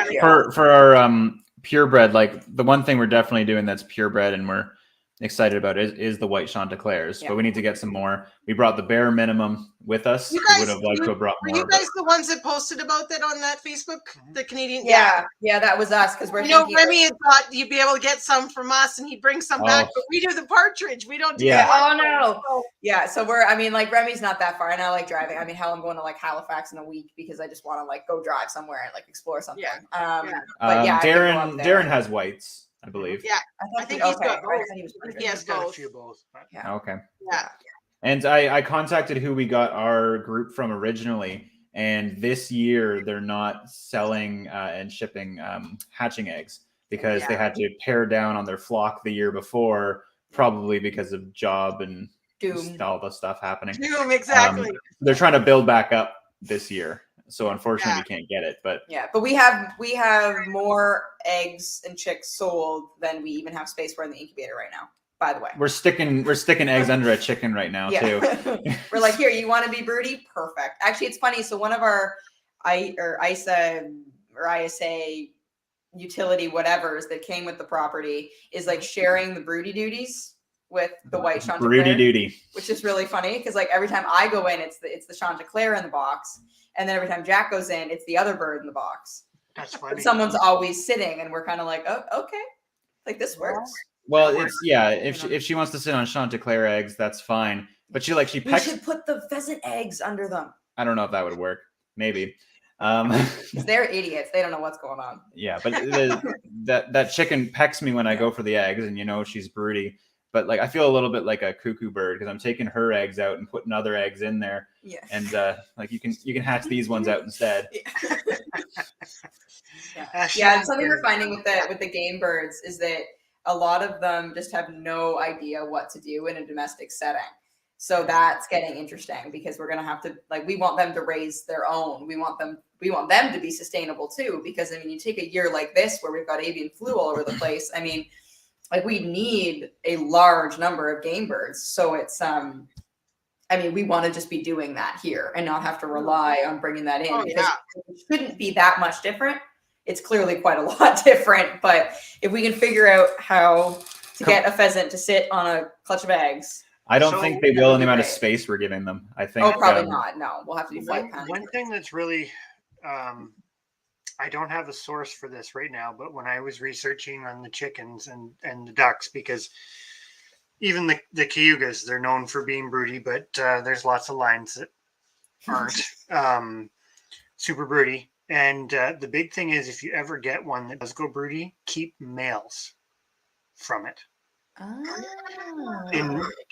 For our purebred, like the one thing we're definitely doing that's purebred and we're excited about is the white Chanticleers, but we need to get some more. We brought the bare minimum with us. You guys, would have liked to have brought more. Were you guys the ones that posted about that on that Facebook? The Canadian? Yeah, that was us because we're. Remy had thought you'd be able to get some from us, and he'd bring some back, but we do the partridge. We don't do that. Oh no. Yeah, so like Remy's not that far, and I like driving. I mean, hell, I'm going to like Halifax in a week because I just want to like go drive somewhere and like explore something. But Darren has whites. I believe. Yeah, I think he's got both. He has both. Yeah. Okay. Yeah. And I contacted who we got our group from originally, and this year they're not selling and shipping hatching eggs because they had to pare down on their flock the year before, probably because of job and all the stuff happening. Doom, exactly. They're trying to build back up this year. So unfortunately we can't get it, but we have more eggs and chicks sold than we even have space for in the incubator right now. By the way, we're sticking eggs under a chicken right now too. We're like, here, you want to be broody? Perfect. Actually, it's funny. So one of our ISA utility whatevers that came with the property is like sharing the broody duties with the white Chanticleer. Broody duty, which is really funny because like every time I go in, it's the Chanticleer in the box. And then every time Jack goes in, it's the other bird in the box. That's funny. But someone's always sitting, and we're kind of like, oh, okay, like this works. Well, it's if she wants to sit on Chanticleer eggs, that's fine. But she we pecks. should put the pheasant eggs under them. I don't know if that would work. Maybe. They're idiots. They don't know what's going on. Yeah, but that chicken pecks me when I go for the eggs, and she's broody. but like I feel a little bit like a cuckoo bird because I'm taking her eggs out and putting other eggs in there. Yeah. And like you can hatch these ones out instead. Yeah, and something we're finding with the game birds is that a lot of them just have no idea what to do in a domestic setting. So that's getting interesting because we're gonna have to we want them to raise their own. We want them to be sustainable too. Because I mean, you take a year like this where we've got avian flu all over the place. I mean, we need a large number of game birds. So it's I mean, we want to just be doing that here and not have to rely on bringing that in because it shouldn't be that much different. It's clearly quite a lot different, but if we can figure out how to get a pheasant to sit on a clutch of eggs. I don't think they will in the amount of space we're giving them. I think. Oh, probably not. No, we'll have to do flight panic. One thing that's really, I don't have a source for this right now, but when I was researching on the chickens and the ducks, because even the cayugas, they're known for being broody, but there's lots of lines that aren't super broody. And the big thing is, if you ever get one that does go broody, keep males from it. Oh.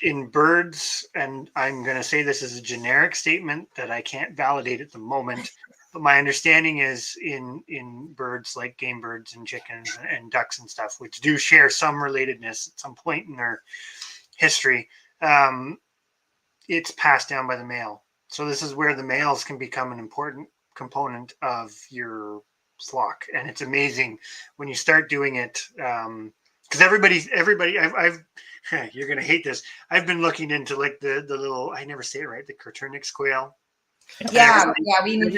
In birds, and I'm going to say this is a generic statement that I can't validate at the moment, but my understanding is in birds like game birds and chickens and ducks and stuff, which do share some relatedness at some point in their history, it's passed down by the male. So this is where the males can become an important component of your flock, and it's amazing when you start doing it. Because everybody, I've you're gonna hate this. I've been looking into the little, I never say it right, the Coturnix quail. Yeah, we need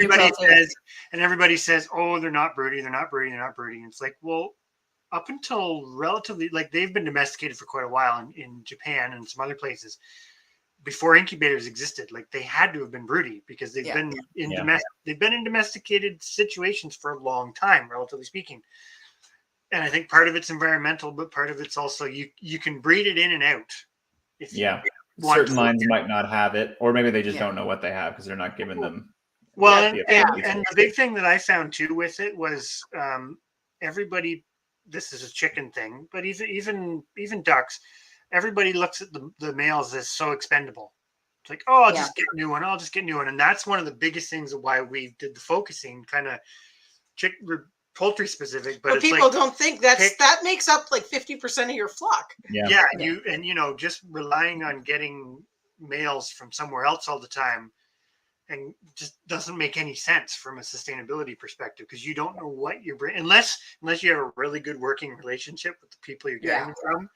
everybody says, oh, they're not broody, they're not broody, they're not broody. And it's like, well, up until relatively, they've been domesticated for quite a while in Japan and some other places. Before incubators existed, they had to have been broody because they've been in domesticated situations for a long time, relatively speaking. And I think part of it's environmental, but part of it's also you can breed it in and out. Certain lines might not have it, or maybe they just don't know what they have because they're not giving them. Well, and the big thing that I found too with it was everybody. This is a chicken thing, but even ducks. Everybody looks at the males as so expendable. It's like, oh, I'll just get a new one. I'll just get a new one, and that's one of the biggest things of why we did the focusing, kind of poultry specific, but people don't think that makes up 50% of your flock. Just relying on getting males from somewhere else all the time and just doesn't make any sense from a sustainability perspective, because you don't know what you're bringing unless you have a really good working relationship with the people you're getting them from,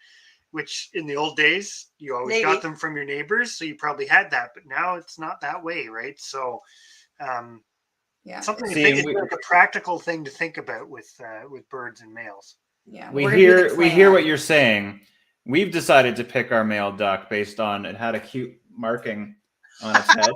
which in the old days you always got them from your neighbors, so you probably had that, but now it's not that way, right? So something to think, it's a practical thing to think about with birds and males. Yeah, we hear what you're saying. We've decided to pick our male duck based on it had a cute marking on its head.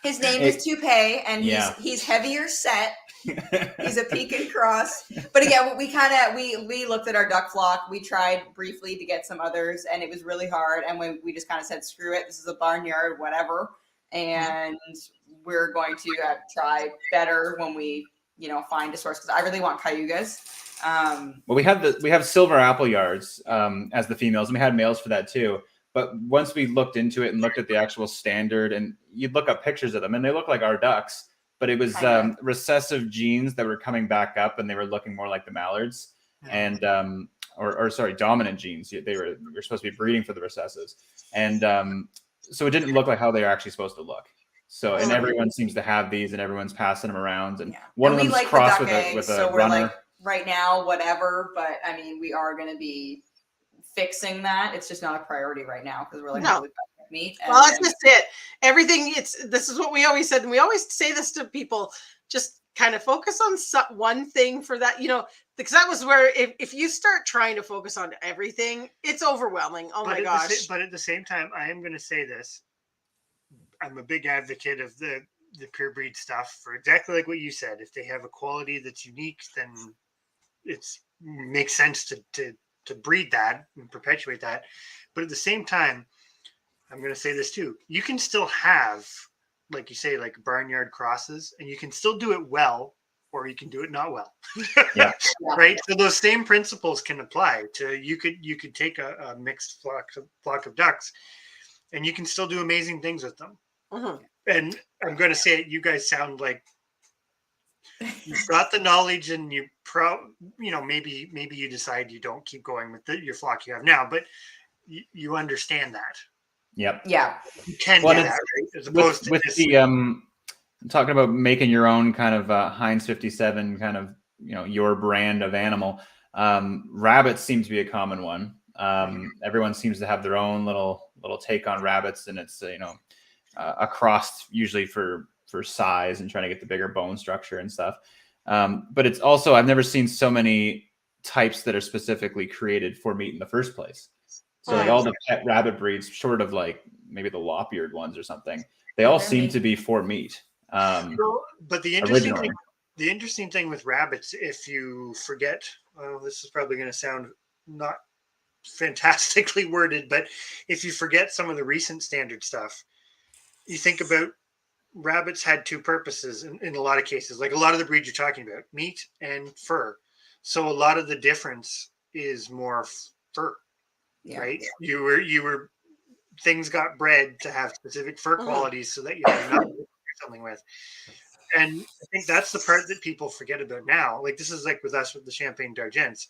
His name is Toupee, and he's heavier set. He's a Pekin cross. But again, we looked at our duck flock. We tried briefly to get some others, and it was really hard. And we just kind of said, screw it. This is a barnyard, whatever. And we're going to try better when we, find a source, because I really want cayugas. Well, we have silver apple yards as the females, and we had males for that too. But once we looked into it and looked at the actual standard, and you'd look up pictures of them, and they look like our ducks, but it was recessive genes that were coming back up, and they were looking more like the mallards, and dominant genes. We're supposed to be breeding for the recessives, and so it didn't look like how they are actually supposed to look. So, and everyone seems to have these, and everyone's passing them around, and one of them's crossed with a runner. Right now, whatever, but I mean, we are going to be fixing that. It's just not a priority right now because we're really meat. Well, that's just it. Everything. This is what we always said, and we always say this to people: just kind of focus on one thing for that. Because that was where if you start trying to focus on everything, it's overwhelming. Oh my gosh! But at the same time, I am going to say this: I'm a big advocate of the pure breed stuff for exactly like what you said. If they have a quality that's unique, then it makes sense to breed that and perpetuate that. But at the same time, I'm going to say this too: you can still have, like you say, like barnyard crosses, and you can still do it well or you can do it not well. Yeah. Right. So those same principles can apply to you could take a mixed flock of ducks, and you can still do amazing things with them. Mhm. And I'm going to say it, you guys sound like you've got the knowledge, and maybe you decide you don't keep going with your flock you have now, but you understand that. Yep. Yeah. You can Well, do it's- that, right? As opposed to with this. the talking about making your own kind of Heinz 57 kind of, your brand of animal. Rabbits seem to be a common one. Everyone seems to have their own little take on rabbits, and it's across usually for size and trying to get the bigger bone structure and stuff. But it's also, I've never seen so many types that are specifically created for meat in the first place. So like all the pet rabbit breeds, short of like maybe the lop-eared ones or something, they all seem to be for meat. But the interesting thing with rabbits, if you forget, this is probably going to sound not fantastically worded, but if you forget some of the recent standard stuff, you think about rabbits had two purposes in a lot of cases, like a lot of the breeds you're talking about, meat and fur. So a lot of the difference is more fur, right? You were things got bred to have specific fur qualities so that you had enough to do something with. And I think that's the part that people forget about now. Like this is like with us with the Champagne d'Argents.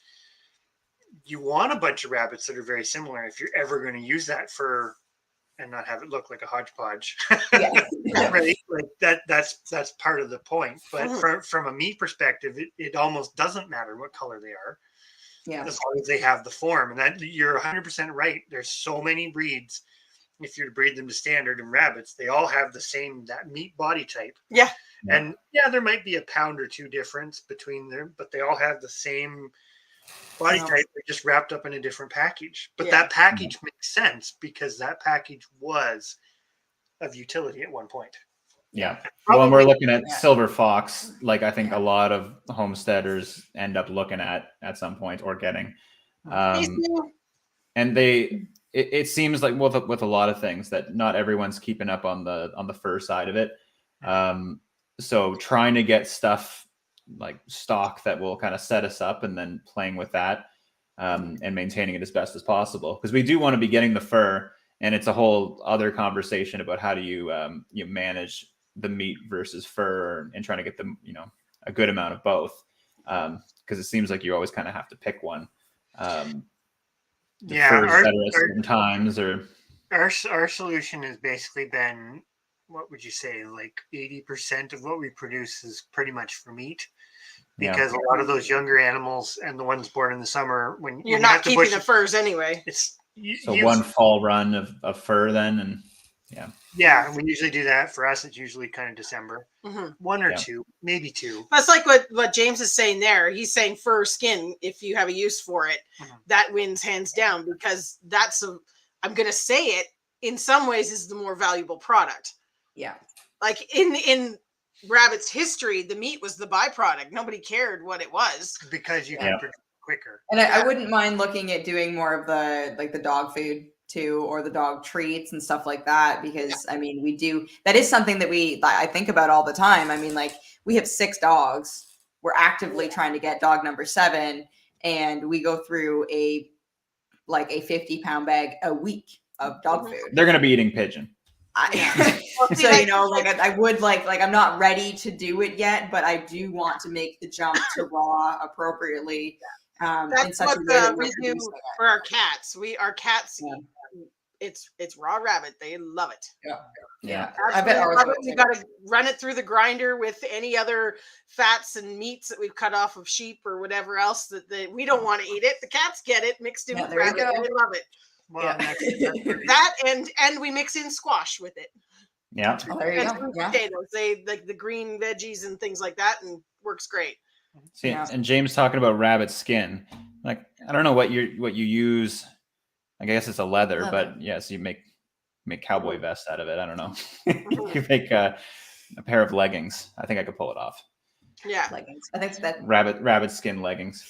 You want a bunch of rabbits that are very similar if you're ever going to use that fur and not have it look like a hodgepodge. Right? Like that's part of the point. But from a meat perspective, it almost doesn't matter what color they are. Yeah. As long as they have the form. And that you're 100% right. There's so many breeds. If you breed them to standard and rabbits, they all have the same that meat body type. Yeah. And there might be a pound or two difference between them, but they all have the same body type. They're just wrapped up in a different package. But that package makes sense because that package was of utility at one point. Yeah. Well, when we're looking at silver fox, like I think a lot of homesteaders end up looking at some point or getting. And it seems like with a lot of things that not everyone's keeping up on the fur side of it. So trying to get stuff like stock that will kind of set us up, and then playing with that and maintaining it as best as possible, because we do want to be getting the fur, and it's a whole other conversation about how do you manage the meat versus fur and trying to get them a good amount of both, because it seems like you always kind of have to pick one. Fur's better at certain times, or our solution has basically been, what would you say, like 80% of what we produce is pretty much for meat, because a lot of those younger animals and the ones born in the summer, when you're not keeping the furs anyway, it's one fall run of fur then, and we usually do that. For us, it's usually kind of December, one or two, maybe two. That's like what James is saying there. He's saying fur skin, if you have a use for it, that wins hands down, because I'm going to say it, in some ways is the more valuable product. Yeah. Like in rabbit's history, the meat was the byproduct. Nobody cared what it was. Because you can produce quicker. And I wouldn't mind looking at doing more of the dog food too, or the dog treats and stuff like that, because I mean, that is something that I think about all the time. I mean, like, we have 6 dogs. We're actively trying to get dog number 7, and we go through a 50-pound bag a week of dog food. They're going to be eating pigeon. So I would I'm not ready to do it yet, but I do want to make the jump to raw appropriately. That's what we do for our cats. Our cats it's raw rabbit. They love it. Yeah. I bet we got to run it through the grinder with any other fats and meats that we've cut off of sheep or whatever else that we don't want to eat it. The cats get it mixed in with rabbit. They love it. Well, that and we mix in squash with it. Yeah. Oh, there you go. Potatoes. They like the green veggies and things like that, and works great. See, and James talking about rabbit skin. Like, I don't know what you use. I guess it's a leather, but yes, you make cowboy vests out of it. I don't know. You make a pair of leggings. I think I could pull it off. Yeah, leggings. I think that rabbit skin leggings.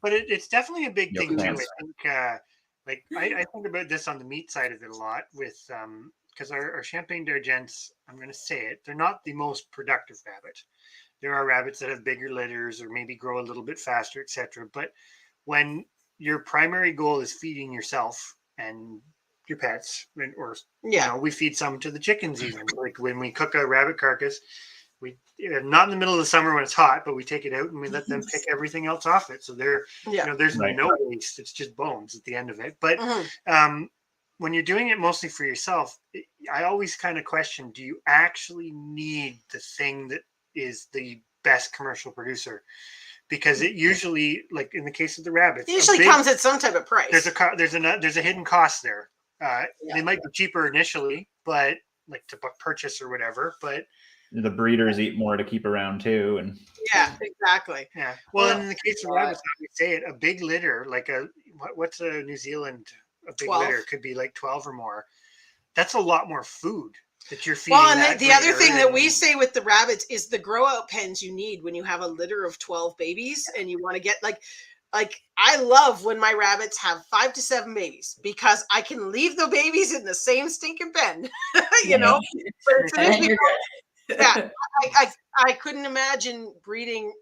But it's definitely a big thing too. I think. I think about this on the meat side of it a lot with because our Champagne d'Argents, I'm going to say it, they're not the most productive rabbit. there are rabbits that have bigger litters or maybe grow a little bit faster, etc. But when your primary goal is feeding yourself and your pets, or we feed some to the chickens even. Like when we cook a rabbit carcass, we not in the middle of the summer when it's hot, but we take it out and we let them pick everything else off it. So there's no waste. It's just bones at the end of it. But when you're doing it mostly for yourself, I always kind of question: do you actually need the thing that is the best commercial producer? Because it usually, like in the case of the rabbits, it usually comes at some type of price. There's a hidden cost there. They might be cheaper initially, but like to purchase or whatever. But the breeders eat more to keep around too, and exactly. Yeah. Well, in the case of rabbits, I would say it a big litter, like what's a New Zealand? A big 12. Litter could be like 12 or more. That's a lot more food that you're feeding. Well, and the other thing that we say with the rabbits is the grow out pens you need when you have a litter of 12 babies and you want to get like I love when my rabbits have 5 to 7 babies because I can leave the babies in the same stinking pen, you know. I couldn't imagine breeding,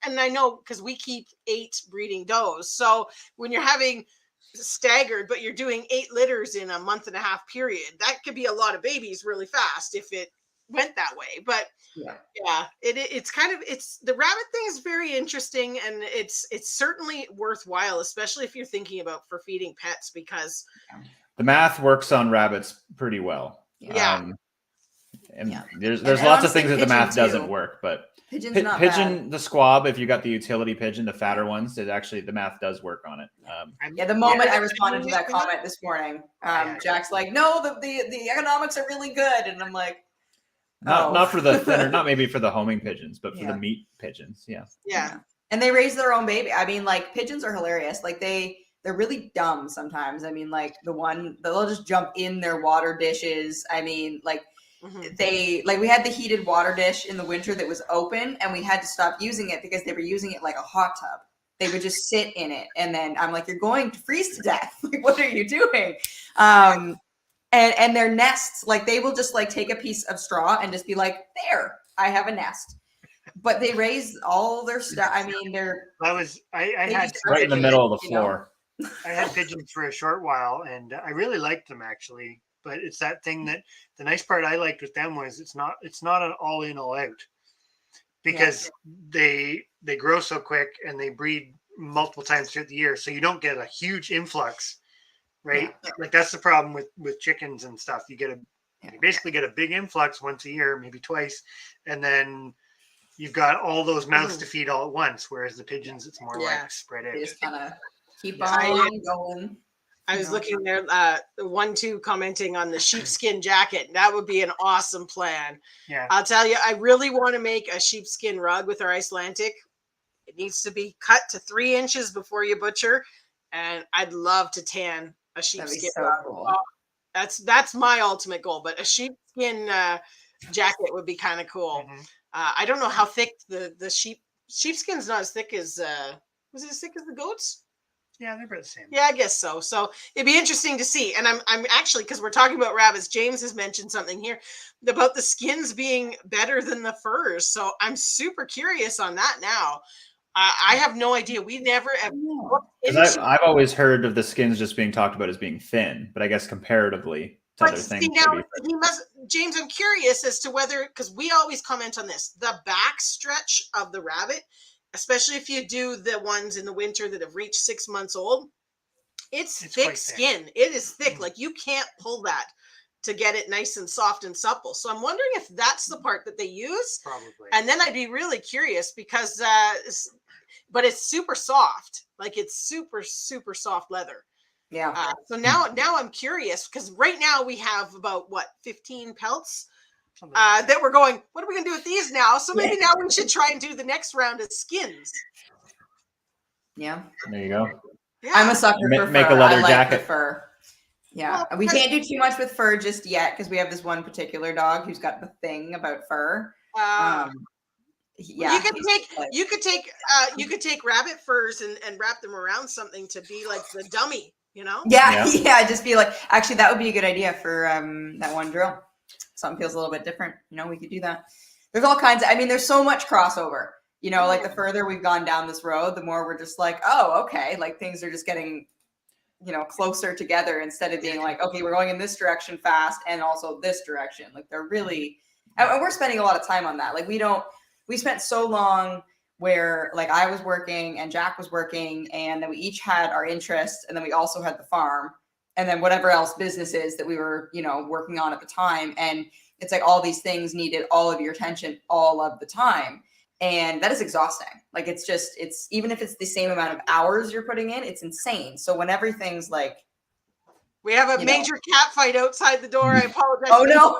and I know because we keep 8 breeding does. So when you're having staggered, but you're doing 8 litters in a month and a half period, that could be a lot of babies really fast if it went that way. But it's the rabbit thing is very interesting, and it's certainly worthwhile, especially if you're thinking about for feeding pets, because the math works on rabbits pretty well. There's lots of things that the math doesn't work, but pigeon, the squab, if you got the utility pigeon, the fatter ones, the math does work on it. The moment I responded to that comment this morning, Jack's like, no, the economics are really good. And I'm like, not for the thinner, not maybe for the homing pigeons, but for the meat pigeons. Yeah. And they raise their own baby. I mean, like, pigeons are hilarious. Like they're really dumb sometimes. I mean, like they'll just jump in their water dishes. I mean, like, we had the heated water dish in the winter that was open, and we had to stop using it because they were using it like a hot tub. They would just sit in it, and then I'm like, "You're going to freeze to death! Like, what are you doing?" And their nests, like, they will just like take a piece of straw and just be like, "There, I have a nest." But they raise all their stuff. I mean, I had right in the middle of the floor. I had pigeons for a short while, and I really liked them actually. But it's that thing that the nice part I liked with them was it's not an all in, all out, because they grow so quick and they breed multiple times throughout the year. So you don't get a huge influx, right? Yeah. Like that's the problem with chickens and stuff. You basically get a big influx once a year, maybe twice. And then you've got all those mouths to feed all at once. Whereas the pigeons, it's more like spread out. They just kind of keep on going. I was looking there, the 1-2 commenting on the sheepskin jacket. That would be an awesome plan. Yeah. I'll tell you, I really want to make a sheepskin rug with our Icelandic. It needs to be cut to 3 inches before you butcher. And I'd love to tan a sheepskin rug. Cool. That's my ultimate goal, but a sheepskin jacket would be kind of cool. I don't know how thick the sheepskin's not as thick as, was it as thick as the goats? Yeah, they're about the same. Yeah, I guess so. So it'd be interesting to see. And I'm actually, because we're talking about rabbits, James has mentioned something here about the skins being better than the furs. So I'm super curious on that now. I have no idea. We never have. I've always heard of the skins just being talked about as being thin, but I guess comparatively to other things. Now, James, I'm curious as to whether, because we always comment on this, the back stretch of the rabbit, especially if you do the ones in the winter that have reached 6 months old, it's thick skin. It is thick. Like you can't pull that to get it nice and soft and supple. So I'm wondering if that's the part that they use. Probably. And then I'd be really curious because, but it's super soft. Like it's super, super soft leather. Yeah. So now I'm curious because right now we have about 15 pelts. That we're going, what are we going to do with these now? So maybe now we should try and do the next round of skins. Yeah. There you go. Yeah. I'm a sucker for fur. Make a leather jacket. Fur. Yeah. Well, we can't do too much with fur just yet because we have this one particular dog who's got the thing about fur. You could take rabbit furs and wrap them around something to be like the dummy, you know? Yeah. Just be like, actually, that would be a good idea for that one drill. Something feels a little bit different. You know, we could do that. there's all kinds of, I mean, there's so much crossover, you know, like the further we've gone down this road, the more we're just like, oh, okay. Like things are just getting, you know, closer together instead of being like, okay, we're going in this direction fast and also this direction. Like they're really, and we're spending a lot of time on that. Like we spent so long where like I was working and Jack was working, and then we each had our interests, and then we also had the farm, and then whatever else businesses that we were, you know, working on at the time. And it's like all these things needed all of your attention all of the time. And that is exhausting. Like it's even if it's the same amount of hours you're putting in, it's insane. So when everything's like, we have a major cat fight outside the door. I apologize. Oh no.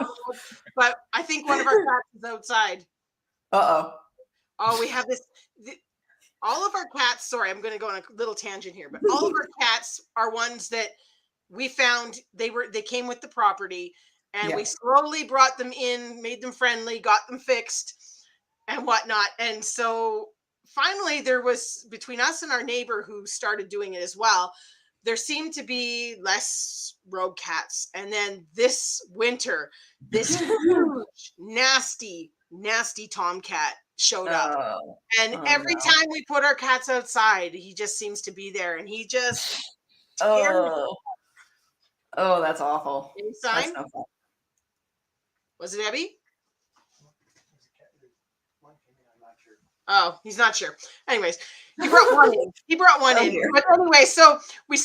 But I think one of our cats is outside. Uh-oh. Oh, we have this. All of our cats, sorry, I'm going to go on a little tangent here, but all of our cats are ones that we found they came with the property, and we slowly brought them in, made them friendly, got them fixed and whatnot. And so finally there was, between us and our neighbor who started doing it as well, there seemed to be less rogue cats. And then this winter, this huge, nasty tomcat showed up. And every time we put our cats outside, he just seems to be there, and he just oh, that's awful. Any sign? That's no fun. Was it Abby? Oh, he's not sure. Anyways, he brought one in. But anyway, so we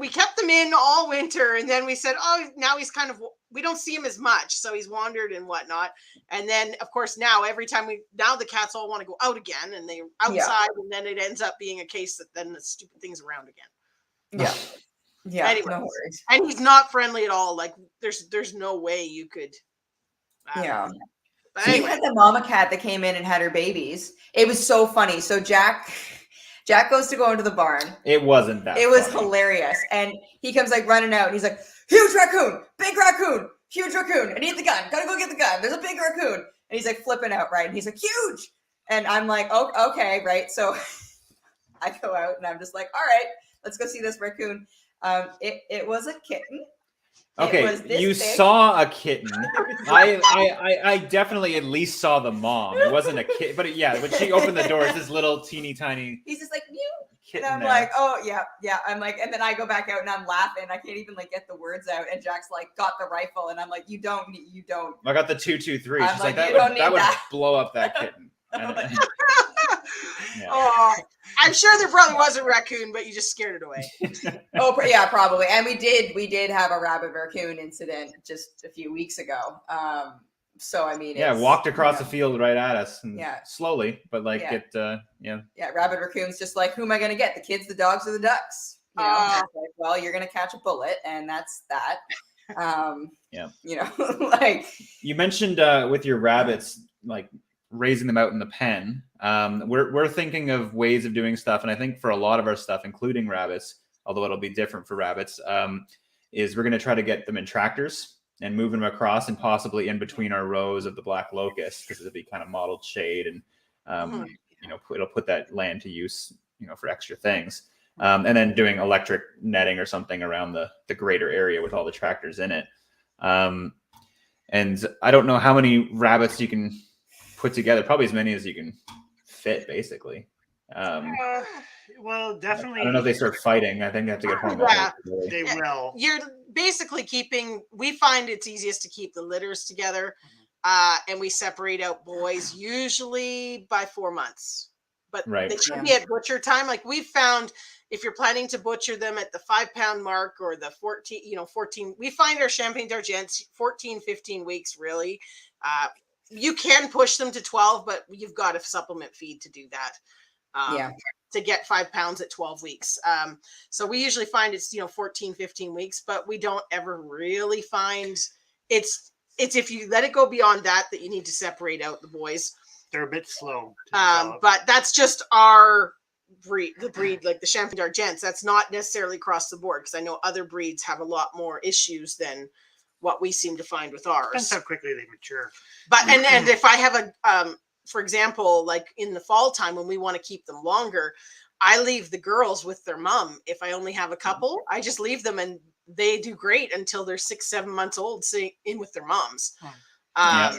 kept them in all winter, and then we said, oh, now he's kind of, we don't see him as much, so he's wandered and whatnot. And then, of course, now every time now the cats all want to go out again, and they're outside, and then it ends up being a case that then the stupid thing's around again. Yeah. Yeah. Anyway, no worries. And he's not friendly at all. Like there's no way you could. Yeah. But So anyway. you had the mama cat that came in and had her babies. It was so funny. So Jack goes to go into the barn. It wasn't that. It was funny. hilarious. And he comes like running out, and he's like, huge raccoon, big raccoon, huge raccoon. I need the gun. Gotta go get the gun. There's a big raccoon. And he's like flipping out, right? And he's like, huge. And I'm like, oh, okay, right. So I go out and I'm just like, all right, let's go see this raccoon. It was a kitten. Okay, you saw a kitten. I definitely at least saw the mom. It wasn't a kitten, but when she opened the door, it's this little teeny tiny. He's just like, mew. Kitten and I'm there. like, oh yeah. I'm like, and then I go back out and I'm laughing. I can't even like get the words out. And Jack's like, got the rifle, and I'm like, you don't. I got the 223. I'm She's like, that would blow up that kitten. Yeah. Oh, I'm sure there probably was a raccoon, but you just scared it away. Oh yeah, probably. And we did have a rabbit raccoon incident just a few weeks ago. So I mean, walked across the field right at us, and slowly, but rabbit raccoons just like, who am I going to get? The kids, the dogs, or the ducks? You know, like, well, you're going to catch a bullet, and that's that. You know, like you mentioned with your rabbits, like raising them out in the pen. We're thinking of ways of doing stuff, and I think for a lot of our stuff, including rabbits, although it'll be different for rabbits, is we're going to try to get them in tractors and move them across, and possibly in between our rows of the black locust, because it'll be kind of mottled shade, and you know, it'll put that land to use, you know, for extra things. And then doing electric netting or something around the greater area with all the tractors in it. And I don't know how many rabbits you can put together, probably as many as you can fit, basically. Well, definitely. I don't know if they start fighting. I think they have to get home. Yeah, they will. You're basically we find it's easiest to keep the litters together, and we separate out boys usually by 4 months. But they should be at butcher time. Like we've found, if you're planning to butcher them at the 5 pound mark or the 14, we find our Champagne d'Argents 14, 15 weeks, really. You can push them to 12, but you've got to supplement feed to do that. To get 5 pounds at 12 weeks. So we usually find it's, 14, 15 weeks, but we don't ever really find it's if you let it go beyond that you need to separate out the boys. They're a bit slow. But that's just our breed, like the Champagne d'Argents. That's not necessarily across the board, because I know other breeds have a lot more issues than what we seem to find with ours. That's how quickly they mature. But and if I have for example, like in the fall time when we want to keep them longer, I leave the girls with their mom. If I only have a couple, I just leave them, and they do great until they're 6-7 months old, sitting in with their moms. Yeah.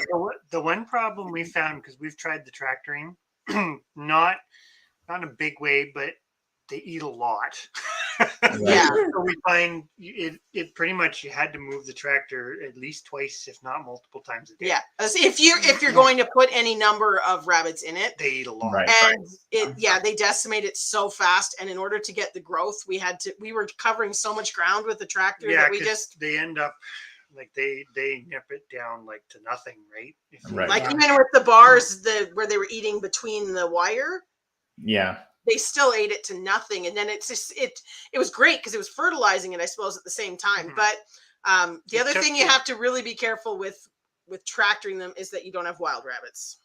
The one problem we found, because we've tried the tractoring, not in a big way, but they eat a lot. Yeah. So we find it pretty much, you had to move the tractor at least twice, if not multiple times a day. Yeah. As if you're going to put any number of rabbits in it, They eat a lot. Right. and they decimate it so fast. And in order to get the growth, we were covering so much ground with the tractor that we 'cause just they end up like they nip it down like to nothing, right? Right. like even with the bars where they were eating between the wire, Yeah. they still ate it to nothing. And then it's just it was great because it was fertilizing it, I suppose, at the same time. Mhm. But the It other took thing you the- have to really be careful with tractoring them is that you don't have wild rabbits.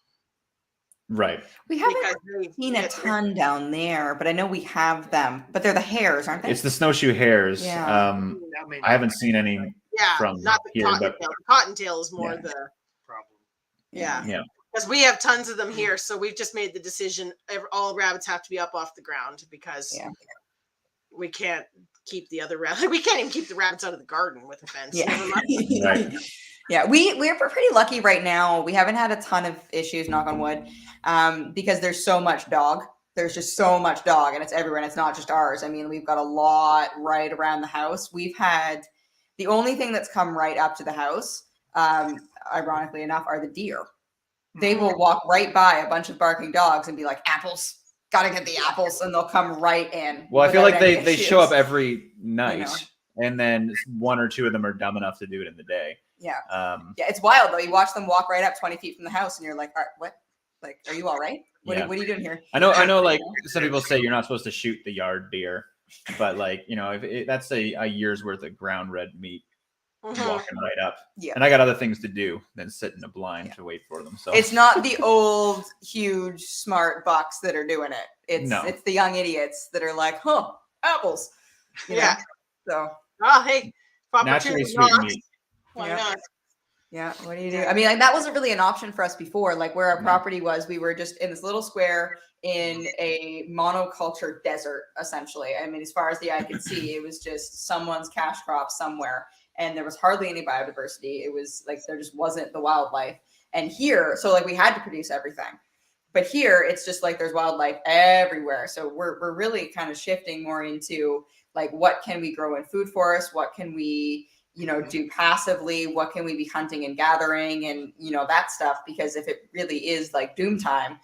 Right. We haven't Because they seen a get- ton down there, but I know we have them. But they're the hares, aren't they? It's the snowshoe hares. Yeah. That may I not haven't be seen any Yeah, from not the here, cottontail. but The cottontail is more Yeah. the a problem. yeah. Yeah. Because we have tons of them here, so we've just made the decision all rabbits have to be up off the ground because Yeah. we can't keep the other rabbits. We can't even keep the rabbits out of the garden with a fence. Yeah. Never mind. Right. Yeah, we're pretty lucky right now. We haven't had a ton of issues, knock on wood, because there's so much dog. There's just so much dog, and it's everywhere, and it's not just ours. I mean, we've got a lot right around the house. We've had the only thing that's come right up to the house, ironically enough, are the deer. They will walk right by a bunch of barking dogs and be like, apples, gotta get the apples, and they'll come right in. Well, I feel without like any they show up issues. every night, and then one or two of them are dumb enough to do it in the day. Yeah. Um, Yeah, it's wild though. You watch them walk right up 20 feet from the house, and you're like, what? Like, are you all right? What, Yeah. what are you doing here? I know. Like some people say, you're not supposed to shoot the yard deer, but like if that's a year's worth of ground red meat Mhm. walking right up. Yeah. And I got other things to do than sit in a blind to wait for them. So It's not the old, huge, smart bucks that are doing it. It's the young idiots that are like, huh, apples. You Yeah. know? So Oh, hey, if naturally opportunity sweet knocks, meat. why Yeah. not? yeah, what do you do? I mean, like that wasn't really an option for us before. Like where our No. property was, we were just in this little square in a monoculture desert, essentially. I mean, as far as the eye could see, it was just someone's cash crop somewhere. And there was hardly any biodiversity. It was like there just wasn't the wildlife. And here, so like we had to produce everything. But here it's just like there's wildlife everywhere. So we're really kind of shifting more into like what can we grow in food forests? What can we, do passively? What can we be hunting and gathering and that stuff? Because if it really is like doom time,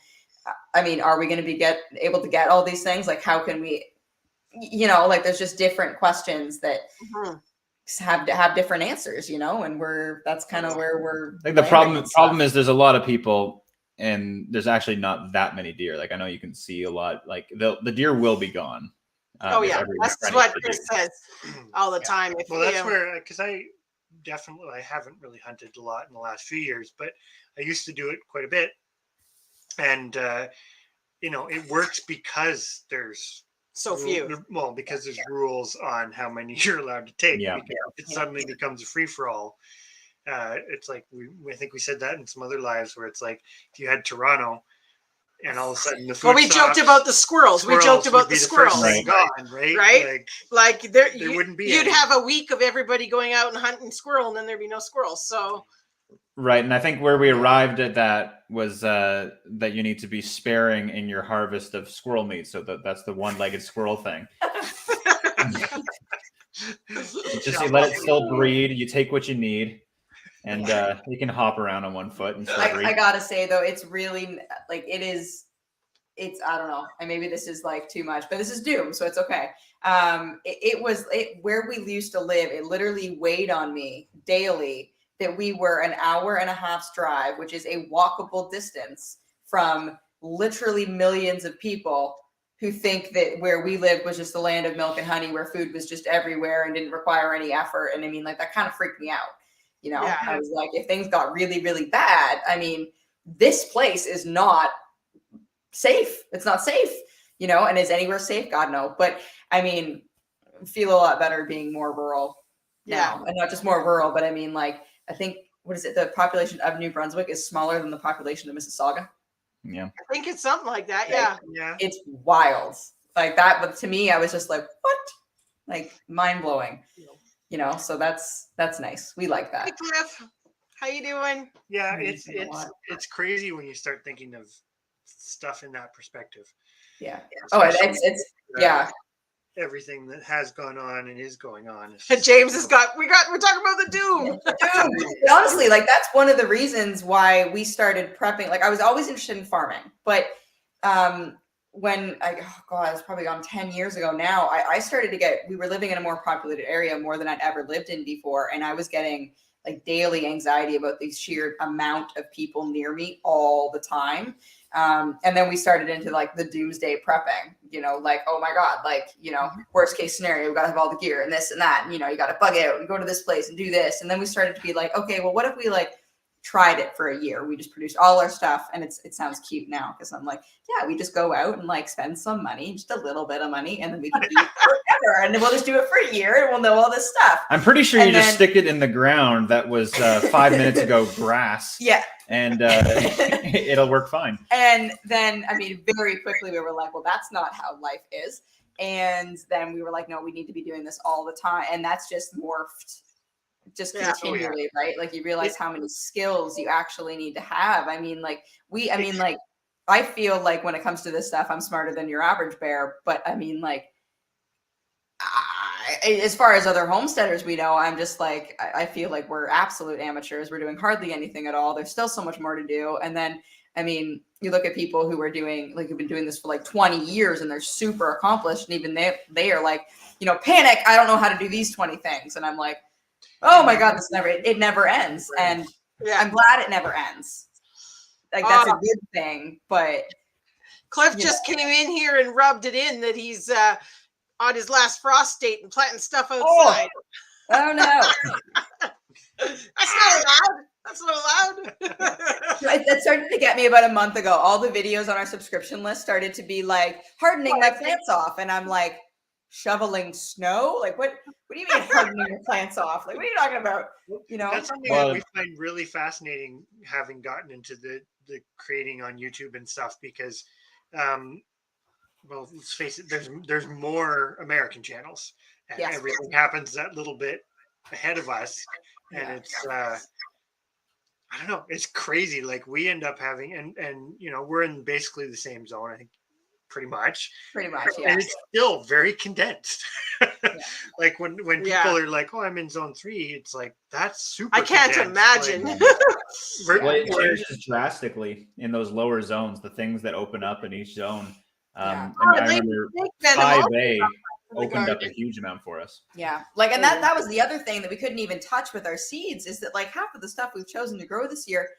I mean, are we going to be able to get all these things? Like how can we, like there's just different questions that Mhm. have different answers, and that's kind of where we're I think the landing and problem stuff. is there's a lot of people and there's actually not that many deer. Like I know you can see a lot, like the deer will be gone. Oh if yeah, everyone's that's trying to what get Chris deer. says all the time. If Well, that's you- where, because I haven't really hunted a lot in the last few years, but I used to do it quite a bit. And, it works because there's so few. Well, because there's rules on how many you're allowed to take. Yeah. Because if it suddenly becomes a free for all, it's like I think we said that in some other lives where it's like if you had Toronto and all of a sudden the food Well, we joked stops, about the squirrels. We joked would about be the first squirrels. thing gone, right? Right? Like, Like there wouldn't be you'd any. have a week of everybody going out and hunting squirrel, and then there'd be no squirrels. So Right, and I think where we arrived at that was that you need to be sparing in your harvest of squirrel meat. So that's the one-legged squirrel thing. You let it still breed. You take what you need, and you can hop around on one foot and still breed. I gotta say though, it's really like it's I don't know, and maybe this is like too much, but this is doom, so it's okay. Where we used to live, it literally weighed on me daily that we were an hour and a half's drive, which is a walkable distance from literally millions of people who think that where we lived was just the land of milk and honey, where food was just everywhere and didn't require any effort. And I mean, like that kind of freaked me out. Yeah. I was like, if things got really, really bad, I mean, this place is not safe. It's not safe, and is anywhere safe? God, no. But I mean, feel a lot better being more rural now. And not just more rural, but I mean, like, I think, what is it? The population of New Brunswick is smaller than the population of Mississauga. Yeah. I think it's something like that. Yeah. Yeah. It's wild. Like that, but to me, I was just like, what? Like mind blowing. So that's nice. We like Hey, that. Cliff. How you doing? Yeah, It's been a lot. it's crazy when you start thinking of stuff in that perspective. Yeah. Oh, Especially, it's yeah. everything that has gone on and is going on. James has got. We're talking about the doom. Dude, honestly, like that's one of the reasons why we started prepping. Like I was always interested in farming, but when it's probably gone 10 years ago now, I started to we were living in a more populated area more than I'd ever lived in before. And I was getting like daily anxiety about the sheer amount of people near me all the time. And then we started into like the doomsday prepping, like, oh my God, like, worst case scenario, we got to have all the gear and this and that. And, you got to bug out and go to this place and do this. And then we started to be like, okay, well, what if we like tried it for a year? We just produced all our stuff. And it sounds cute now because I'm like, yeah, we just go out and like spend some money, just a little bit of money, and then we can eat forever. And we'll just do it for a year and we'll know all this stuff. I'm pretty sure you just stick it in the ground that was 5 minutes ago grass. Yeah. And it'll work fine. And then, very quickly we were like, well, that's not how life is. And then we were like, no, we need to be doing this all the time. And that's just morphed continually, right? Like you realize how many skills you actually need to have. I feel like when it comes to this stuff, I'm smarter than your average bear. But as far as other homesteaders we know, I'm just like, I feel like we're absolute amateurs. We're doing hardly anything at all. There's still so much more to do. And then, you look at people who are doing, like, who've been doing this for like 20 years and they're super accomplished. And even they are like, panic. I don't know how to do these 20 things. And I'm like, oh my God, it never ends. And I'm glad it never ends. Like that's a good thing. But Cliff just came in here and rubbed it in that he's on his last frost date and planting stuff outside. Oh no. That's not allowed. That's not allowed. That started to get me about a month ago. All the videos on our subscription list started to be like hardening my plants off. And I'm like, shoveling snow? Like what do you mean hardening your plants off? Like what are you talking about? That's something that we find really fascinating, having gotten into the creating on YouTube and stuff, because well, let's face it, there's more American channels, and everything happens that little bit ahead of us, and it's I don't know, it's crazy. Like we end up having, and we're in basically the same zone, I think, pretty much, yeah. And it's still very condensed. Like when people are like, oh, I'm in zone 3, it's like, that's super I can't condensed. imagine. Well, it changes drastically in those lower zones, the things that open up in each zone. I remember 5A opened up a huge amount for us. Yeah. Like, and that was the other thing that we couldn't even touch with our seeds, is that like half of the stuff we've chosen to grow this year,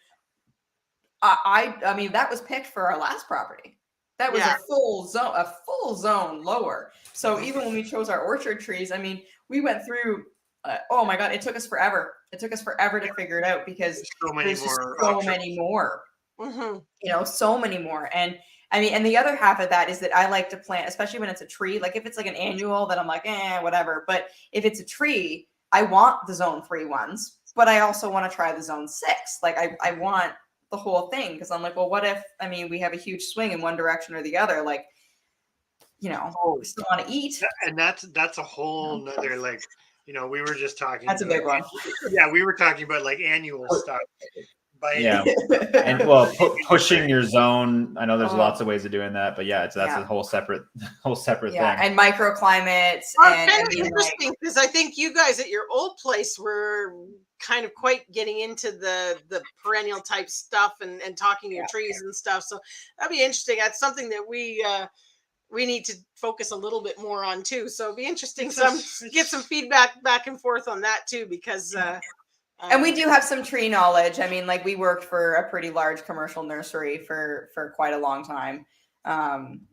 I mean, that was picked for our last property. That was a full zone lower. So even when we chose our orchard trees, we went through, oh my God, it took us forever. It took us forever to figure it out because there's just so many more, so many more. And and the other half of that is that I like to plant, especially when it's a tree. Like if it's like an annual, then I'm like, whatever. But if it's a tree, I want the zone 3 ones, but I also want to try the zone 6. Like I want the whole thing, because I'm like, well, what if we have a huge swing in one direction or the other? Like, we still want to eat. And that's a whole nother, like, we were just talking. That's a big one. Yeah, we were talking about like annual stuff. And pushing your zone. I know there's lots of ways of doing that, but that's a whole separate thing. And microclimates. And kind of interesting, because I think you guys at your old place were kind of quite getting into the perennial type stuff and talking to your trees and stuff. So that'd be interesting. That's something that we need to focus a little bit more on too. So it'd be interesting. Get some feedback back and forth on that too, because and we do have some tree knowledge. Like we worked for a pretty large commercial nursery for quite a long time.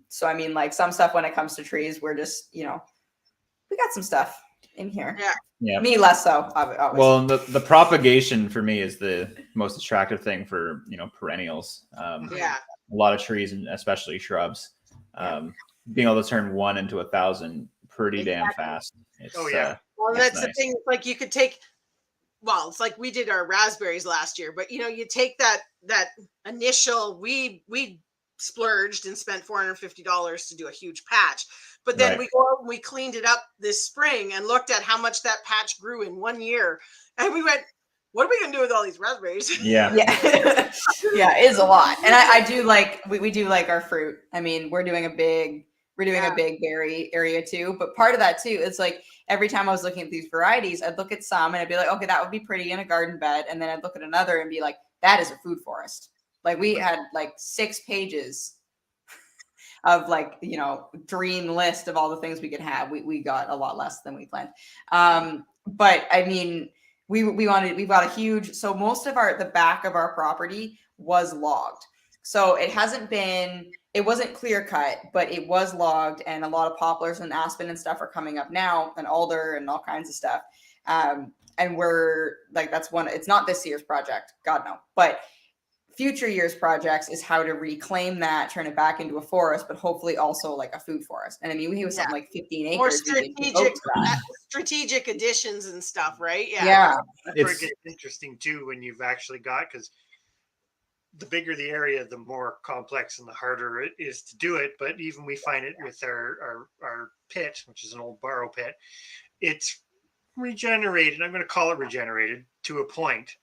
So like some stuff when it comes to trees, we're just, we got some stuff in here. Yeah. Me less so. Obviously. Well, the propagation for me is the most attractive thing for, perennials. A lot of trees, and especially shrubs, being able to turn 1 into 1,000 pretty damn fast. Well, that's nice. The thing. Like you could take, it's like we did our raspberries last year, but you take that initial, we splurged and spent $450 to do a huge patch, but then we go out and we cleaned it up this spring and looked at how much that patch grew in 1 year, and we went, what are we gonna do with all these raspberries? Yeah. Yeah. Yeah, it is a lot. And I do like we do like our fruit. I mean, we're doing a big berry area too. But part of that too is like every time I was looking at these varieties, I'd look at some and I'd be like, okay, that would be pretty in a garden bed. And then I'd look at another and be like, that is a food forest. Like we had like 6 pages of like, you know, dream list of all the things we could have. We got a lot less than we planned. But I mean, we got a huge, so most of the back of our property was logged. So it wasn't clear cut, but it was logged, and a lot of poplars and aspen and stuff are coming up now, and alder and all kinds of stuff. And we're like, it's not this year's project, God no, but future years projects is how to reclaim that, turn it back into a forest, but hopefully also like a food forest. And I mean, we have something like 15 acres. More strategic additions and stuff, right? Yeah. That's where it gets interesting too when you've actually got, because the bigger the area, the more complex and the harder it is to do it. But even we find it with our pit, which is an old borrow pit, it's regenerated. I'm going to call it regenerated to a point.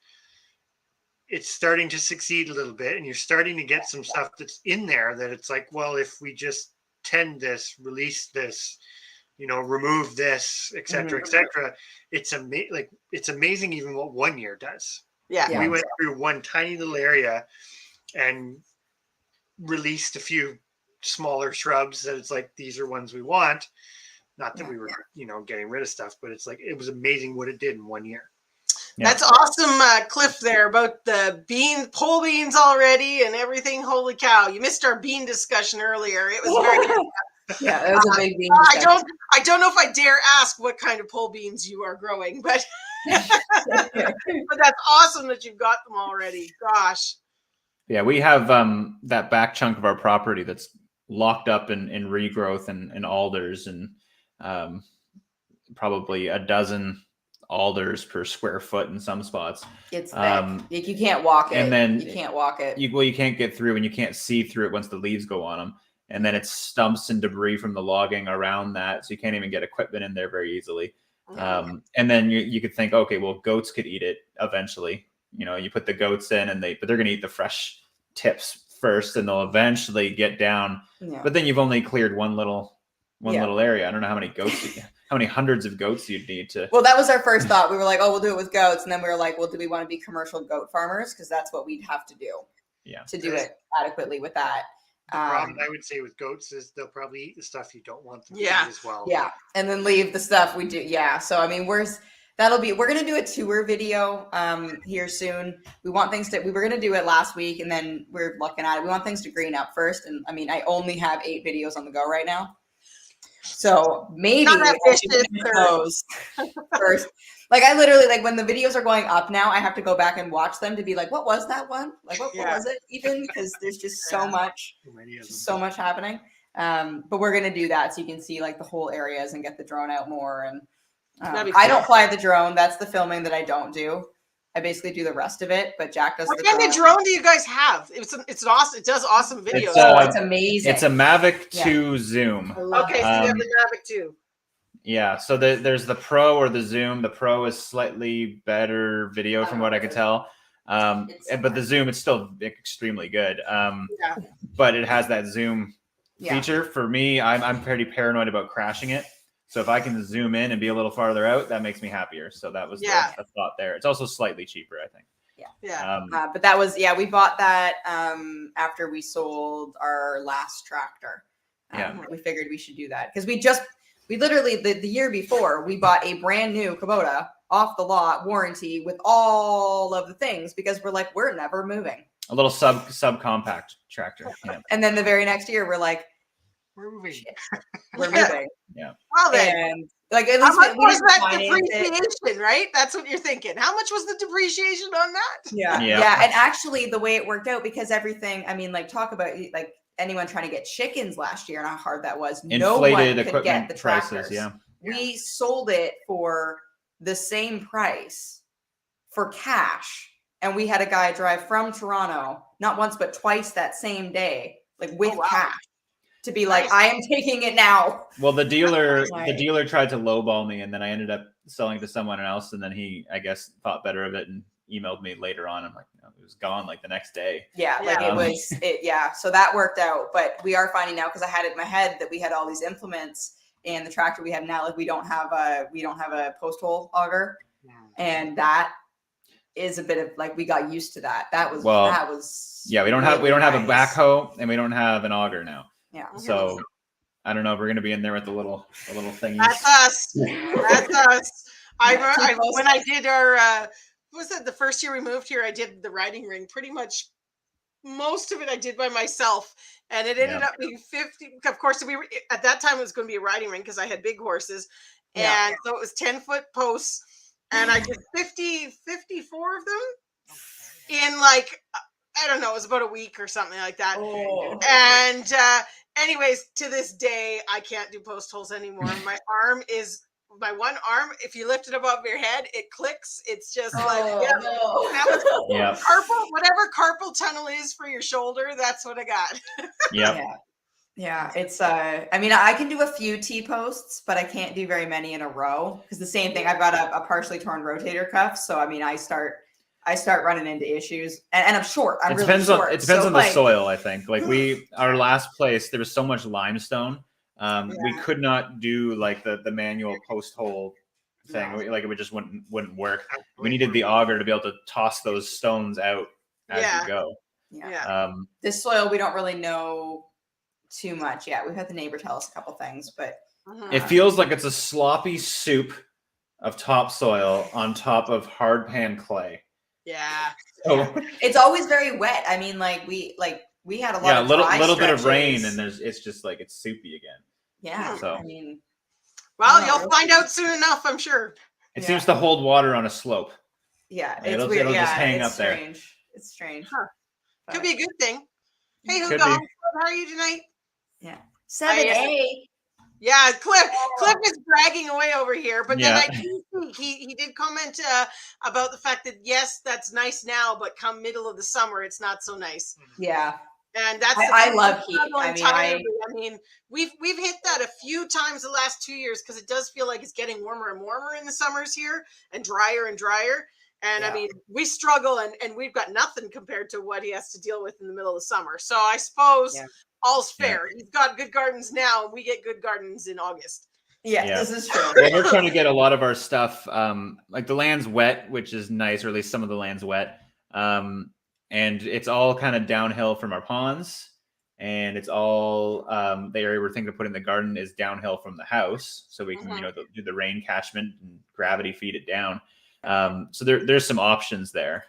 It's starting to succeed a little bit, and you're starting to get some stuff that's in there that it's like, well, if we just tend this, release this, you know, remove this, et cetera, it's amazing even what 1 year does. Yeah. We went through one tiny little area and released a few smaller shrubs that it's like, these are ones we want. Not that we were, you know, getting rid of stuff, but it's like, it was amazing what it did in 1 year. Yeah. That's awesome, Cliff, there about the pole beans already and everything. Holy cow. You missed our bean discussion earlier. It was very good. Yeah, it was a big bean I don't know if I dare ask what kind of pole beans you are growing, but but that's awesome that you've got them already. Gosh. Yeah, we have that back chunk of our property that's locked up in regrowth and alders, and probably a dozen alders per square foot in some spots. It's thick. Like you can't walk it. And then you can't walk it. You can't get through, and you can't see through it once the leaves go on them. And then it's stumps and debris from the logging around that, so you can't even get equipment in there very easily. And then you could think, okay, well, goats could eat it eventually. You know, you put the goats in, but they're going to eat the fresh tips first, and they'll eventually get down. Yeah. But then you've only cleared one little area. I don't know how many hundreds of goats you'd need to. Well, that was our first thought. We were like, oh, we'll do it with goats, and then we were like, well, do we want to be commercial goat farmers? Because that's what we'd have to do. Yeah. To do it adequately with that. The problem I would say with goats is they'll probably eat the stuff you don't want them to eat as well. Yeah, and then leave the stuff we do. Yeah, so I mean, we're gonna do a tour video here soon. We were gonna do it last week, and then we're looking at it. We want things to green up first, and I mean, I only have 8 videos on the go right now, so maybe those first. Like I literally, like when the videos are going up now, I have to go back and watch them to be like, what was that one? Like what was it even? Because there's just so much happening. But we're gonna do that so you can see like the whole areas and get the drone out more. And I don't fly the drone. That's the filming that I don't do. I basically do the rest of it, but Jack does. What kind of drone do you guys have? It's awesome. It does awesome videos. It's amazing. It's a Mavic 2 Zoom. Okay, so you have the Mavic 2. Yeah, so there's the Pro or the Zoom. The Pro is slightly better video from what I could tell. But the Zoom is still extremely good. But it has that zoom feature. For me, I'm pretty paranoid about crashing it. So if I can zoom in and be a little farther out, that makes me happier. So that was the thought there. It's also slightly cheaper, I think. But that was, we bought that after we sold our last tractor. We figured we should do that because we literally, the year before, we bought a brand new Kubota off the lot warranty with all of the things because we're like, we're never moving. A little subcompact tractor. Yeah. And then the very next year, we're like, we're moving. We're moving. Yeah. Well, then, and like at how least much was that depreciation, right? That's what you're thinking. How much was the depreciation on that? Yeah. And actually, the way it worked out, because everything, I mean, like talk about like anyone trying to get chickens last year and how hard that was. Inflated no one could equipment get the prices. tractors. Yeah. We sold it for the same price for cash. And we had a guy drive from Toronto, not once, but twice that same day, like with cash to be like, I am taking it now. Well, the dealer tried to lowball me, and then I ended up selling to someone else. And then he, I guess, thought better of it and emailed me later on. I'm like, no, it was gone like the next day. Yeah, like Yeah. it was, so that worked out. But we are finding now, because I had it in my head that we had all these implements, and the tractor we have now, like we don't have a post hole auger, and that is a bit of like, we got used to that. That was we don't have a backhoe, and we don't have an auger now. Yeah. So I don't know if we're gonna be in there with the little thingies. That's us. That's us. When I did our was it the first year we moved here, I did the riding ring. Pretty much most of it I did by myself, and it ended up being 50. Of course, at that time it was going to be a riding ring because I had big horses, and so it was 10-foot posts, and I did 54 of them in like, I don't know, it was about a week or something like that. Oh. And anyways, to this day, I can't do post holes anymore. My one arm, if you lift it above your head, it clicks. It's just carpal, whatever carpal tunnel is for your shoulder, that's what I got. Yeah, it's I mean, I can do a few T-posts, but I can't do very many in a row, because the same thing, I've got a partially torn rotator cuff, so I mean, I start running into issues, and I'm short. It depends on the soil, I think. Like our last place, there was so much limestone. We could not do like the manual post hole thing. No. Like it just wouldn't work. We needed the auger to be able to toss those stones out as you go. This soil, we don't really know too much yet. We've had the neighbor tell us a couple things, but it feels like it's a sloppy soup of topsoil on top of hard pan clay. Yeah. So it's always very wet. I mean, like we had a lot of little bit of rain, and it's just like it's soupy again. Yeah. So I mean, well, you'll find out soon enough, I'm sure. It seems to hold water on a slope. Yeah, it'll just hang up there. It's strange. Huh. Could be a good thing. Hey, Could how be. are you tonight? Yeah. 7A. Yeah, Cliff is bragging away over here, but then I do think he did comment about the fact that yes, that's nice now, but come middle of the summer, it's not so nice. Yeah, and that's I love heat. I mean, we've hit that a few times the last 2 years, because it does feel like it's getting warmer and warmer in the summers here, and drier and drier. And I mean, we struggle, and we've got nothing compared to what he has to deal with in the middle of the summer. So I suppose all's fair. He's got good gardens now, and we get good gardens in August. Yeah, this is true. Well, we're trying to get a lot of our stuff, like the land's wet, which is nice, or at least some of the land's wet. And it's all kind of downhill from our ponds. And it's all, the area we're thinking of putting the garden is downhill from the house. So we can, do the rain catchment and gravity feed it down. So there's some options there,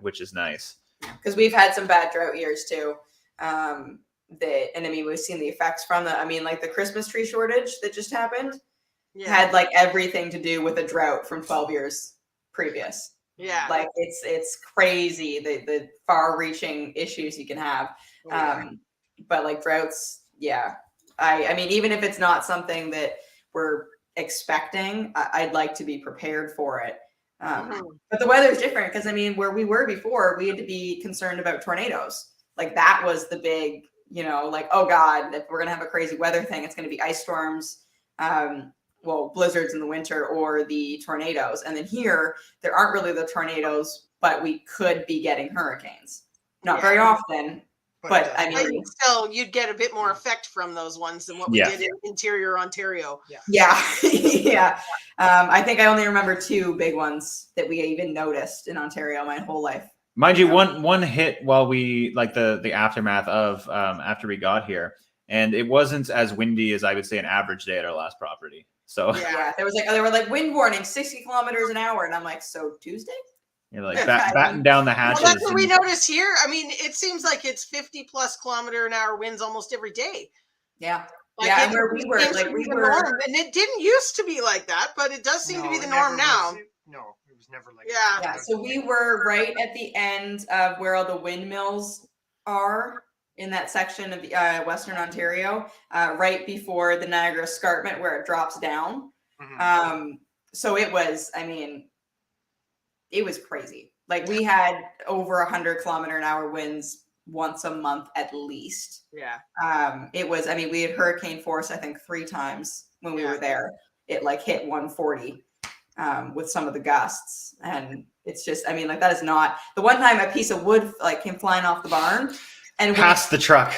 which is nice. Because we've had some bad drought years too. And I mean, we've seen the effects from like the Christmas tree shortage that just happened had like everything to do with a drought from 12 years previous. Yeah. Like it's crazy the far reaching issues you can have. But like droughts, I mean, even if it's not something that we're expecting, I'd like to be prepared for it. But the weather's different, because I mean, where we were before, we had to be concerned about tornadoes. Like that was the big, like, oh God, if we're gonna have a crazy weather thing, it's gonna be ice storms, blizzards in the winter, or the tornadoes. And then here, there aren't really the tornadoes, but we could be getting hurricanes. Not very often. But I mean, still, you'd get a bit more effect from those ones than what we did in interior Ontario. Yeah. I think I only remember 2 big ones that we even noticed in Ontario my whole life. Mind you, one hit while we, like the aftermath of after we got here, and it wasn't as windy as I would say an average day at our last property. So there were like wind warning 60 kilometers an hour, and I'm like, so Tuesday? You're like batten down the hatches. Well, that's what we notice here. I mean, it seems like it's 50+ kilometer an hour winds almost every day. Yeah. Like and where we were, like we were, and it didn't used to be like that, but it does seem to be the norm now. It was never like that. Yeah. So we were right at the end of where all the windmills are in that section of Western Ontario, right before the Niagara Escarpment, where it drops down. So it was, I mean, it was crazy. Like we had over 100 kilometer an hour winds once a month at least. Yeah. It was, I mean, we had hurricane force, I think 3 times when we were there. It like hit 140. with some of the gusts. And it's just, I mean, like that is not the one time a piece of wood like came flying off the barn and Past the truck.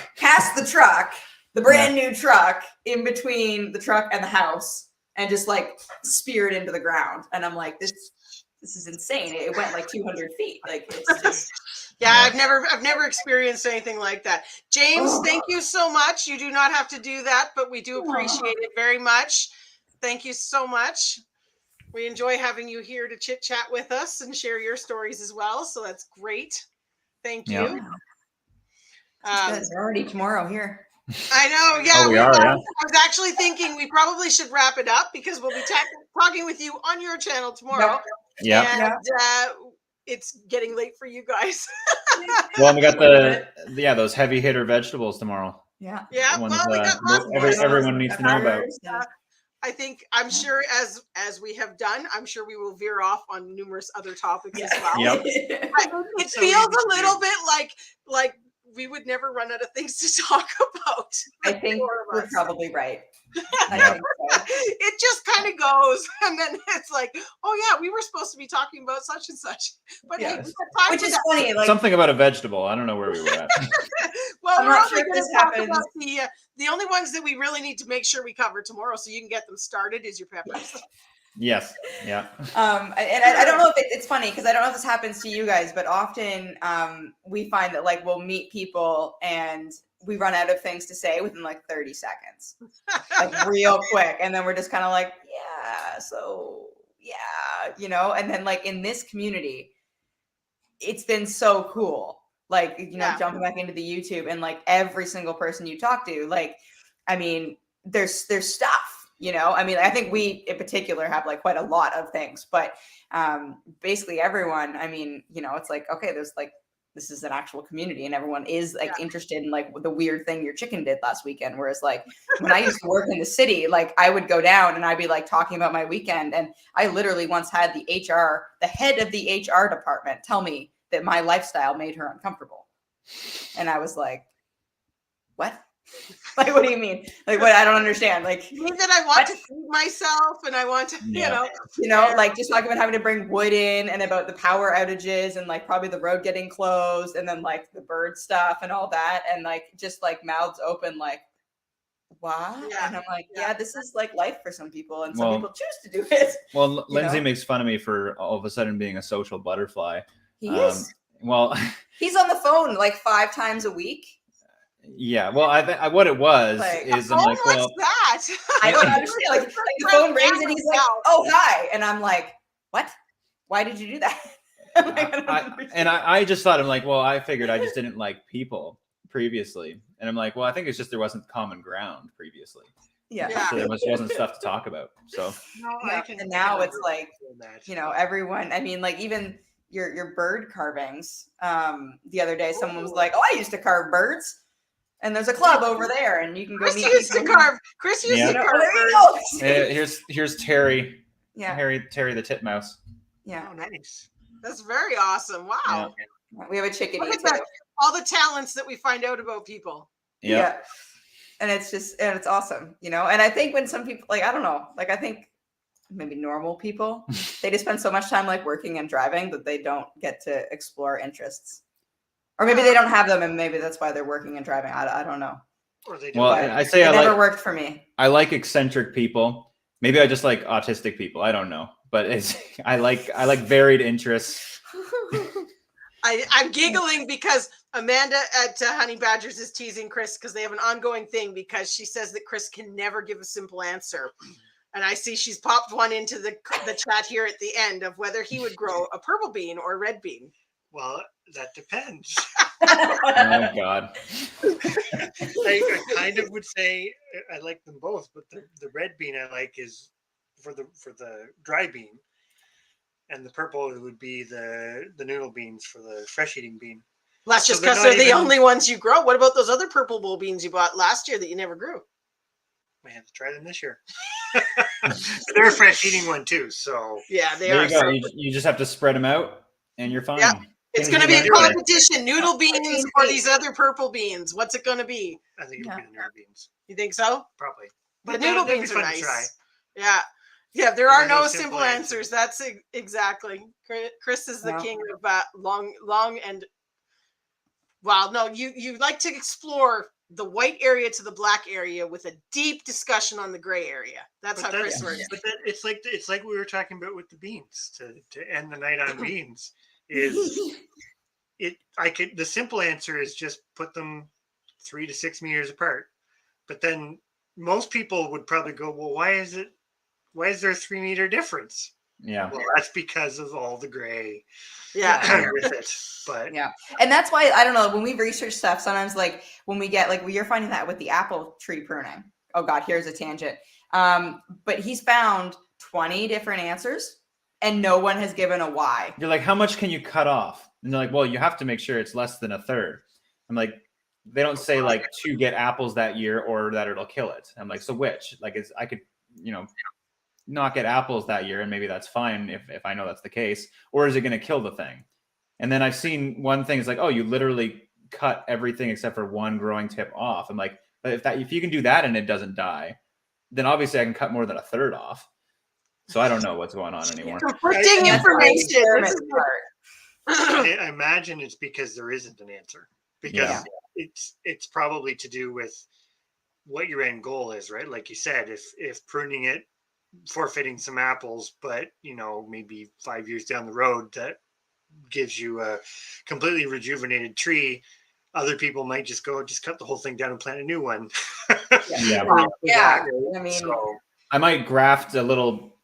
The brand new truck in between the truck and the house and just like speared into the ground. And I'm like, this is insane. It went like 200 feet. Like it's just. Yeah, I've never experienced anything like that. James, thank you so much. You do not have to do that, but we do appreciate it very much. Thank you so much. We enjoy having you here to chit chat with us and share your stories as well. So that's great. Thank you. We're already tomorrow here. I know. Yeah, we are. Yeah. I was actually thinking we probably should wrap it up because we'll be talking with you on your channel tomorrow. Yeah. And it's getting late for you guys. Well, we got those heavy hitter vegetables tomorrow. Yeah. Ones, Well, we got lots everyone needs to know about. I'm sure as we have done, I'm sure we will veer off on numerous other topics as well. Yep. It feels a little bit like we would never run out of things to talk about. I think we're probably right. I think so. It just kind of goes, and then it's like, oh yeah, we were supposed to be talking about such and such, but hey, which is funny. Like something about a vegetable. I don't know where we were at. Well, I'm not sure if this happens. The only ones that we really need to make sure we cover tomorrow, so you can get them started, is your peppers. Yes. Yeah. And I don't know if it's funny because I don't know if this happens to you guys, but often we find that like we'll meet people and we run out of things to say within like 30 seconds, like real quick. And then we're just kind of like, and then like in this community, it's been so cool. Like, jumping back into the YouTube and like every single person you talk to, like, I mean, there's stuff. I mean, I think we in particular have like quite a lot of things, but basically everyone, I mean, it's like, okay, there's like, this is an actual community and everyone is like interested in like the weird thing your chicken did last weekend. Whereas like when I used to work in the city, like I would go down and I'd be like talking about my weekend. And I literally once had the head of the HR department tell me that my lifestyle made her uncomfortable. And I was like, what? Like, what do you mean? Like, what? I don't understand. Like, you mean that I want to feed myself and I want to, like just talking about having to bring wood in and about the power outages and like probably the road getting closed and then like the bird stuff and all that. And like, just like mouths open, like, what? Yeah. And I'm like, this is like life for some people. And some people choose to do it. Well, Lindsay makes fun of me for all of a sudden being a social butterfly. He is. Well, he's on the phone like 5 times a week. Yeah, well, I what it was is I'm like, well, what's that? I don't understand. Like the phone rings and he's like, "Oh, hi," and I'm like, "What? Why did you do that?" I just thought, I'm like, well, I figured I just didn't like people previously, and I'm like, well, I think it's just there wasn't common ground previously. Yeah. So there wasn't stuff to talk about. So and now it's like, everyone. I mean, like even your bird carvings. The other day, someone was like, "Oh, I used to carve birds." And there's a club over there, and you can go meet people. Chris used to carve. Here's Terry. Yeah. Terry the titmouse. Yeah. Oh, nice. That's very awesome. Wow. Yeah. We have a chickadee too. All the talents that we find out about people. Yeah. And it's awesome, And I think when some people, like, I don't know, like I think maybe normal people, they just spend so much time like working and driving that they don't get to explore interests. Or maybe they don't have them, and maybe that's why they're working and driving. I don't know. Or they do. Well, I say it never worked for me. I like eccentric people. Maybe I just like autistic people. I don't know, but I like varied interests. I'm giggling because Amanda at Honey Badgers is teasing Chris because they have an ongoing thing because she says that Chris can never give a simple answer. And I see she's popped one into the chat here at the end of whether he would grow a purple bean or a red bean. Well, that depends. Oh God! I kind of would say I like them both, but the red bean I like is for the dry bean, and the purple would be the noodle beans for the fresh eating bean. Well, that's just because they're the only ones you grow. What about those other purple bowl beans you bought last year that you never grew? I have to try them this year. They're a fresh eating one too, so yeah, they there are. You go. You just have to spread them out, and you're fine. Yeah. It's going to be a competition. Noodle beans or these other purple beans. What's it going to be? I think it'll be the noodle beans. You think so? Probably. The noodle beans are nice. Yeah. Yeah, there are no simple answers. That's exactly. Chris is the king of long and. Wow, no, you like to explore the white area to the black area with a deep discussion on the gray area. That's how Chris works. But it's like we were talking about with the beans to end the night on beans. Is the simple answer is just put them 3 to 6 meters apart. But then most people would probably go, well, why is there a 3 meter difference? Yeah. Well, that's because of all the gray. Yeah. With it. But yeah. And that's why, I don't know, when we research stuff, sometimes like when we get, like you're finding that with the apple tree pruning. Oh God, here's a tangent. But he's found 20 different answers and no one has given a why. You're like, how much can you cut off? And they're like, well, you have to make sure it's less than a third. I'm like, they don't say like to get apples that year or that it'll kill it. I'm like, so which? Like, I could, not get apples that year, and maybe that's fine if I know that's the case, or is it going to kill the thing? And then I've seen one thing is like, oh, you literally cut everything except for one growing tip off. I'm like, but if you can do that and it doesn't die, then obviously I can cut more than a third off. So I don't know what's going on anymore. Conflicting information. I imagine it's because there isn't an answer, because it's probably to do with what your end goal is, right? Like you said, if pruning it, forfeiting some apples, but maybe 5 years down the road that gives you a completely rejuvenated tree, other people might just cut the whole thing down and plant a new one. Yeah. I mean, I might graft a little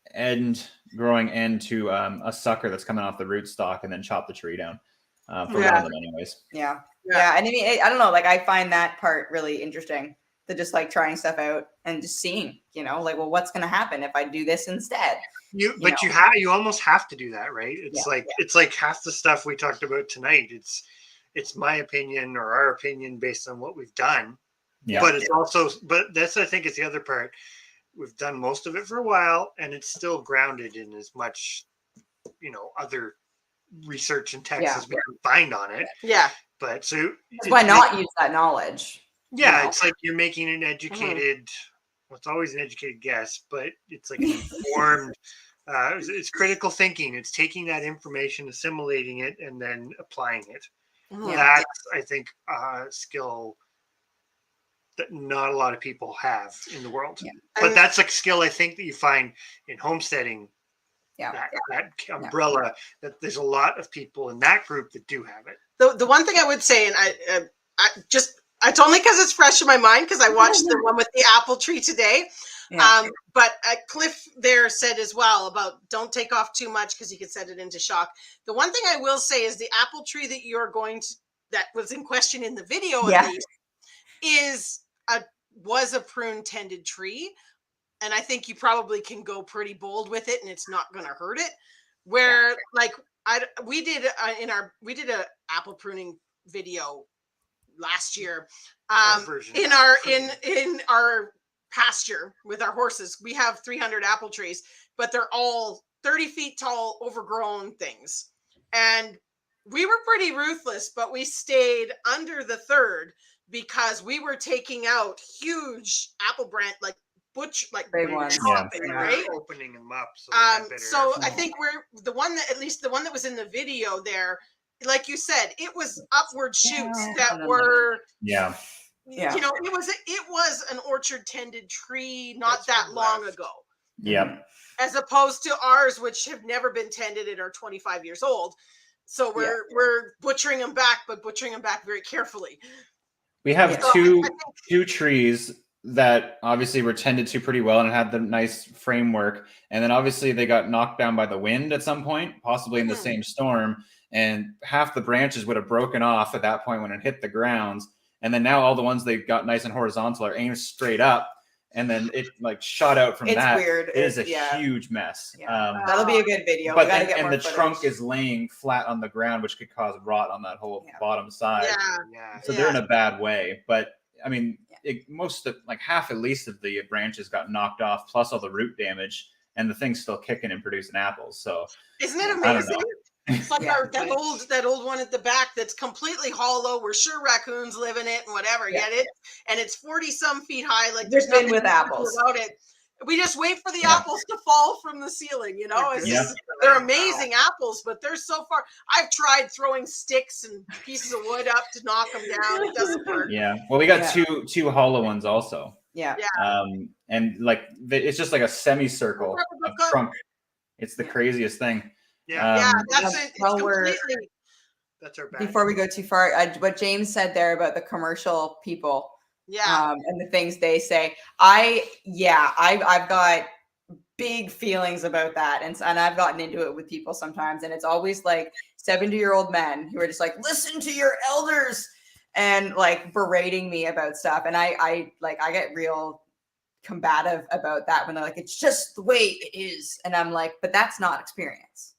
growing end to a sucker that's coming off the rootstock and then chop the tree down for one of them anyways. Yeah. And I mean, I don't know, like I find that part really interesting, to just like trying stuff out and just seeing, like, well, what's going to happen if I do this instead? You almost have to do that, right? It's like half the stuff we talked about tonight. It's my opinion or our opinion based on what we've done. Yeah. But it's also, that's, I think, is the other part. We've done most of it for a while, and it's still grounded in as much, other research and text as we can find on it. Yeah. But so why not use that knowledge? Yeah, it's like you're making an educated, well, it's always an educated guess, but it's like informed, it's critical thinking. It's taking that information, assimilating it, and then applying it. That's, I think, a skill that not a lot of people have in the world. Yeah. But that's a skill, I think, that you find in homesteading. That umbrella, that there's a lot of people in that group that do have it. The one thing I would say, and I just, it's only because it's fresh in my mind because I watched the one with the apple tree today. Yeah. But Cliff there said as well about don't take off too much because you could set it into shock. The one thing I will say is the apple tree that you're that was in question in the video at least, was a prune tended tree. And I think you probably can go pretty bold with it and it's not going to hurt it. Where we did a apple pruning video last year in our pasture with our horses. We have 300 apple trees, but they're all 30 feet tall, overgrown things. And we were pretty ruthless, but we stayed under the third because we were taking out huge apple branch, like big ones, right? Opening them up. So I think the one that was in the video there, like you said, it was upward shoots that were it was an orchard tended tree not that long ago. Yeah. As opposed to ours, which have never been tended and are 25 years old. So we're butchering them back, but butchering them back very carefully. We have two trees that obviously were tended to pretty well and had the nice framework. And then obviously they got knocked down by the wind at some point, possibly in the same storm. And half the branches would have broken off at that point when it hit the grounds. And then now all the ones they got nice and horizontal are aimed straight up. And then it like shot out from that. It's weird. It is a huge mess. Yeah. That'll be a good video. But the trunk is laying flat on the ground, which could cause rot on that whole bottom side. Yeah. So they're in a bad way. But I mean, half at least of the branches got knocked off, plus all the root damage, and the thing's still kicking and producing apples. So isn't it amazing? It's like that old one at the back that's completely hollow. We're sure raccoons live in it and whatever. Yet and it's 40 some feet high. Like there's nothing with apples about it. We just wait for the apples to fall from the ceiling, you know. It's Yeah. just, they're amazing apples, but they're so far. I've tried throwing sticks and pieces of wood up to knock them down. It doesn't work. Yeah. Well, we got two hollow ones also. Yeah. And like it's just like a semicircle of trunk. It's the craziest thing. Yeah. That's it. It's completely. That's our bad. Before we go too far, what James said there about the commercial people, and the things they say, I've got big feelings about that, and I've gotten into it with people sometimes, and it's always like 70-year-old men who are just like, listen to your elders, and like berating me about stuff, and I get real combative about that when they're like, it's just the way it is, and I'm like, but that's not experience.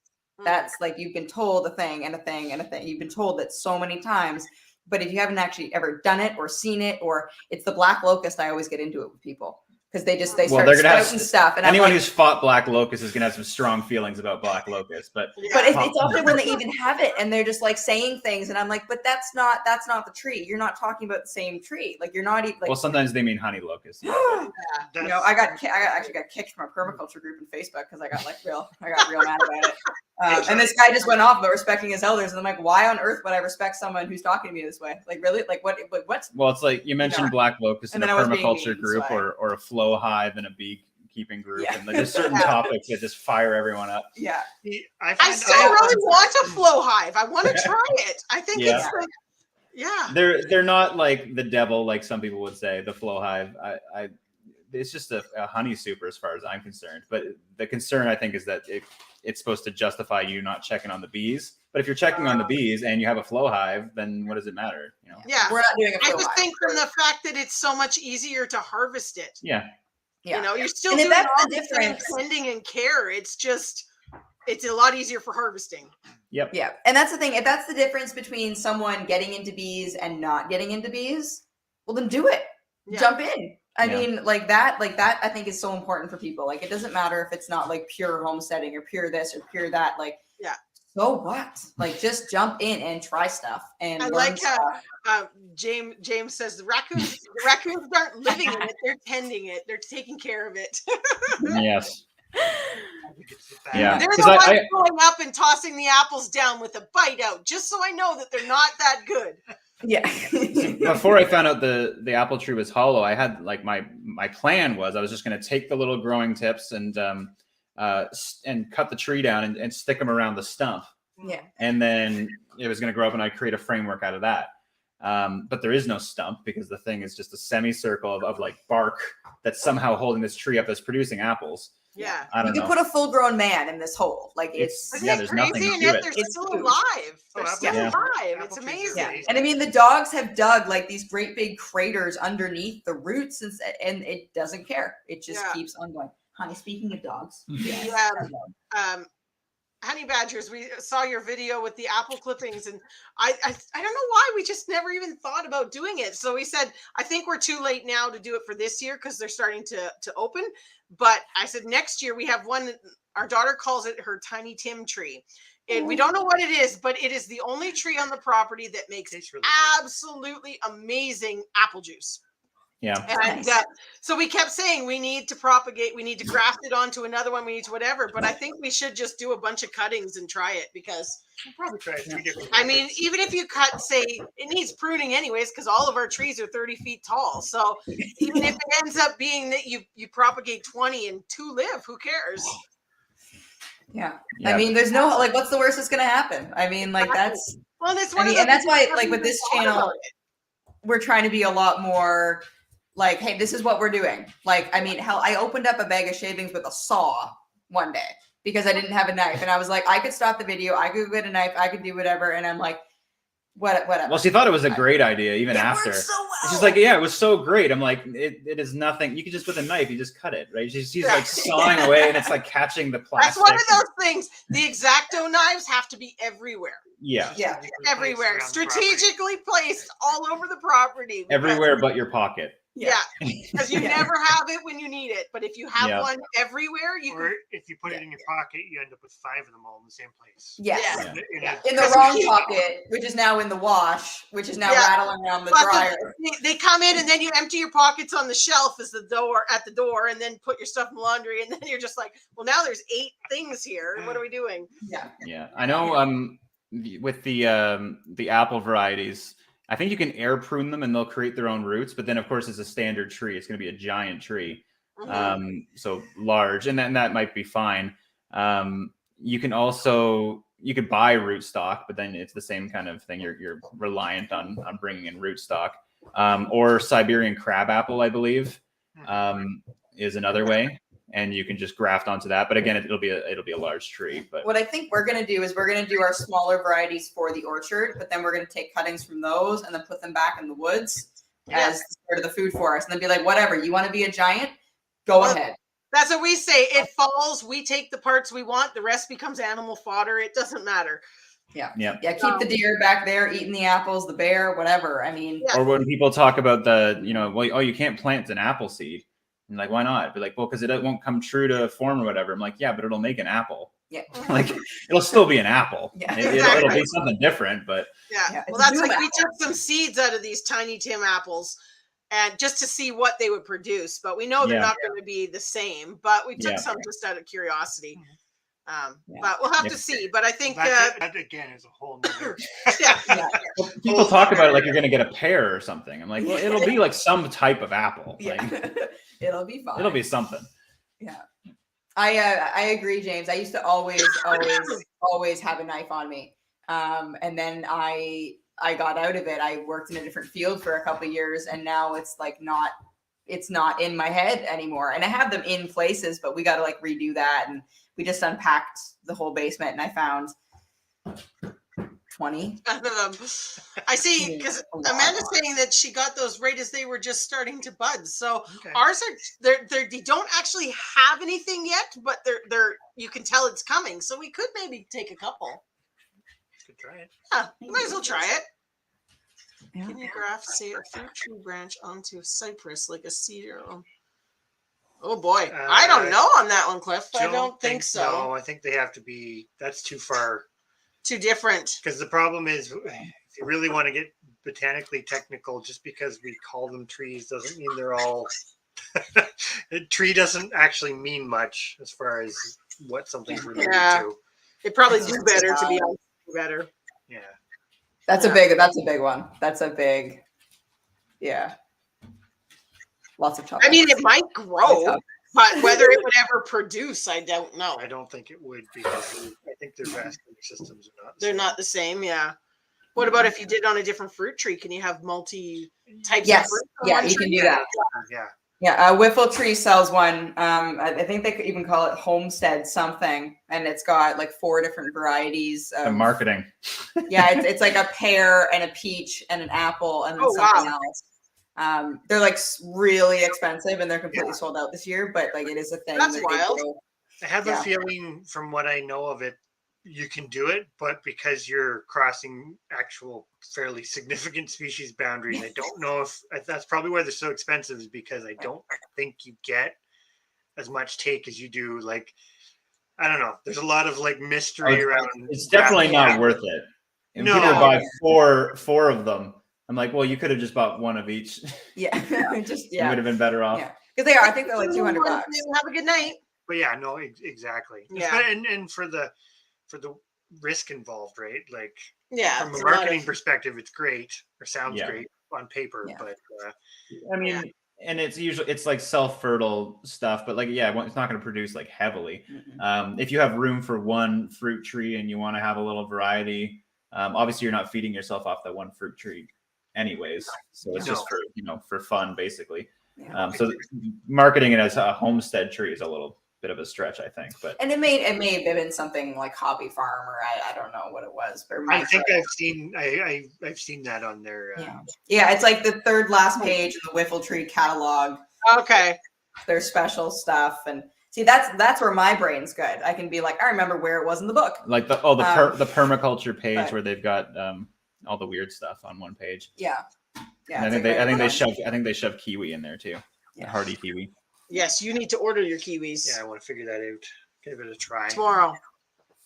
That's like, you've been told a thing and a thing and a thing. You've been told that so many times, but if you haven't actually ever done it or seen it, or it's the black locust, I always get into it with people because they start spouting stuff. And anyone who's fought black locust is gonna have some strong feelings about black locust, but it's often when they even have it and they're just like saying things, and I'm like, but that's not the tree. You're not talking about the same tree. Like, you're not even. Like, well, sometimes they mean honey locust. You know, I actually got kicked from a permaculture group in Facebook because I got real mad about it. And this guy just went off about respecting his elders, and I'm like, why on earth would I respect someone who's talking to me this way? Like, really? Like, what? Well, it's like you mentioned black locust in a permaculture group or a flow hive in a beekeeping group, and there's certain topics that just fire everyone up. Yeah. I still really want a flow hive. I want to try it. I think it's like, They're not like the devil, like some people would say, the flow hive. It's just a honey super as far as I'm concerned. But the concern, I think, is that it's supposed to justify you not checking on the bees. But if you're checking on the bees and you have a flow hive, then what does it matter? You know? Yeah, we're not doing a flow I just hive. think from the fact that it's so much easier to harvest it. Yeah. You know, you're still doing all the same tending and care. It's just, it's a lot easier for harvesting. Yep. Yeah. And that's the thing. If that's the difference between someone getting into bees and not getting into bees, well, then do it. Yeah. Jump in. I mean, like that, I think is so important for people. Like, it doesn't matter if it's not like pure homesteading or pure this or pure that. Like, so what? Like, just jump in and try stuff. And I like how James says the raccoons aren't living in it; they're tending it. They're taking care of it. Yes. Yeah. They're the ones going up and tossing the apples down with a bite out, just so I know that they're not that good. Yeah. Before I found out the apple tree was hollow, I had like my plan was I was just going to take the little growing tips and cut the tree down and stick them around the stump. Yeah. And then it was going to grow up and I'd create a framework out of that. But there is no stump because the thing is just a semicircle of like bark that's somehow holding this tree up that's producing apples. Yeah. You can put a full grown man in this hole. Like, there's nothing to do it. They're still alive. They're still alive. It's amazing. Yeah. And I mean, the dogs have dug like these great big craters underneath the roots, and it doesn't care. It just keeps on going. Honey, speaking of dogs. Honey badgers, we saw your video with the apple clippings, and I don't know why we just never even thought about doing it. So we said, I think we're too late now to do it for this year because they're starting to open. But I said next year we have one. Our daughter calls it her Tiny Tim tree. We don't know what it is, but it is the only tree on the property that makes absolutely amazing apple juice. Yeah. And so we kept saying we need to propagate, we need to graft it onto another one, we need to whatever. But I think we should just do a bunch of cuttings and try it because we'll probably try 3 different I mean, even if you cut, say, it needs pruning anyways, because all of our trees are 30 feet tall. So even if it ends up being that you propagate 20 and 2 live, who cares? Yeah. I mean, there's no, like, what's the worst that's going to happen? I mean, like, that's, well, that's and that's why, like, with this channel, we're trying to be a lot more like, hey, this is what we're doing. Like, I mean, hell, I opened up a bag of shavings with a saw one day because I didn't have a knife. And I was like, I could stop the video. I could get a knife. I could do whatever. And I'm like, whatever. Well, she thought it was a great idea even after. So well. She's like, yeah, it was so great. I'm like, it is nothing. You can just with a knife, you just cut it, right? She's like sawing away and it's like catching the plastic. That's one of those things. The X-Acto knives have to be everywhere. Yeah. Everywhere. Strategically placed all over the property. Everywhere but your pocket. Yeah, because you Yeah. never have it when you need it. But if you have Yeah. one everywhere, you Or can. if you put it in your pocket, you end up with 5 of them all in the same place. Yes. Yeah. In the Because wrong you- pocket, which is now in the wash, which is now Yeah. rattling around the But dryer. they come in and then you empty your pockets on the shelf as the door at the door, and then put your stuff in the laundry, and then you're just like, well, now there's 8 things here. What are we doing? Yeah. Yeah, I know. With the apple varieties, I think you can air prune them and they'll create their own roots. But then, of course, it's a standard tree. It's going to be a giant tree, so large, and that might be fine. You can also could buy rootstock, but then it's the same kind of thing. You're reliant on bringing in rootstock, or Siberian crabapple, I believe, is another way. And you can just graft onto that, but again, it'll be a large tree. But What I think we're gonna do is we're gonna do our smaller varieties for the orchard, but then we're gonna take cuttings from those and then put them back in the woods as part of the food forest, and then be like, whatever, you want to be a giant, go ahead. That's what we say. It falls. We take the parts we want. The rest becomes animal fodder. It doesn't matter. Yeah. Keep the deer back there eating the apples, the bear, whatever. I mean, or when people talk about you can't plant an apple seed. And like, why not? Be like, well, because it won't come true to form or whatever. I'm like, yeah, but it'll make an apple. Yeah. Like, it'll still be an apple. Yeah. It'll be something different, but Yeah. Well, that's like we took some seeds out of these tiny Tim apples, and just to see what they would produce. But we know they're not going to be the same. But we took some just out of curiosity. But we'll have to see. But I think that again is a whole nother. Well, people talk about it like you're going to get a pear or something. I'm like, well, it'll be like some type of apple. Like, it'll be fine. It'll be something. Yeah. I agree, James. I used to always have a knife on me. And then I got out of it. I worked in a different field for a couple of years, and now it's like it's not in my head anymore. And I have them in places, but we got to like redo that. And we just unpacked the whole basement, and I found 20. I see, because Amanda's saying that she got those right as they were just starting to bud. So ours are they don't actually have anything yet, but they're you can tell it's coming. So we could maybe take a couple. Could try it. Yeah, you might as well try it. Yeah. Can you graft, say, a fruit tree branch onto a cypress like a cedar? Oh boy, I don't know on that one, Cliff. I don't think so. No, I think they have to be. That's too far. Too different. Because the problem is, if you really want to get botanically technical, just because we call them trees doesn't mean they're all. A tree doesn't actually mean much as far as what something's related to. They probably do better to be honest. Better. Yeah. That's a big one. That's a big. Yeah. Lots of chocolate. I mean, it might grow, but whether it would ever produce, I don't know. I don't think it would, because I think their vascular systems are not. They're not the same. Yeah. What about if you did on a different fruit tree? Can you have multi types Yes. of fruit? Yeah, you can do that. Yeah. Yeah, Whiffle Tree sells one. I think they could even call it Homestead something, and it's got like 4 different varieties. The marketing. Yeah, it's like a pear and a peach and an apple and then something else. They're like really expensive, and they're completely sold out this year. But like, it is a thing. That's wild. I have a feeling, from what I know of it, you can do it, but because you're crossing actual fairly significant species boundaries, I don't know if that's probably why they're so expensive, is because I don't think you get as much take as you do. Like, I don't know. There's a lot of like mystery around. It's definitely not worth it. And people buy four of them. I'm like, well, you could have just bought one of each. Yeah, You would have been better off. Yeah, because they are. I think they're like $200. Have a good night. But yeah, no, exactly. Yeah, and for the risk involved, right? Like, yeah, from a marketing perspective, it's great, or sounds great on paper, but I mean, and it's like self-fertile stuff, but like, it's not going to produce like heavily. If you have room for one fruit tree and you want to have a little variety, obviously you're not feeding yourself off that one fruit tree anyways, so it's just for fun, basically. So marketing it as a homestead tree is a little bit of a stretch, I think, but and it may have been something like Hobby Farm, or I don't know what it was, but I think I've seen that on their it's like the third last page of the Whiffle Tree catalog. Okay, their special stuff, and see, that's where my brain's good. I can be like, I remember where it was in the book, like the permaculture page where they've got all the weird stuff on one page. Yeah, And it's I think great they shove kiwi in there too. Yeah. A hearty kiwi. Yes, you need to order your kiwis. Yeah, I want to figure that out. Give it a try. Tomorrow.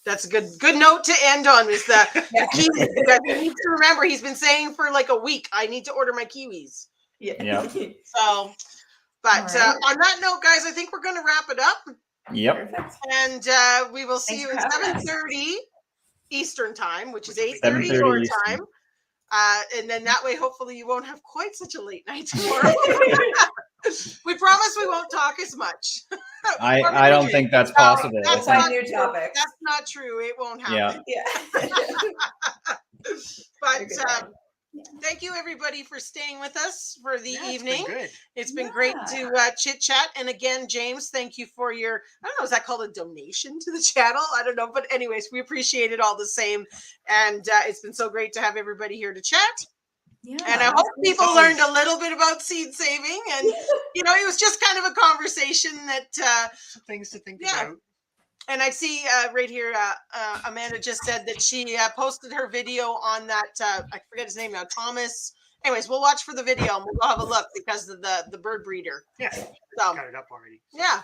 That's a good note to end on. Is the kiwis? You guys need to remember, he's been saying for like a week, I need to order my kiwis. Yeah. So, but All right. on that note, guys, I think we're going to wrap it up. Yep. Perfect. And we will see Thanks you for at having us. 7:30 Eastern time, which is 7:30 8:30 your Eastern. time. And then that way, hopefully, you won't have quite such a late night tomorrow. We promise we won't talk as much. I don't think that's possible. That's Find not new true. topics. That's not true. It won't happen. Yeah. Yeah. But You're good. thank you, everybody, for staying with us for the Yeah, it's evening. been good. It's been great Yeah. to chit chat. And again, James, thank you for your, I don't know, is that called a donation to the channel? I don't know. But anyways, we appreciate it all the same. And it's been so great to have everybody here to chat. Yeah. And I hope people learned a little bit about seed saving. And, you know, it was just kind of a conversation that, Some things to think yeah. about. and I see right here, Amanda just said that she posted her video on that, I forget his name now, Thomas. Anyways, we'll watch for the video and we'll have a look because of the bird breeder. Yeah, So, got it up already. yeah.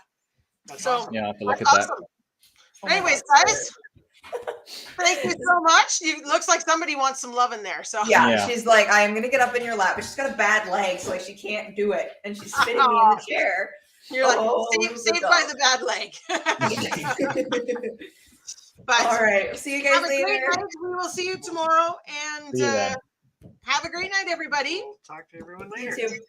That's So, awesome. Yeah, I'll have to look at that's that. awesome. Anyways, guys, thank you so much. Looks like somebody wants some love in there. So Yeah, she's like, I am gonna get up in your lap, but she's got a bad leg, so like she can't do it, and she's spitting me in the chair. you're like saved by the bad leg. But all right, see you guys have a great later. night. We will see you tomorrow, and See you then. have a great night, everybody. We'll talk to everyone You later. too.